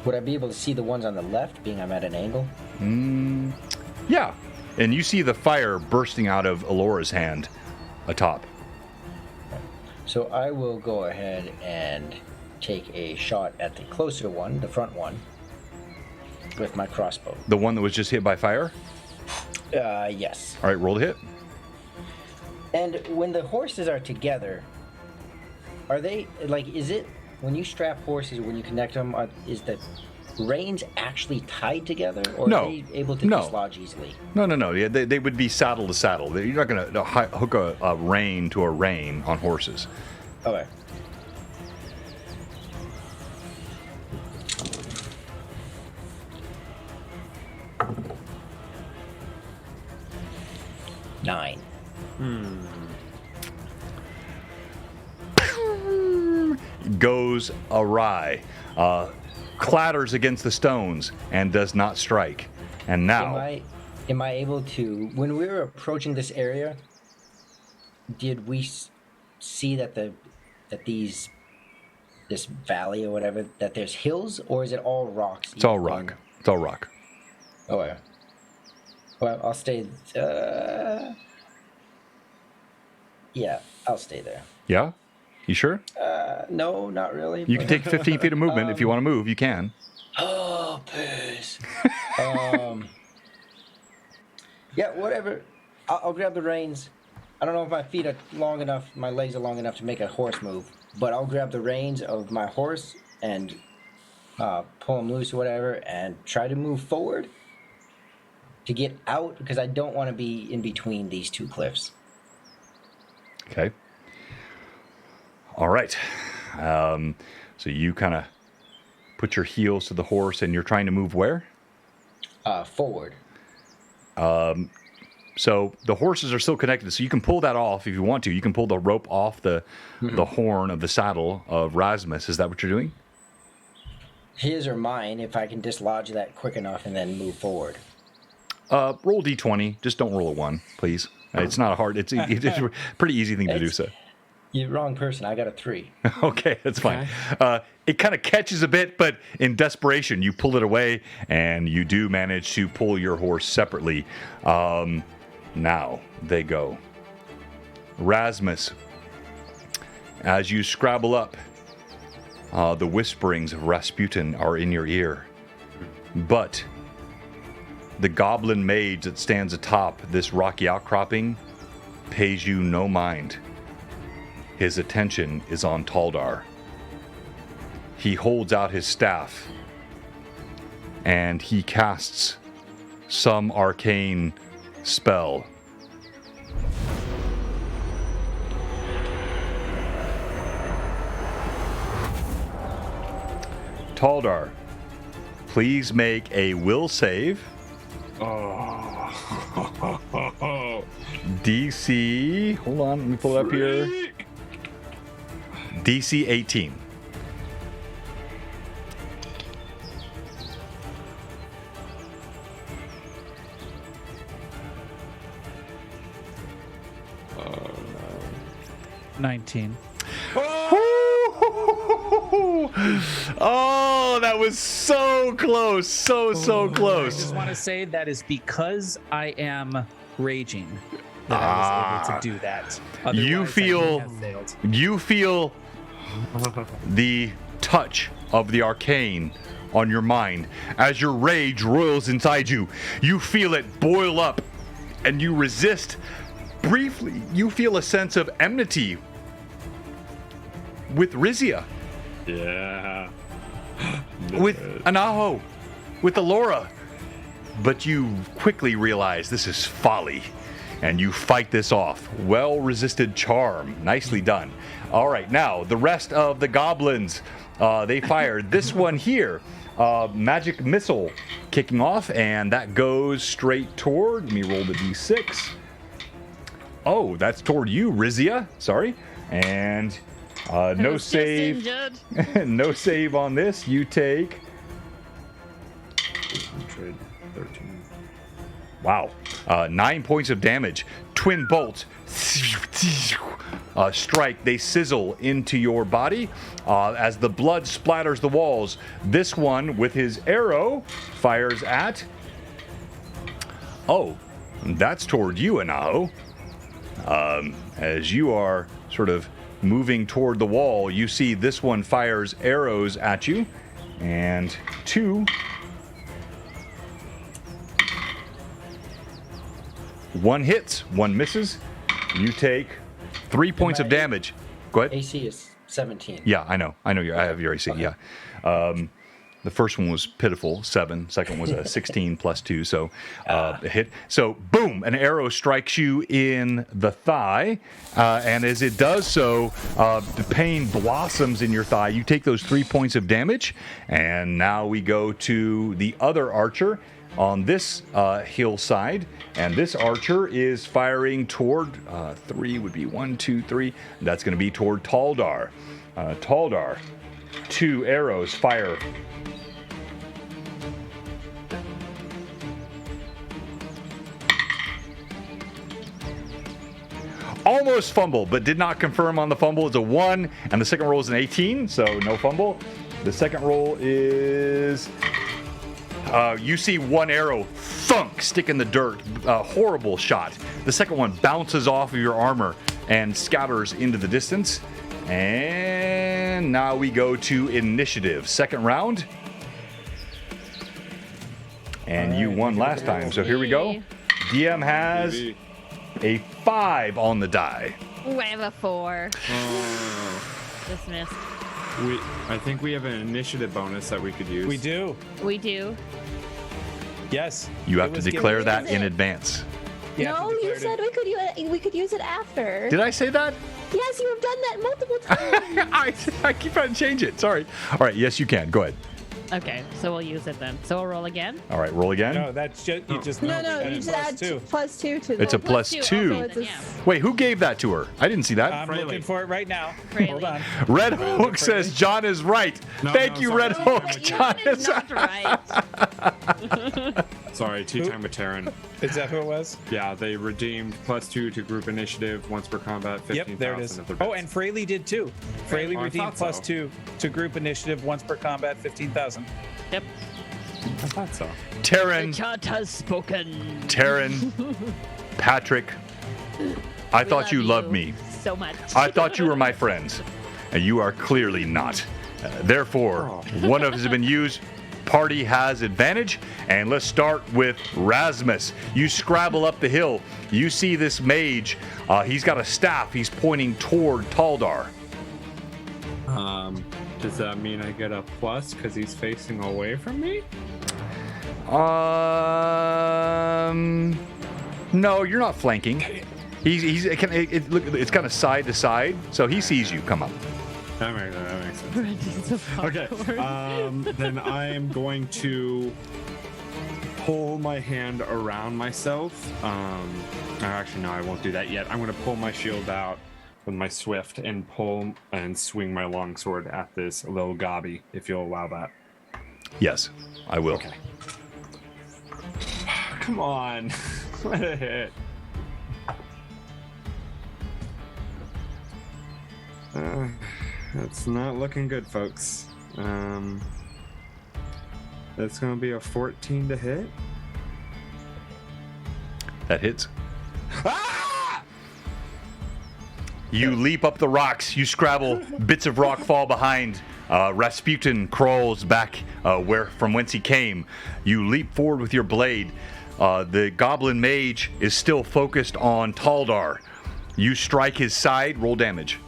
Would I be able to see the ones on the left, being I'm at an angle? Yeah, and you see the fire bursting out of Elora's hand atop. So I will go ahead and take a shot at the closer one, the front one, with my crossbow. The one that was just hit by fire? Yes. All right, roll to hit. And when the horses are together, are they, like, is it, when you strap horses, when you connect them, is the reins actually tied together? Or No. are they able to No. dislodge easily? No. Yeah, they would be saddle to saddle. You're not going to hook a rein to a rein on horses. Okay. Nine. Goes awry, clatters against the stones, and does not strike. And now, Am I able to, when we were approaching this area, did we see that this valley or whatever, that there's hills, or is it all rocks? it's all rock. It's all rock. Oh, yeah. Well, I'll stay. Yeah, I'll stay there. Yeah? You sure? No, not really. You can take 15 feet of movement if you want to move. You can. Oh, please. Yeah, whatever. I'll grab the reins. I don't know if my feet are long enough, my legs are long enough to make a horse move, but I'll grab the reins of my horse and pull him loose or whatever and try to move forward to get out, because I don't want to be in between these two cliffs. Okay. All right. So you kind of put your heels to the horse and you're trying to move where? Forward. So the horses are still connected, so you can pull that off if you want to. You can pull the rope off the horn of the saddle of Rasmus. Is that what you're doing? His or mine, if I can dislodge that quick enough and then move forward. Roll d20. Just don't roll a 1, please. It's not a hard. It's a pretty easy thing to do. So. You're the wrong person. I got a 3. Okay, that's fine. It kind of catches a bit, but in desperation, you pull it away, and you do manage to pull your horse separately. Now they go. Rasmus, as you scrabble up, the whisperings of Rasputin are in your ear. But the goblin mage that stands atop this rocky outcropping pays you no mind. His attention is on Taldar. He holds out his staff, and he casts some arcane spell. Taldar, please make a will save. Oh. DC, hold on, let me pull it up here. DC 18. Oh, no. 19. Oh, that was so close. So I close. just want to say that is because I am raging that I was able to do that. You Otherwise, I feel- would have failed. You feel the touch of the arcane on your mind. As your rage roils inside you, you feel it boil up, and you resist. Briefly, you feel a sense of enmity with Rizia, Yeah. with Anaho, with Elora. But you quickly realize this is folly, and you fight this off. Well-resisted charm. Nicely done. All right, now, the rest of the goblins, they fired. This one here, magic missile kicking off, and that goes straight toward, let me roll the d6. Oh, that's toward you, Rizia. Sorry. And no save. No save on this. You take 113. Wow. 9 points of damage. Twin bolts strike. They sizzle into your body as the blood splatters the walls. This one, with his arrow, fires at... Oh, that's toward you, Anaho. As you are sort of moving toward the wall, you see this one fires arrows at you. And 2... One hits, one misses. You take 3 points of damage. Go ahead. AC is 17. Yeah, I know. I have your AC. Okay. Yeah. The first one was pitiful, 7. Second was a 16 plus 2, so a hit. So, boom, an arrow strikes you in the thigh, and as it does so, the pain blossoms in your thigh. You take those 3 points of damage, and now we go to the other archer on this hillside, and this archer is firing toward 3 would be 1, 2, 3. That's going to be toward Taldar. Taldar, 2 arrows fire. Almost fumble, but did not confirm on the fumble. It's a 1, and the second roll is an 18, so no fumble. The second roll is... you see one arrow thunk stick in the dirt. Horrible shot. The second one bounces off of your armor and scatters into the distance. And now we go to initiative. Second round. And you won last time, so here we go. DM has a 5 on the die. Ooh, I have a 4. Dismissed. I think we have an initiative bonus that we could use. We do. We do. Yes. You have to declare that in advance. No, you said we could use it after. Did I say that? Yes, you have done that multiple times. I keep trying to change it. Sorry. All right. Yes, you can. Go ahead. Okay, so we'll use it then. So we'll roll again. All right. Roll again. No, that's just you just No, you just add +2 to It's a the. +2. So it's a Wait, who gave that to her? I didn't see that. I'm looking for it right now. Hold on. Red Hook says John is right. Thank you, Red Hook. John is not right. Sorry, two-time veteran. Is that who it was? Yeah, they redeemed +2 to group initiative once per combat. 15,000 Yep, there it is. of their Oh, bits. and Fraley did too. Fraley Oh, I redeemed thought so. +2 to group initiative once per combat, 15,000. Yep. I thought so. Taryn, Chat has spoken. Taryn, Patrick, I thought you loved me. So much. I thought you were my friends, and you are clearly not. Therefore, one of us has been used. Party has advantage, and let's start with Rasmus. You scrabble up the hill. You see this mage. He's got a staff. He's pointing toward Taldar. Does that mean I get a plus because he's facing away from me? No, you're not flanking. It's kind of side to side, so he sees you come up. That makes sense. Okay, then I am going to pull my hand around myself. Actually, no, I won't do that yet. I'm going to pull my shield out with my swift and pull and swing my longsword at this little gobby, if you'll allow that. Yes, I will. Okay. Come on. Let it hit. That's not looking good, folks. That's going to be a 14 to hit. That hits. You leap up the rocks. You scrabble. Bits of rock fall behind. Rasputin crawls back from whence he came. You leap forward with your blade. The goblin mage is still focused on Taldar. You strike his side. Roll damage.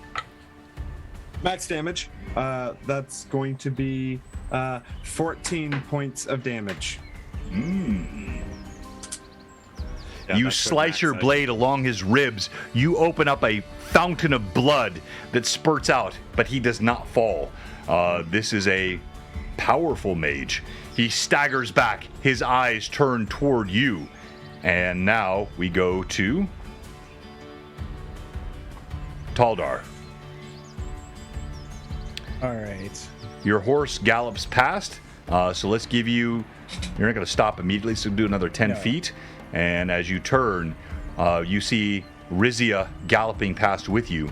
Max damage. That's going to be 14 points of damage. Yeah, you slice your blade along his ribs. You open up a fountain of blood that spurts out, but he does not fall. This is a powerful mage. He staggers back, his eyes turn toward you. And now we go to Taldar. All right. Your horse gallops past, so let's give you... You're not going to stop immediately, so do another 10 feet. And as you turn, you see Rizia galloping past with you,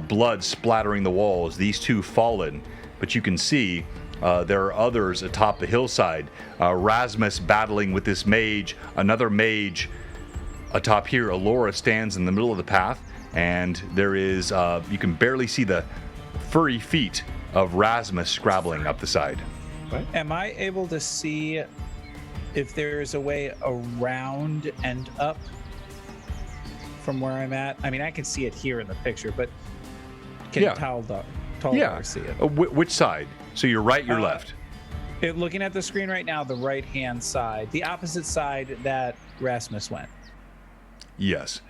blood splattering the walls, these two fallen. But you can see there are others atop the hillside. Rasmus battling with this mage, another mage atop here. Elora stands in the middle of the path, and there is, you can barely see the furry feet of Rasmus scrabbling up the side. What? Am I able to see if there's a way around and up from where I'm at? I mean, I can see it here in the picture, but can Taldar see it? Which side? So you're right, you're left. Looking at the screen right now, the right-hand side, the opposite side that Rasmus went. Yes.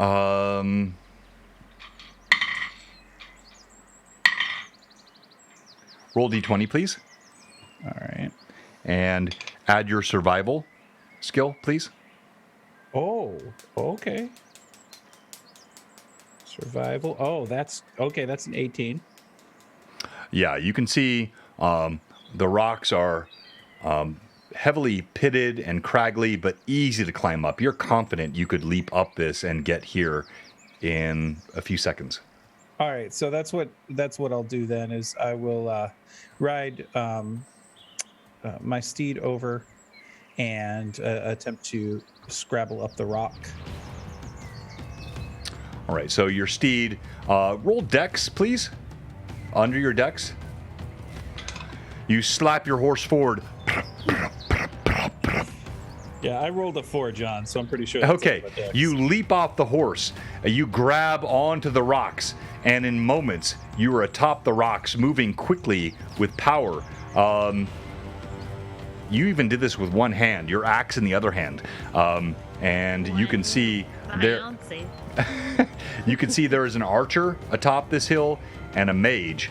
Roll d20, please. All right. And add your survival skill, please. Oh, okay. Survival. Oh, that's okay. That's an 18. Yeah, you can see the rocks are heavily pitted and craggly, but easy to climb up. You're confident you could leap up this and get here in a few seconds. All right, so that's what I'll do then. Is I will ride my steed over and attempt to scrabble up the rock. All right, so your steed, roll dex, please. Under your dex. You slap your horse forward. Yeah, I rolled a 4, John, so I'm pretty sure that's okay, you leap off the horse. You grab onto the rocks, and in moments, you are atop the rocks, moving quickly with power. You even did this with one hand, your axe in the other hand. And you can see there... you can see there is an archer atop this hill and a mage,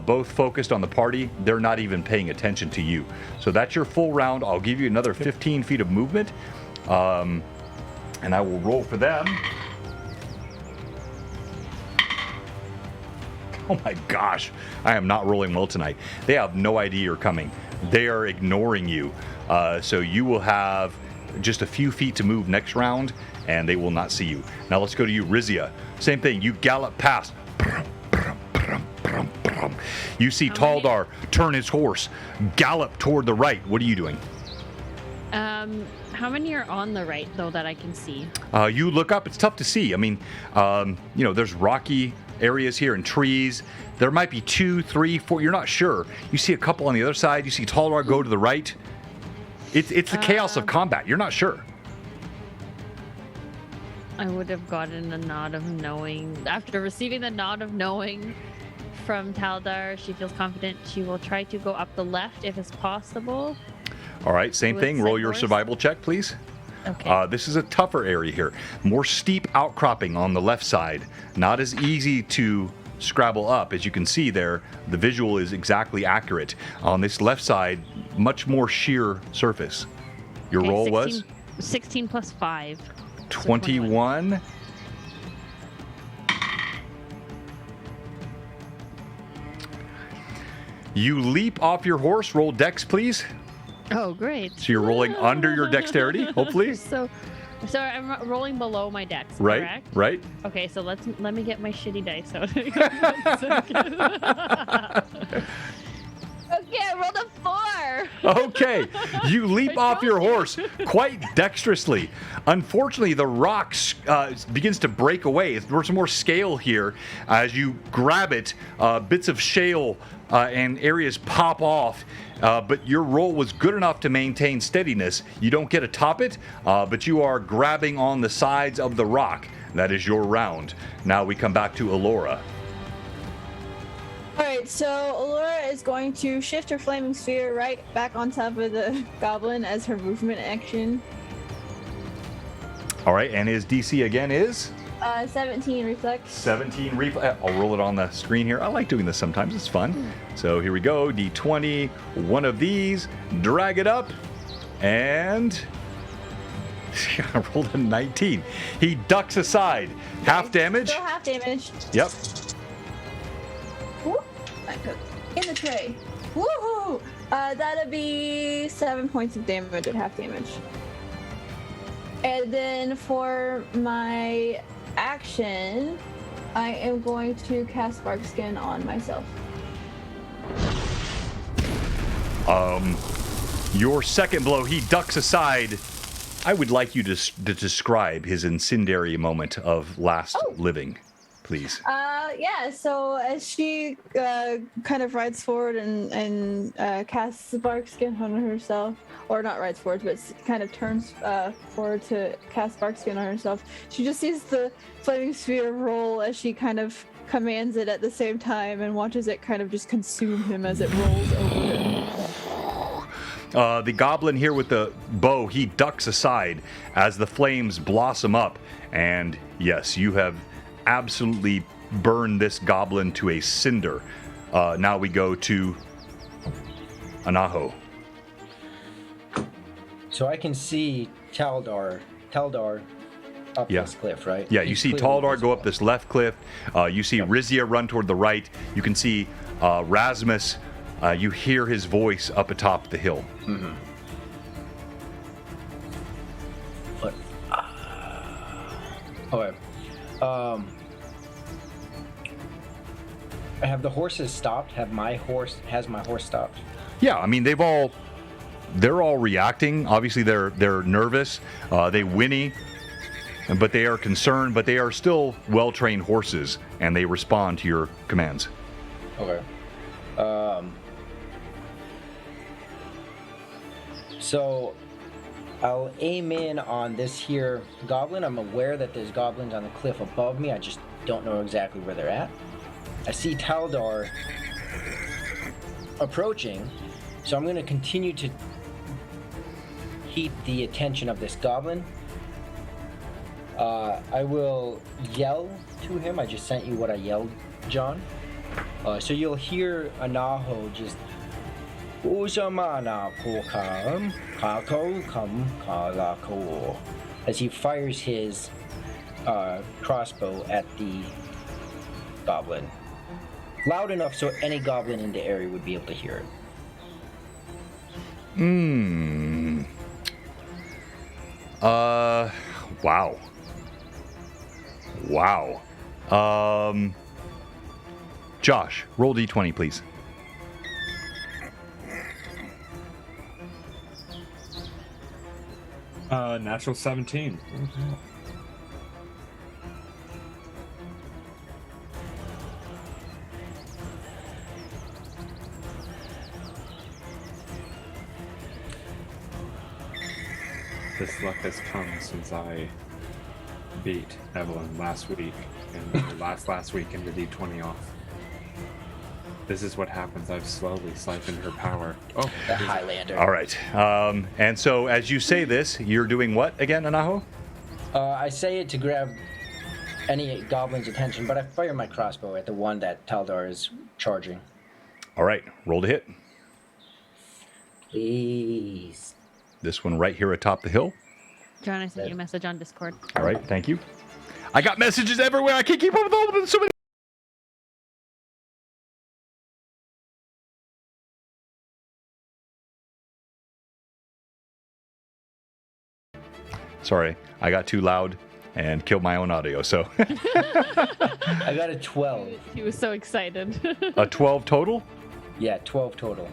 both focused on the party. They're not even paying attention to you. So that's your full round. I'll give you another 15 feet of movement, and I will roll for them. Oh my gosh, I am not rolling well tonight. They have no idea you're coming. They are ignoring you. So you will have just a few feet to move next round, and they will not see you. Now let's go to you, Rizia. Same thing, you gallop past. You see Taldar turn his horse, gallop toward the right. What are you doing? How many are on the right, though, that I can see? You look up, it's tough to see. I mean, there's rocky areas here and trees. There might be 2, 3, 4, you're not sure. You see a couple on the other side. You see Taldar go to the right. It's the chaos of combat. You're not sure. I would have gotten a nod of knowing. After receiving the nod of knowing from Taldar, she feels confident she will try to go up the left if it's possible. All right, same thing. Roll your survival check, please. Okay. This is a tougher area here. More steep outcropping on the left side. Not as easy to scrabble up. As you can see there, the visual is exactly accurate. On this left side, much more sheer surface. Your roll 16, was? 16 plus 5. 21. You leap off your horse. Roll dex, please. Oh, great. So you're rolling under your dexterity, hopefully. So I'm rolling below my dex, right, correct? Right. Okay, so let me get my shitty dice out. Okay, I rolled a here. Okay, you leap off your horse quite dexterously. Unfortunately, the rock begins to break away. There's some more scale here. As you grab it, bits of shale and areas pop off. But your roll was good enough to maintain steadiness. You don't get atop it, but you are grabbing on the sides of the rock. That is your round. Now we come back to Elora. Alright, so Elora is going to shift her flaming sphere right back on top of the goblin as her movement action. All right, and his DC again is? 17 reflex. 17 reflex. I'll roll it on the screen here. I like doing this sometimes. It's fun. So here we go. D20. One of these. Drag it up. And I rolled a 19. He ducks aside. Half damage. Still half damage. Yep. Whoop. In the tray. Woohoo! That'd be 7 points of damage at half damage. And then for my action, I am going to cast Spark Skin on myself. Your second blow, he ducks aside. I would like you to describe his incendiary moment of last living, please. Yeah, so as she kind of rides forward and casts Spark Skin on herself, or not rides forward, but kind of turns forward to cast Spark Skin on herself, she just sees the flaming sphere roll as she kind of commands it at the same time and watches it kind of just consume him as it rolls over him. The goblin here with the bow, he ducks aside as the flames blossom up. And yes, you have absolutely burned this goblin to a cinder. Now we go to Anaho. So I can see Taldar up this cliff, right? Yeah, you see Taldar go up this left cliff. You see Rizia run toward the right. You can see Rasmus. You hear his voice up atop the hill. Mm-hmm. But, okay. Have the horses stopped? Has my horse stopped? Yeah, I mean they're all reacting. Obviously they're nervous. They whinny, but they are concerned. But they are still well-trained horses, and they respond to your commands. Okay. So I'll aim in on this here goblin. I'm aware that there's goblins on the cliff above me. I just don't know exactly where they're at. I see Taldar approaching, so I'm going to continue to heat the attention of this goblin. I will yell to him. I just sent you what I yelled, John. So you'll hear Anaho just as he fires his crossbow at the goblin. Loud enough so any goblin in the area would be able to hear it. Wow. Josh, roll D20, please. Natural 17. This luck has come since I beat Evelyn last week, and last week into D20 off. This is what happens. I've slowly siphoned her power. Oh, the Highlander. All right. And so as you say this, you're doing what again, Anaho? I say it to grab any goblin's attention, but I fire my crossbow at the one that Taldar is charging. All right. Roll to hit. Please. This one right here atop the hill. John, I sent you a message on Discord. All right. Thank you. I got messages everywhere. I can't keep up with all of them. So many. Sorry, I got too loud and killed my own audio, so. I got a 12. He was so excited. A 12 total? Yeah, 12 total.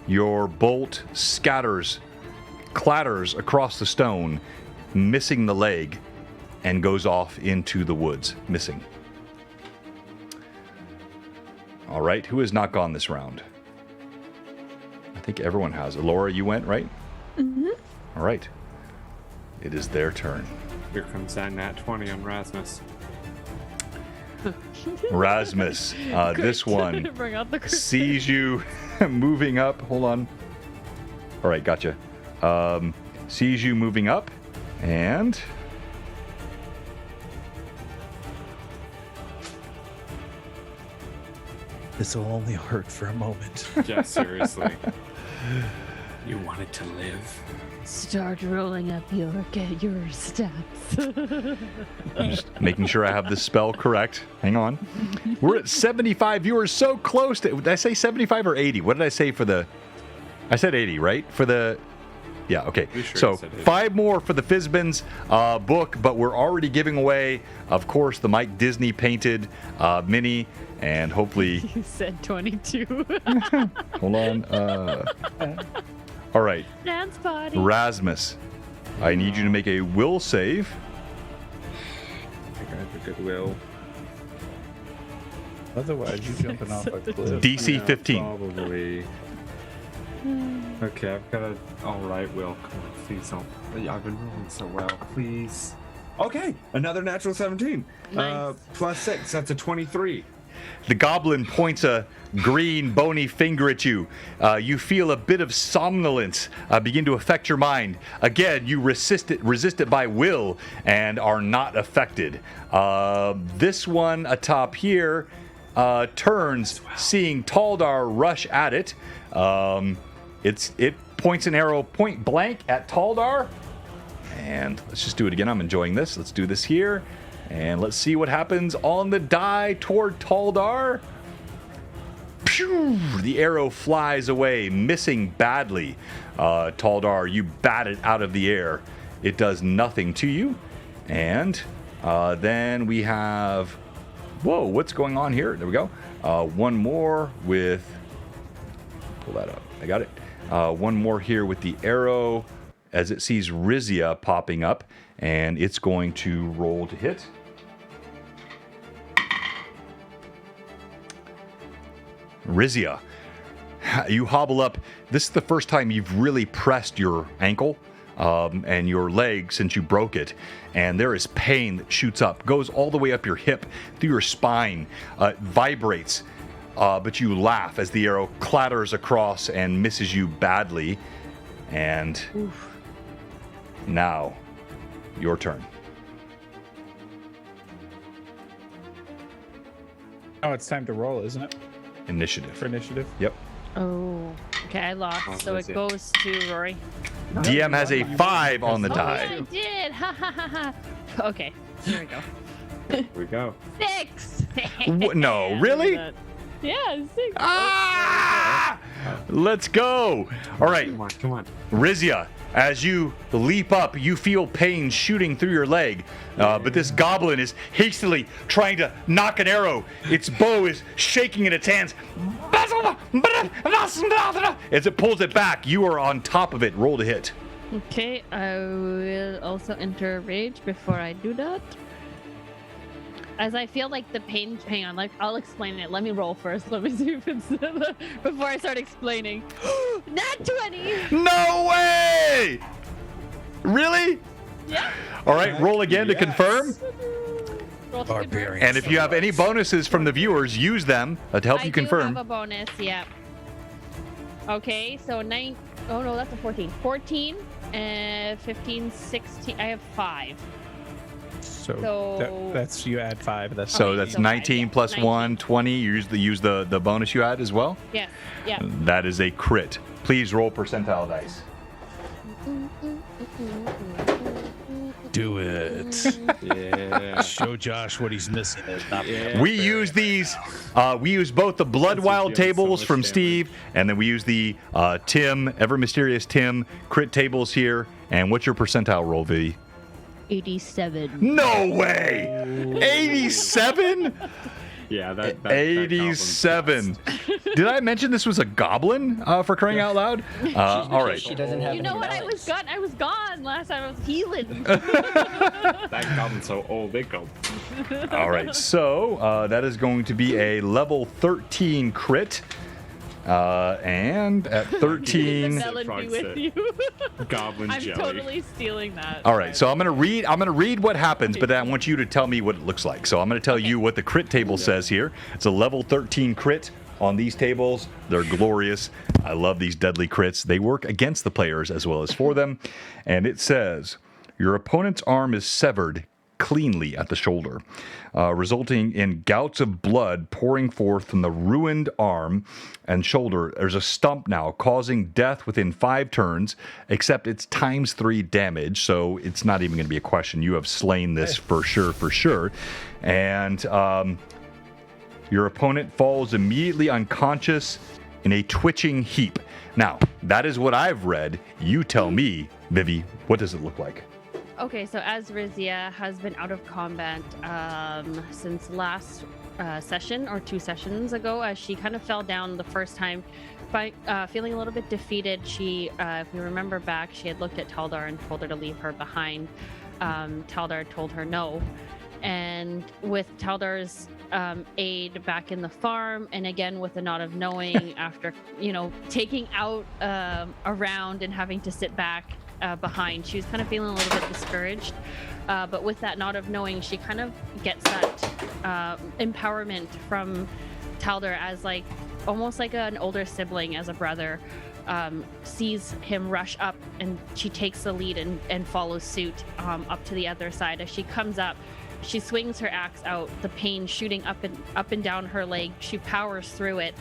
Your bolt clatters across the stone, missing the leg, and goes off into the woods, missing. All right, who has not gone this round? I think everyone has. Elora, you went, right? Mm-hmm. All right. It is their turn. Here comes that nat 20 on Rasmus. Rasmus, this one Bring out the sees you moving up. Hold on. All right, gotcha. Sees you moving up, and This will only hurt for a moment. Yeah, seriously. You wanted to live. Start rolling up your stats. I'm just making sure I have the spell correct. Hang on. We're at 75 viewers, so close to. Did I say 75 or 80? What did I say for the? I said 80, right? For the. Yeah, okay. Sure So 5 more for the Fizbin's book, but we're already giving away, of course, the Mike Disney painted mini, and hopefully. You said 22. Hold on. All right. Dance party. Rasmus, I need you to make a will save. I think I have a good will. Otherwise, you jumping off a cliff. DC Yeah, 15. Probably. Okay, I've got a. All right, Will. Come on, please don't. I've been rolling so well. Please. Okay, another natural 17. Nice. Plus 6. That's a 23. The goblin points a green, bony finger at you. You feel a bit of somnolence begin to affect your mind. Again, you resist it by will and are not affected. This one atop here turns, seeing Taldar rush at it. It points an arrow point blank at Taldar. And let's just do it again. I'm enjoying this. Let's do this here. And let's see what happens on the die toward Taldar. Pew! The arrow flies away, missing badly. Taldar, you bat it out of the air. It does nothing to you. And then we have... Whoa, what's going on here? There we go. One more with... Pull that up. I got it. One more here with the arrow as it sees Rizia popping up. And it's going to roll to hit. Rizia, you hobble up. This is the first time you've really pressed your ankle and your leg since you broke it. And there is pain that shoots up, goes all the way up your hip, through your spine, vibrates. But you laugh as the arrow clatters across and misses you badly. And now, your turn. Oh, it's time to roll, isn't it? Initiative. For initiative? Yep. Oh, okay, I lost, so it goes to Rory. DM has a 5 on the Oh, die. yeah, I did. Ha ha ha ha. Okay, here we go. Here we go. 6. No, really? Yeah, 6. Ah! Let's go. All right, Come on. Rizia, as you leap up, you feel pain shooting through your leg. But this goblin is hastily trying to knock an arrow. Its bow is shaking in its hands. As it pulls it back, you are on top of it. Roll to hit. Okay, I will also enter rage before I do that. As I feel like the pain, hang on, like I'll explain it. Let me roll first. Let me see if it's before I start explaining. Nat 20. No way! Really? Yeah. All right, roll again to confirm. Roll to confirm. And if you have any bonuses from the viewers, use them to help you I do confirm. have a bonus, yeah. Okay, so 9. Oh no, that's a 14. 14, 15, 16. I have 5. So that's you add 5. That's So that's so 19 5, plus 19. 1, 20. You use the bonus you had as well. Yes, yeah. That is a crit. Please roll percentile dice. Do it. Yeah. Show Josh what he's missing. We use these. We use both the Blood Wild dealing so tables much from damage. Steve, and then we use the Tim, Ever Mysterious Tim crit tables here. And what's your percentile roll, V? 87. No way! 87? Yeah, that 87. Did I mention this was a goblin for crying out loud? All right. She doesn't have You any know what? knowledge. I was gone last time. I was healing. That goblin's so old, they go. All right. So that is going to be a level 13 crit. And at 13. The melon be with you. Goblin I'm jelly. totally stealing that. All right, so I'm gonna read what happens, but I want you to tell me what it looks like. So I'm gonna tell you what the crit table says here. It's a level 13 crit on these tables. They're glorious. I love these deadly crits. They work against the players as well as for them. And it says, your opponent's arm is severed cleanly at the shoulder, resulting in gouts of blood pouring forth from the ruined arm and shoulder. There's a stump now, causing death within 5 turns, except it's ×3 damage, so it's not even going to be a question. You have slain this for sure. And your opponent falls immediately unconscious in a twitching heap. Now, that is what I've read. You tell me, Vivi, what does it look like? Okay, so as Rizia has been out of combat since last session or 2 sessions ago, as she kind of fell down the first time, feeling a little bit defeated. She, if we remember back, she had looked at Taldar and told her to leave her behind. Taldar told her no. And with Taldar's aid back in the farm, and again with the Knot of Knowing, after, taking out a round and having to sit back behind, she was kind of feeling a little bit discouraged, but with that Knot of Knowing, she kind of gets that empowerment from Taldar as almost like an older sibling, as a brother, sees him rush up, and she takes the lead and follows suit up to the other side. As she comes up, she swings her axe out, the pain shooting up and down her leg. She powers through it,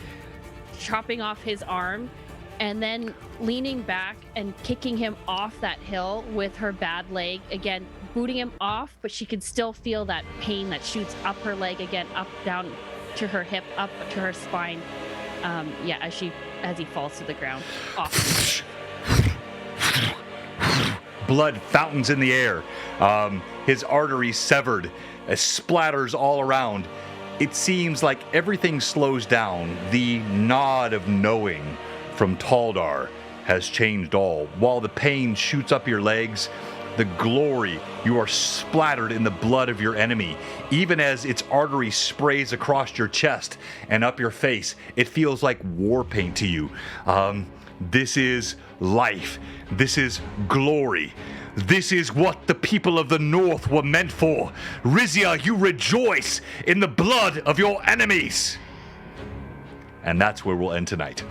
chopping off his arm, and then leaning back and kicking him off that hill with her bad leg, again booting him off, but she could still feel that pain that shoots up her leg again, up down to her hip, up to her spine, as he falls to the ground. Off. Blood fountains in the air. His arteries severed. It splatters all around. It seems like everything slows down. The Nod of Knowing from Taldar has changed all. While the pain shoots up your legs, the glory, you are splattered in the blood of your enemy. Even as its artery sprays across your chest and up your face, it feels like war paint to you. This is life. This is glory. This is what the people of the North were meant for. Rizia, you rejoice in the blood of your enemies. And that's where we'll end tonight.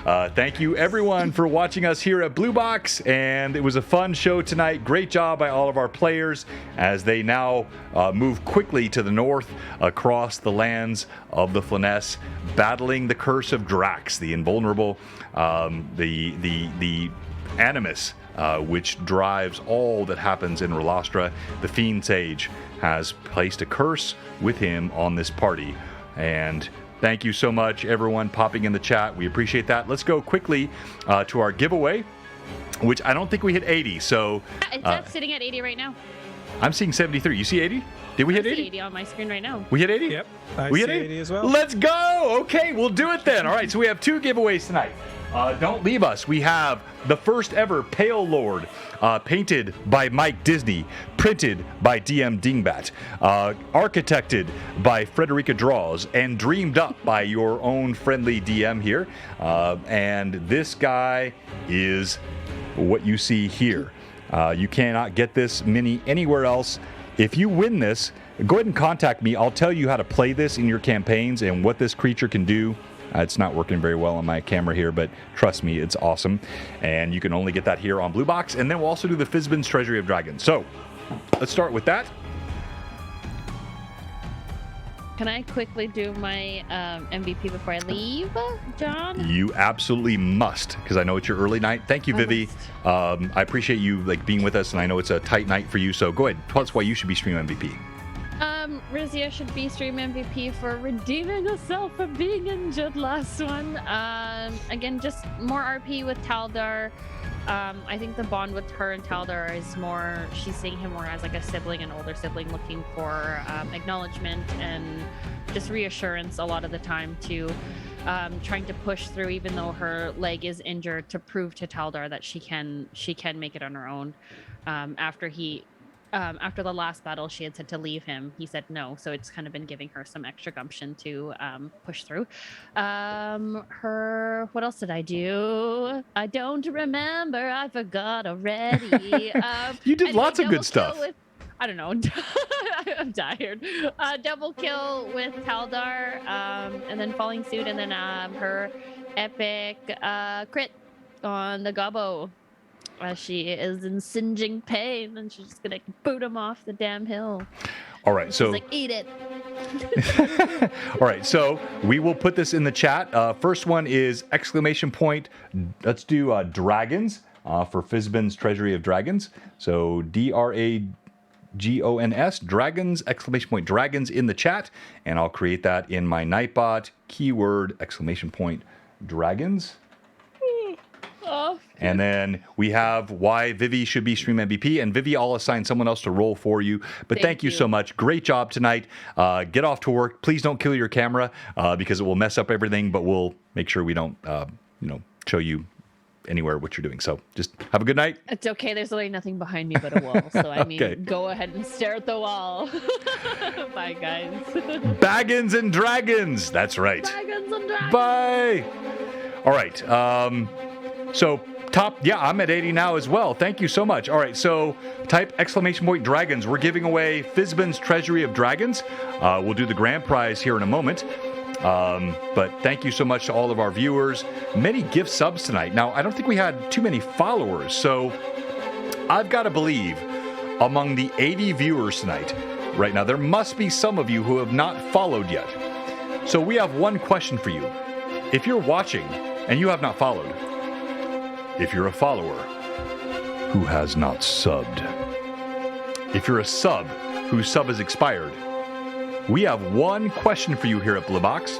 Thank you, everyone, for watching us here at Blue Box, and it was a fun show tonight. Great job by all of our players as they now move quickly to the north across the lands of the Flyness, battling the curse of Drax, the invulnerable, the animus, which drives all that happens in Relastra. The Fiend Sage has placed a curse with him on this party, and thank you so much, everyone, popping in the chat. We appreciate that. Let's go quickly to our giveaway, which I don't think we hit 80. So It's sitting at 80 right now. I'm seeing 73. You see 80? Did we hit 80? 80 on my screen right now. We hit 80? Yep. We see hit 80 as well. Let's go. Okay, we'll do it then. All right, so we have 2 giveaways tonight. Don't leave us. We have the first ever Pale Lord, painted by Mike Disney, printed by DM Dingbat, architected by Frederica Draws, and dreamed up by your own friendly DM here. And this guy is what you see here. You cannot get this mini anywhere else. If you win this, go ahead and contact me. I'll tell you how to play this in your campaigns and what this creature can do. It's not working very well on my camera here, but trust me, it's awesome. And you can only get that here on Blue Box. And then we'll also do the Fizban's Treasury of Dragons. So let's start with that. Can I quickly do my MVP before I leave, John? You absolutely must, because I know it's your early night. Thank you, Vivi. I appreciate you being with us, and I know it's a tight night for you. So go ahead, tell us why you should be Stream MVP. Rizia should be Stream MVP for redeeming herself for being injured last one. Again, just more RP with Taldar. I think the bond with her and Taldar is more, she's seeing him more as like a sibling, an older sibling, looking for acknowledgement and just reassurance a lot of the time, to trying to push through even though her leg is injured, to prove to Taldar that she can make it on her own. After the last battle, she had said to leave him. He said no, so it's kind of been giving her some extra gumption to push through. What else did I do? I don't remember. I forgot already. You did lots of good stuff. I don't know. I'm tired. Double kill with Taldar, and then following suit, and then her epic crit on the Gobbo. She is in singeing pain, and she's just gonna boot him off the damn hill. All right, so she's like, eat it. All right, so we will put this in the chat. First one is exclamation point. Let's do dragons for Fizban's Treasury of Dragons. So DRAGONS, dragons, exclamation point, dragons in the chat, and I'll create that in my Nightbot. Keyword exclamation point dragons. Oh. And then we have why Vivi should be Stream MVP. And Vivi, I'll assign someone else to roll for you. But thank you so much. Great job tonight. Get off to work. Please don't kill your camera because it will mess up everything. But we'll make sure we don't, show you anywhere what you're doing. So just have a good night. It's okay. There's really nothing behind me but a wall. So I mean, go ahead and stare at the wall. Bye, guys. Baggins and dragons. That's right. Baggins and dragons. Bye. All right. So I'm at 80 now as well. Thank you so much. All right, so type exclamation point dragons. We're giving away Fizban's Treasury of Dragons. We'll do the grand prize here in a moment. But thank you so much to all of our viewers. Many gift subs tonight. Now, I don't think we had too many followers, so I've got to believe among the 80 viewers tonight, right now, there must be some of you who have not followed yet. So we have one question for you. If you're watching and you have not followed, if you're a follower who has not subbed, if you're a sub whose sub has expired, we have one question for you here at Blue Box.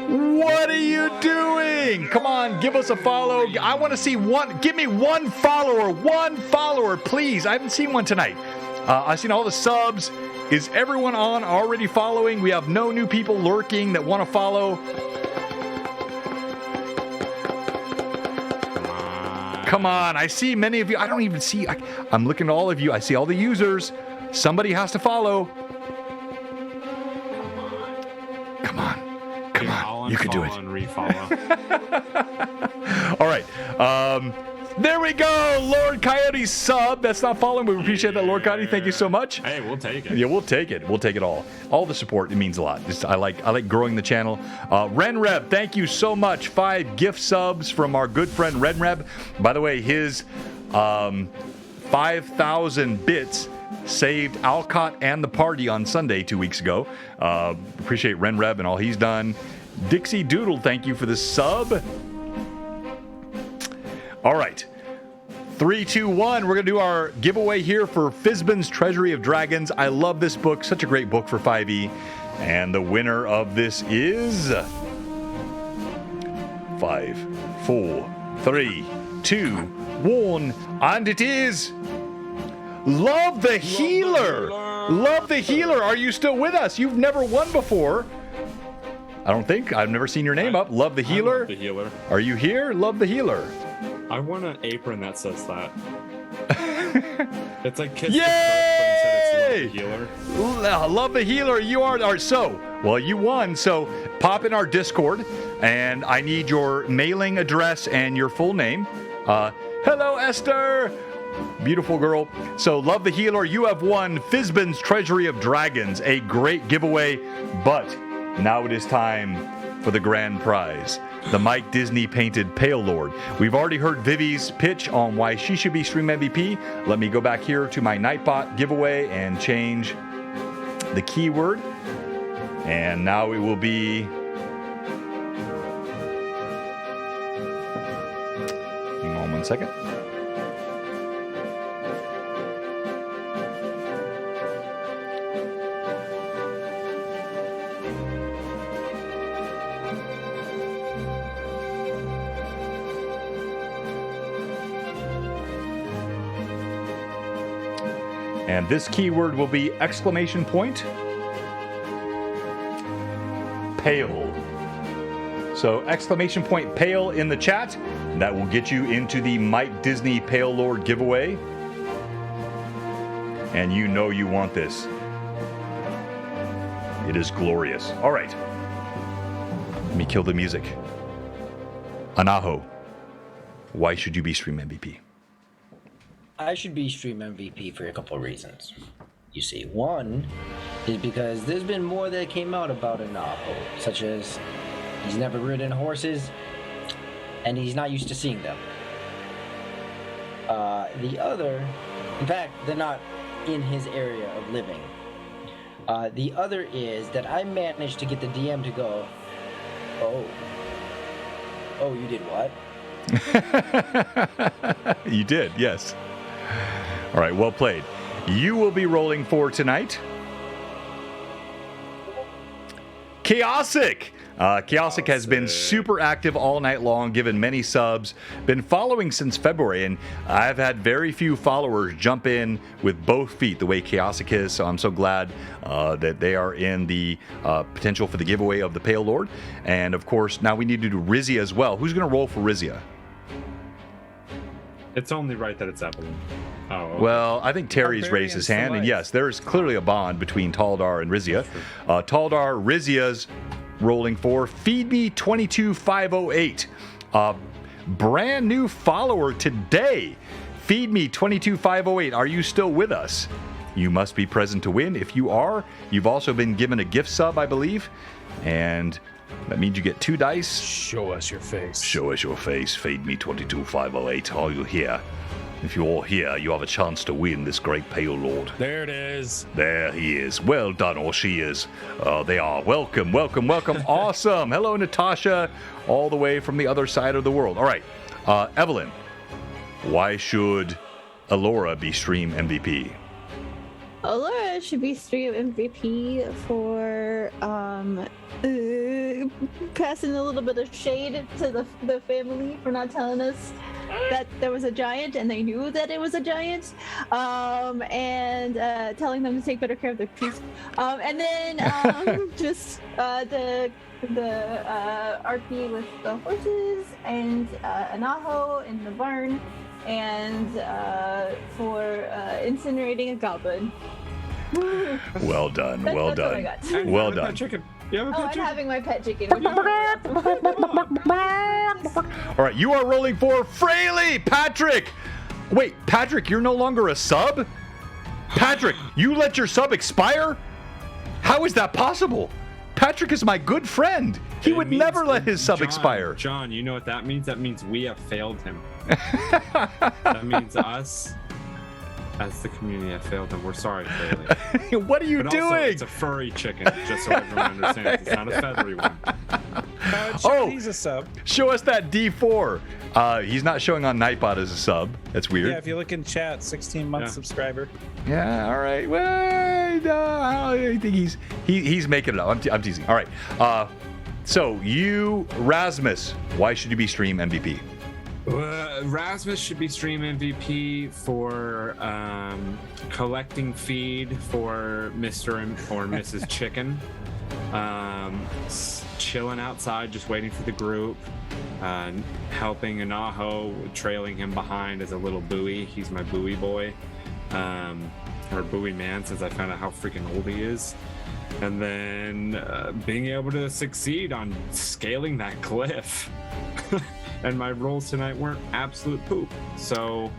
What are you doing? Come on, give us a follow. I want to see one. Give me one follower, please. I haven't seen one tonight. I've seen all the subs. Is everyone on already following? We have no new people lurking that want to follow. Come on, I see many of you. I don't even see. I'm looking at all of you. I see all the users. Somebody has to follow. Come on. You can do it. And refollow. All right. There we go. Lord Coyote's sub. That's not following. We appreciate that, Lord Coyote. Thank you so much. Hey, we'll take it. Yeah, we'll take it. We'll take it all. All the support. It means a lot. I like growing the channel. Renreb, thank you so much. 5 gift subs from our good friend Renreb. By the way, his 5,000 bits saved Alcott and the party on Sunday 2 weeks ago. Appreciate Renreb and all he's done. Dixie Doodle, thank you for the sub. All right. 3, 2, 1. We're going to do our giveaway here for Fizban's Treasury of Dragons. I love this book. Such a great book for 5e. And the winner of this is 5, 4, 3, 2, 1. And it is Love the Healer. Love the Healer. Are you still with us? You've never won before. I don't think. I've never seen your name up. Love the Healer. Love the Healer. Are you here? Love the Healer. I want an apron that says that. It's like Kiss Yay! the Cup, but instead it's Love the Healer. Love the Healer. You are so. Well, you won. So pop in our Discord, and I need your mailing address and your full name. Hello, Esther. Beautiful girl. So Love the Healer, you have won Fizban's Treasury of Dragons, a great giveaway. But now it is time for the grand prize. The Mike Disney painted Pale Lord. We've already heard Vivi's pitch on why she should be Stream MVP. Let me go back here to my Nightbot giveaway and change the keyword. And now it will be... Hang on 1 second. And this keyword will be exclamation point pale. So exclamation point pale in the chat. That will get you into the Mike Disney Pale Lord giveaway. And you know you want this. It is glorious. All right. Let me kill the music. Anaho, why should you be Stream MVP? I should be Stream MVP for a couple of reasons. You see, one is because there's been more that came out about Anaho, such as he's never ridden horses, and he's not used to seeing them. The other, in fact, they're not in his area of living. The other is that I managed to get the DM to go, oh, you did what? You did, yes. All right, well played. You will be rolling for tonight. Chaosic! Chaosic has been super active all night long, given many subs, been following since February, and I've had very few followers jump in with both feet the way Chaosic is, so I'm so glad that they are in the potential for the giveaway of the Pale Lord. And of course, now we need to do Rizia as well. Who's going to roll for Rizia? It's only right that it's Evelyn. Oh. Okay. Well, I think Terry's raised his hand, and yes, there is clearly a bond between Taldar and Rizia. Taldar, Rizia's rolling for Feed Me 22508. Brand new follower today. Feed Me 22508. Are you still with us? You must be present to win. If you are, you've also been given a gift sub, I believe. And that means you get 2 dice. Show us your face. Show us your face. Feed Me 22508. Are you here? If you're all here, you have a chance to win this great Pale Lord. There it is. There he is. Well done, or she is. They are. Welcome, welcome, welcome. Awesome. Hello, Natasha, all the way from the other side of the world. All right. Evelyn, why should Elora be Stream MVP? Elora should be Stream MVP for passing a little bit of shade to the family for not telling us that there was a giant, and they knew that it was a giant, and telling them to take better care of their trees, and then just the RP with the horses and Anaho in the barn, and for incinerating a goblin. Well done, well that's what I done, got. well done. Chicken. You have a pet I'm chicken? having my pet chicken. All right, you are rolling for Fraley, Patrick. Wait, Patrick, you're no longer a sub? Patrick, you let your sub expire? How is that possible? Patrick is my good friend. He would never let his sub expire. John, you know what that means? That means we have failed him. That means us, as the community, have failed him. We're sorry, Fraley. What are you But doing? Also, it's a furry chicken, just so everyone understands. It's not a feathery one. He's a sub. Show us that D4. He's not showing on Nightbot as a sub. That's weird. Yeah, if you look in chat, 16-month subscriber. Yeah, all right. Well, I think he's making it up. I'm teasing. All right. So you, Rasmus, why should you be Stream MVP? Rasmus should be Stream MVP for collecting feed for Mr. or Mrs. Chicken. Chilling outside, just waiting for the group. Helping Anaho, trailing him behind as a little buoy. He's my buoy boy. Or buoy man, since I found out how freaking old he is. And then being able to succeed on scaling that cliff. And my rolls tonight weren't absolute poop. So,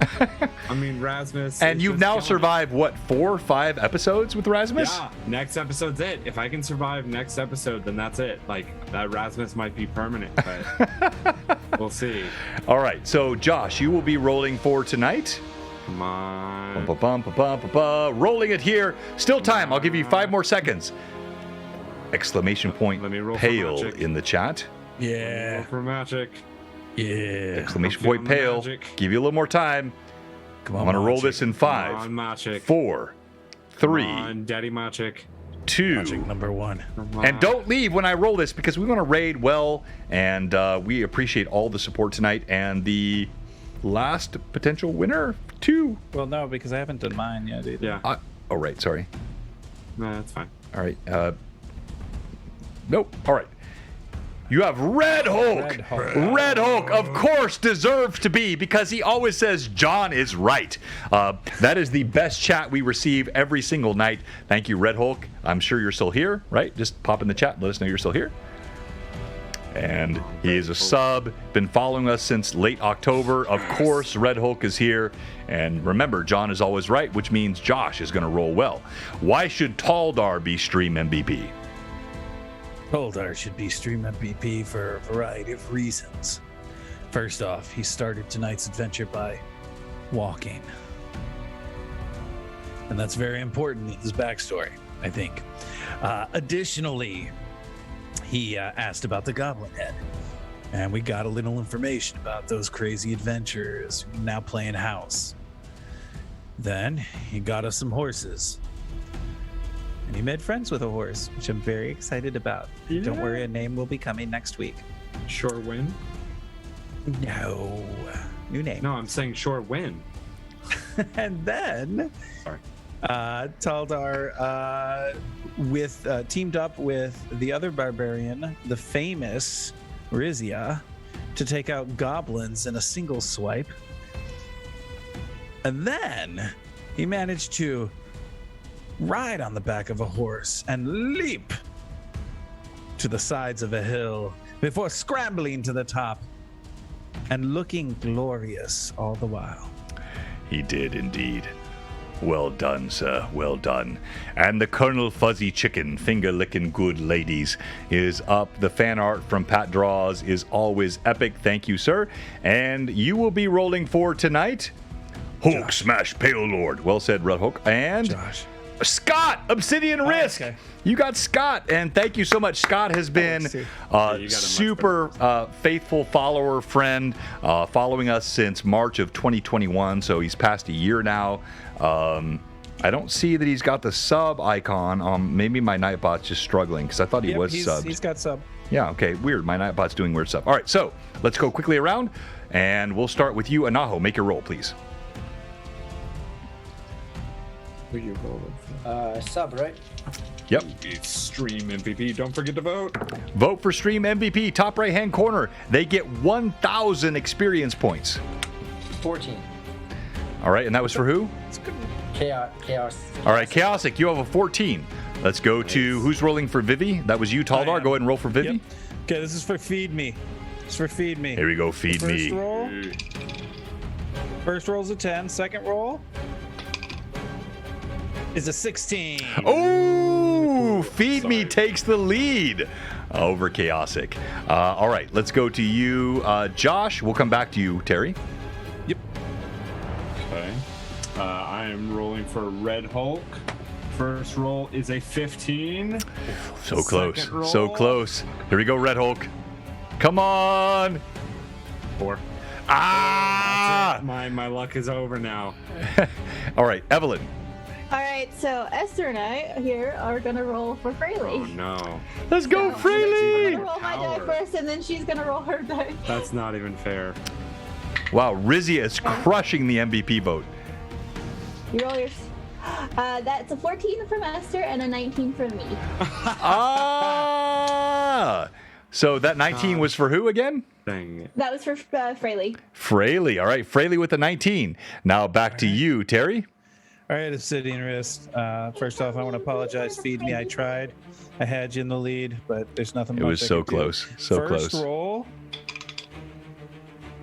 I mean, Rasmus. And you've now survived, what, 4 or 5 episodes with Rasmus? Yeah, next episode's it. If I can survive next episode, then that's it. Like, that Rasmus might be permanent, but we'll see. All right, so Josh, you will be rolling for tonight. Come on. Rolling it here. Still time. I'll give you 5 more seconds. Exclamation point Let me roll for pale magic. in the chat. Yeah. Roll for magic. Yeah. Exclamation I'm point feeling pale. magic. Give you a little more time. Come on, I'm going to roll Magic. this in Come 5, on, magic. 4, 3, Come on, Daddy Magic. 2. Magic number 1. And don't leave when I roll this, because we want to raid well, and we appreciate all the support tonight and the last potential winner, 2. Well, no, because I haven't done mine yet either. Yeah. Oh, right. Sorry. No, that's fine. All right. Nope. All right. You have Red Hulk. Red Hulk, of course, deserves to be because he always says John is right. That is the best chat we receive every single night. Thank you, Red Hulk. I'm sure you're still here, right? Just pop in the chat and let us know you're still here. And he is a sub, been following us since late October. Of course, Red Hulk is here. And remember, John is always right, which means Josh is going to roll well. Why should Taldar be stream MVP? Taldar should be stream MVP for a variety of reasons. First off, he started tonight's adventure by walking. And that's very important in his backstory, I think. Additionally, he asked about the Goblin Head. And we got a little information about those crazy adventures now playing house. Then he got us some horses. And he made friends with a horse, which I'm very excited about. Yeah. Don't worry, a name will be coming next week. Short win? No. New name. No, I'm saying short win. And then Taldar teamed up with the other barbarian, the famous Rizia, to take out goblins in a single swipe. And then he managed to ride on the back of a horse and leap to the sides of a hill before scrambling to the top and looking glorious all the while. He did indeed. Well done, sir. Well done. And the Colonel Fuzzy Chicken, finger-licking good ladies, is up. The fan art from Pat Draws is always epic. Thank you, sir. And you will be rolling for tonight. Hulk Smash Pale Lord. Well said, Red Hulk. And Josh. Scott, Obsidian Risk. Okay. You got Scott, and thank you so much. Scott has been super faithful follower, friend, following us since March of 2021, so he's past a year now. I don't see that he's got the sub icon. Maybe my Nightbot's just struggling, because I thought he was subbed. He's got sub. Yeah, okay, weird. My Nightbot's doing weird stuff. All right, so let's go quickly around, and we'll start with you, Anaho. Make your roll, please. Who you rolling for? Sub, right? Yep. It's stream MVP. Don't forget to vote. Vote for Stream MVP, top right-hand corner. They get 1,000 experience points. 14. All right, and that was for who? Chaos. All right, Chaosic, you have a 14. Let's go to who's rolling for Vivi? That was you, Taldar. Go ahead and roll for Vivi. Yep. Okay, this is for Feed Me. It's for Feed Me. Here we go, Feed Me. First roll's a 10. Second roll is a 16. Oh, Feed Me takes the lead over Chaosic. All right, let's go to you, Josh. We'll come back to you, Terry. Yep. Okay. I am rolling for Red Hulk. First roll is a 15. So close. Second roll. So close. Here we go, Red Hulk. Come on. 4. Ah! My luck is over now. All right, Evelyn. All right, so Esther and I here are gonna roll for Fraley. Oh no. Let's go, I'm Freely! gonna roll my die first, and then she's gonna roll her die. That's not even fair. Wow, Rizia is crushing the MVP vote. You roll yours. That's a 14 from Esther and a 19 from me. So that 19 was for who again? Dang it. That was for Fraley. Fraley. All right, Fraley with the 19. Now back to you, Terry. All right, Obsidian Wrist. First off, I want to apologize. Feed Me. I tried. I had you in the lead, but there's nothing much It was I so could do. close. So First close. roll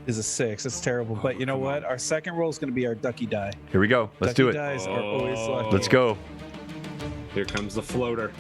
is a 6. It's terrible. But you know what? Our second roll is going to be our ducky die. Here we go. Let's Ducky do it. dies are always lucky. Let's go. Here comes the floater.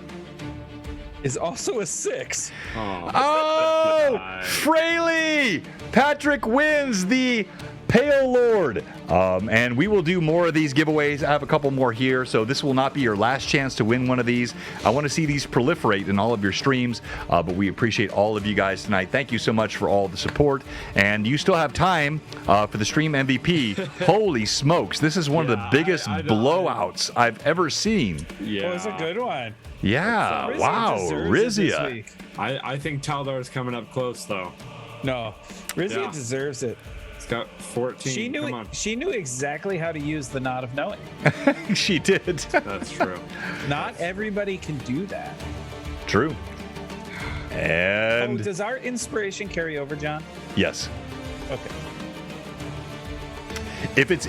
Is also a 6. Oh, Fraley! Patrick wins the Pale Lord. And we will do more of these giveaways. I have a couple more here, so this will not be your last chance to win one of these. I want to see these proliferate in all of your streams, but we appreciate all of you guys tonight. Thank you so much for all the support. And you still have time for the stream MVP. Holy smokes, this is one of the biggest blowouts I've ever seen. Yeah. Oh, it's a good one. Yeah, Rizia wow, deserves it this Rizia. week. I think Taldar is coming up close though. No, Rizia Yeah. deserves it. Got 14. Come on. She knew exactly how to use the Knot of Knowing. She did. That's true. Not everybody can do that. True. And does our inspiration carry over, John? yes. Okay. If it's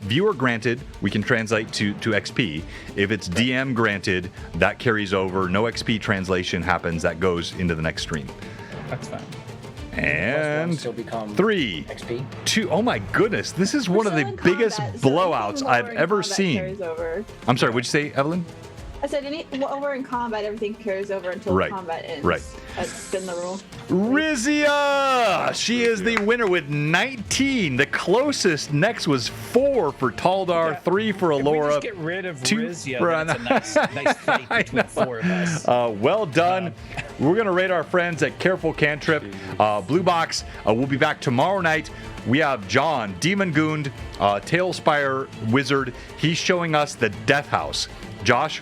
viewer granted, we can translate to XP. If it's DM granted, that carries over. No XP translation happens. That goes into the next stream. That's fine. And still become 3, XP. 2. Oh my goodness, this is one of the biggest blowouts I've ever seen. I'm sorry, what'd you say, Evelyn? I said, while we're in combat, everything carries over until Right. combat ends. Right. That's been the rule. Rizia! She is the winner with 19. The closest next was 4 for Taldar, 3 for If we Elora. just get rid of 2 Rizia, for then it's a nice fight between 4 of us. well done. We're going to rate our friends at Careful Cantrip. Blue Box, we'll be back tomorrow night. We have John, Demon Goond, Tailspire Wizard. He's showing us the Death House. Josh,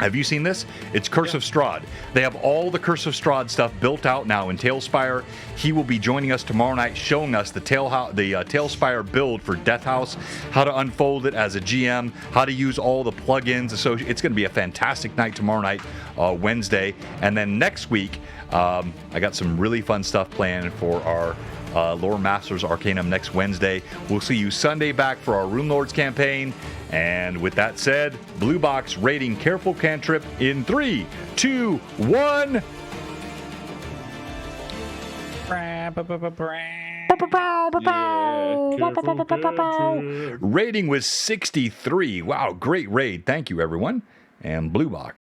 have you seen this? It's Curse of Strahd. They have all the Curse of Strahd stuff built out now in Tailspire. He will be joining us tomorrow night, showing us the Tailspire build for Death House, how to unfold it as a GM, how to use all the plugins. So it's going to be a fantastic night tomorrow night, Wednesday. And then next week, I got some really fun stuff planned for our Lore Masters Arcanum next Wednesday. We'll see you Sunday back for our Rune Lords campaign. And with that said, Blue Box rating Careful Cantrip in 3, 2, 1. Rating was 63. Wow, great raid. Thank you, everyone. And Blue Box.